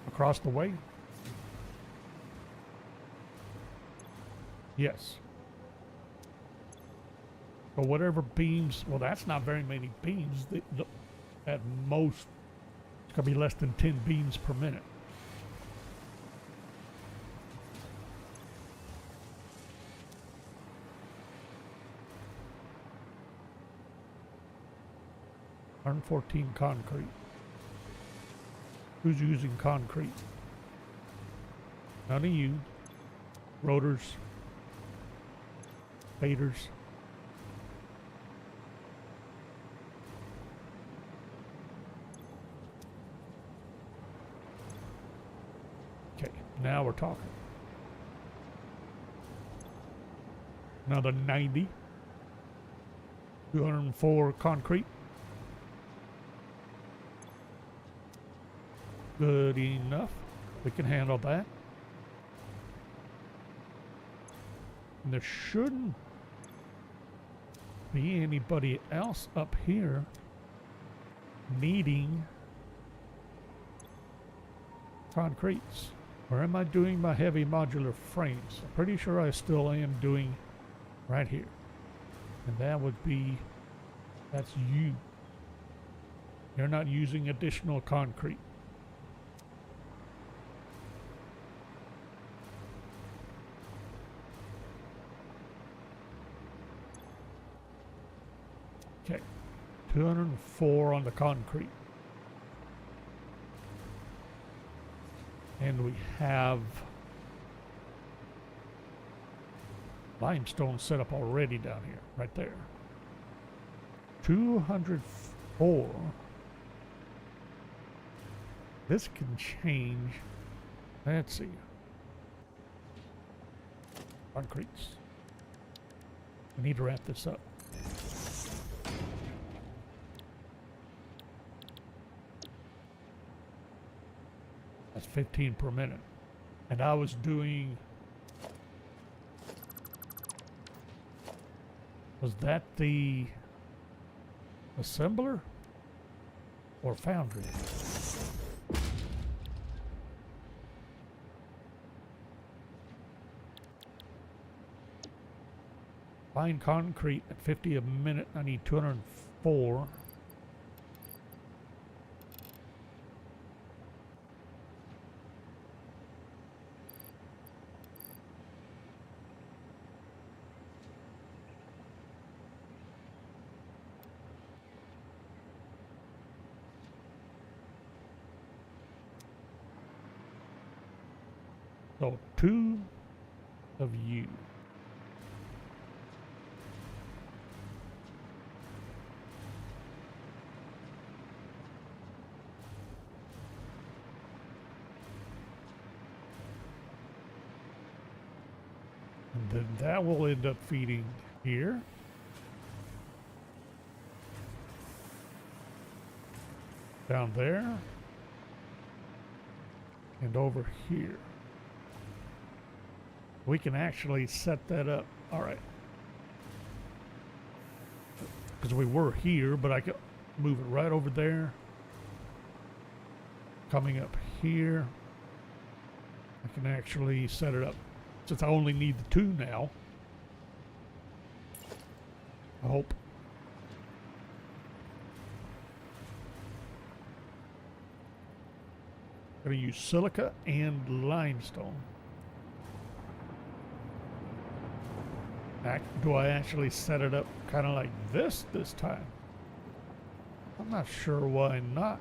Across the way? Yes. But whatever beams, well, that's not very many beams. At most, it's gonna be less than 10 beams per minute. $114 concrete. Who's using concrete? None of you. Rotors. Faders. Okay, now we're talking. Another 90. 204 concrete. Good enough. We can handle that. And there shouldn't be anybody else up here needing concretes. Where am I doing my heavy modular frames? I'm pretty sure I still am doing right here. And that would be That's you. You're not using additional concrete. Okay, 204 on the concrete. And we have limestone set up already down here, right there. 204. This can change. Let's see. Concretes. We need to wrap this up. That's 15 per minute. And I was doing... Was that the assembler or foundry? Fine concrete at 50 a minute. I need 204. So 2 of you. And then that will end up feeding here. Down there. And over here. We can actually set that up. All right. Because we were here, but I could move it right over there. Coming up here. I can actually set it up. Since I only need the 2 now. I hope. I'm going to use silica and limestone. Do I actually set it up kind of like this time? I'm not sure why not.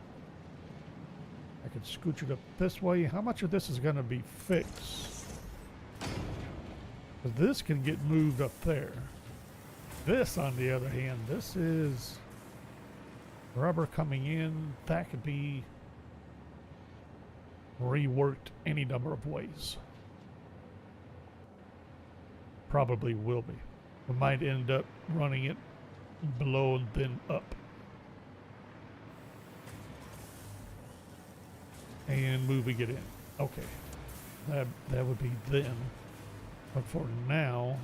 I could scooch it up this way. How much of this is going to be fixed? Because this can get moved up there. This, on the other hand, this is rubber coming in. That could be reworked any number of ways. Probably will be. We might end up running it below and then up. And moving it in. Okay. That would be then. But for now,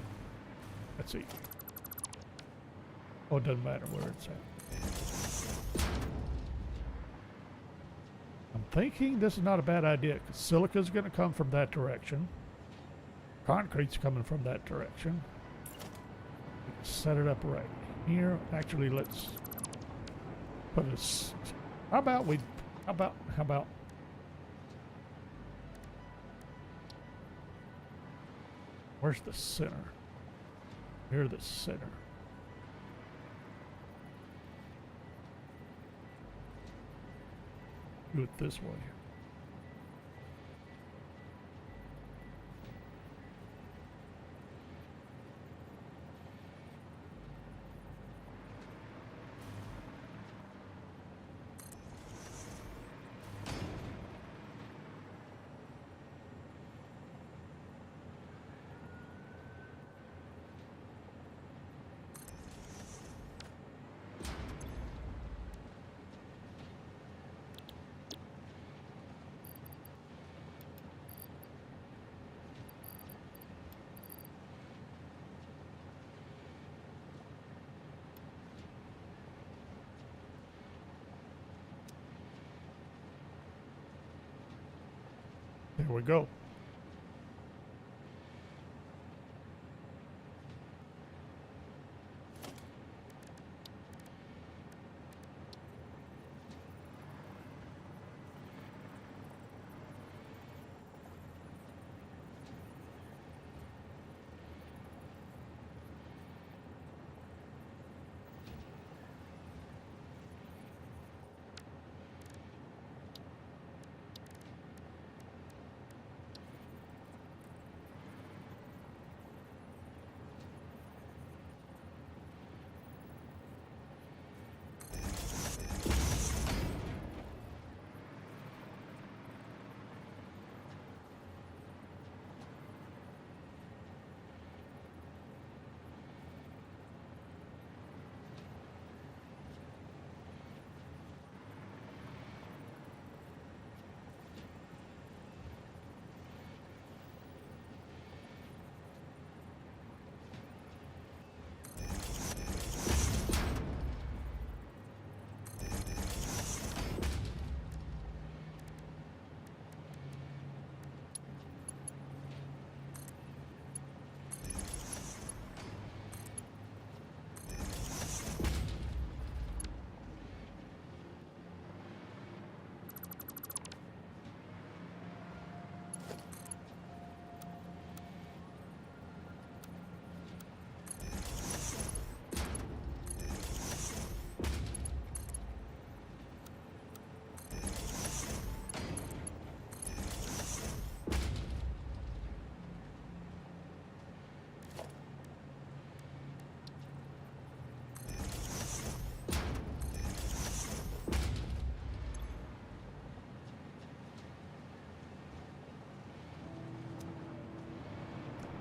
let's see. Oh, it doesn't matter where it's at. I'm thinking this is not a bad idea, because silica is going to come from that direction. Concrete's coming from that direction. We can set it up right here. Actually, let's put this. How about where's the center? Here's the center. Do it this way. There we go.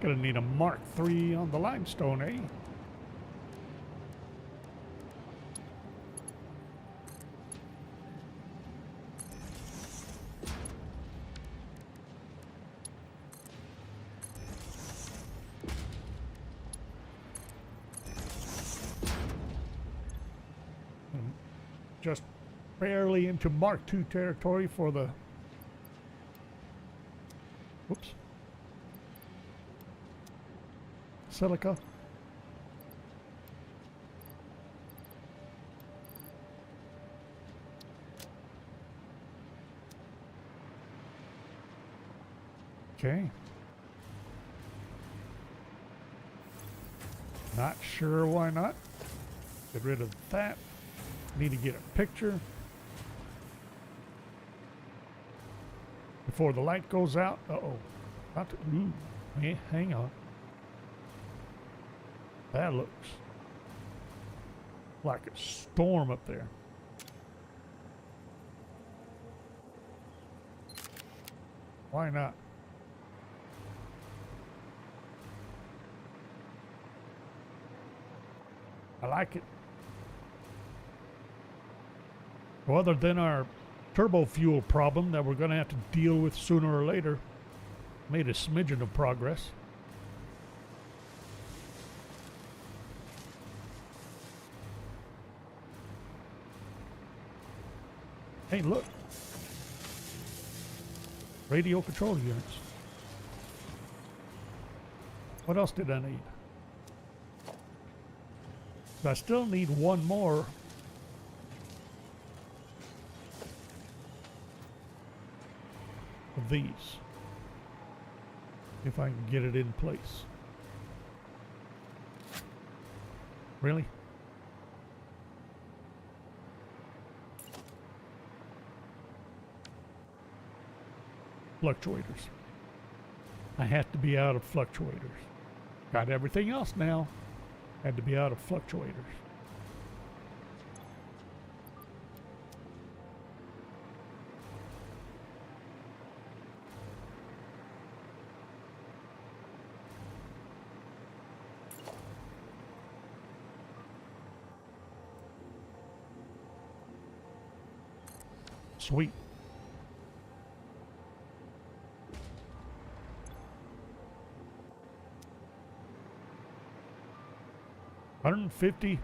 Gonna need a Mark III on the limestone, eh? Just barely into Mark II territory for the... Whoops. Silica. Okay. Not sure why not. Get rid of that. Need to get a picture before the light goes out. Uh-oh. Not to, ooh, hang on. That looks like a storm up there. Why not? I like it. Well, other than our turbo fuel problem that we're going to have to deal with sooner or later, made a smidgen of progress. Hey, look. Radio control units. What else did I need? I still need one more. Of these. If I can get it in place. Really? Fluctuators. I had to be out of fluctuators. Got everything else now. Had to be out of fluctuators. Sweet. $150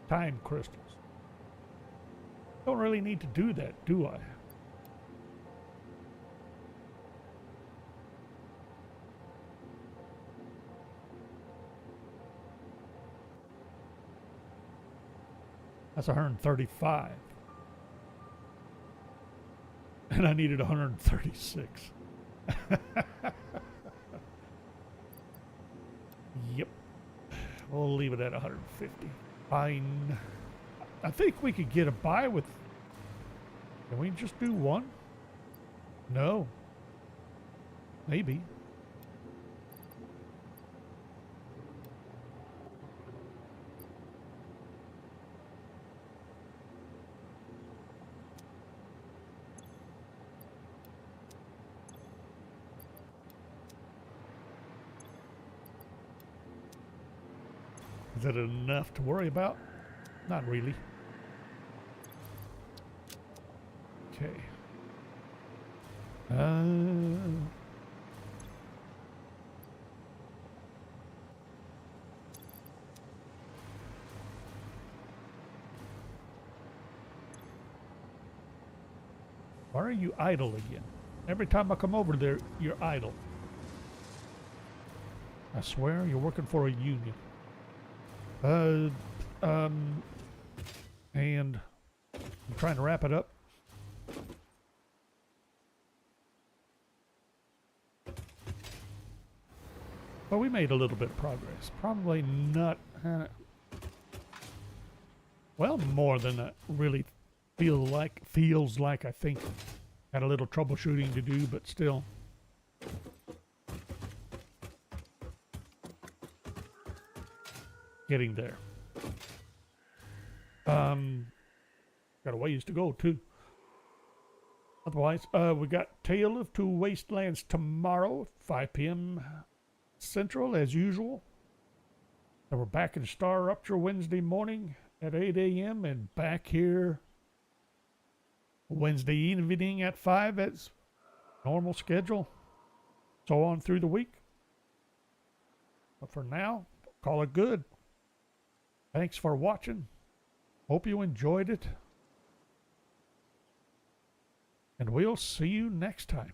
time crystals. Don't really need to do that, do I? That's 135. And I needed 136. Yep. We'll leave it at 150. Fine. I think we could get a buy with... Can we just do one? No. Maybe. Is it enough to worry about? Not really. Okay. Why are you idle again? Every time I come over there, you're idle. I swear you're working for a union. And I'm trying to wrap it up. Well, we made a little bit of progress. Probably not, well, more than it really feels like. I think had a little troubleshooting to do, but still. Getting there. Got a ways to go too. Otherwise, we got Tale of Two Wastelands tomorrow, 5 p.m. Central, as usual. And we're back in Star Rupture Wednesday morning at 8 a.m. and back here Wednesday evening at 5 as normal schedule. So on through the week. But for now, call it good. Thanks for watching. Hope you enjoyed it. And we'll see you next time.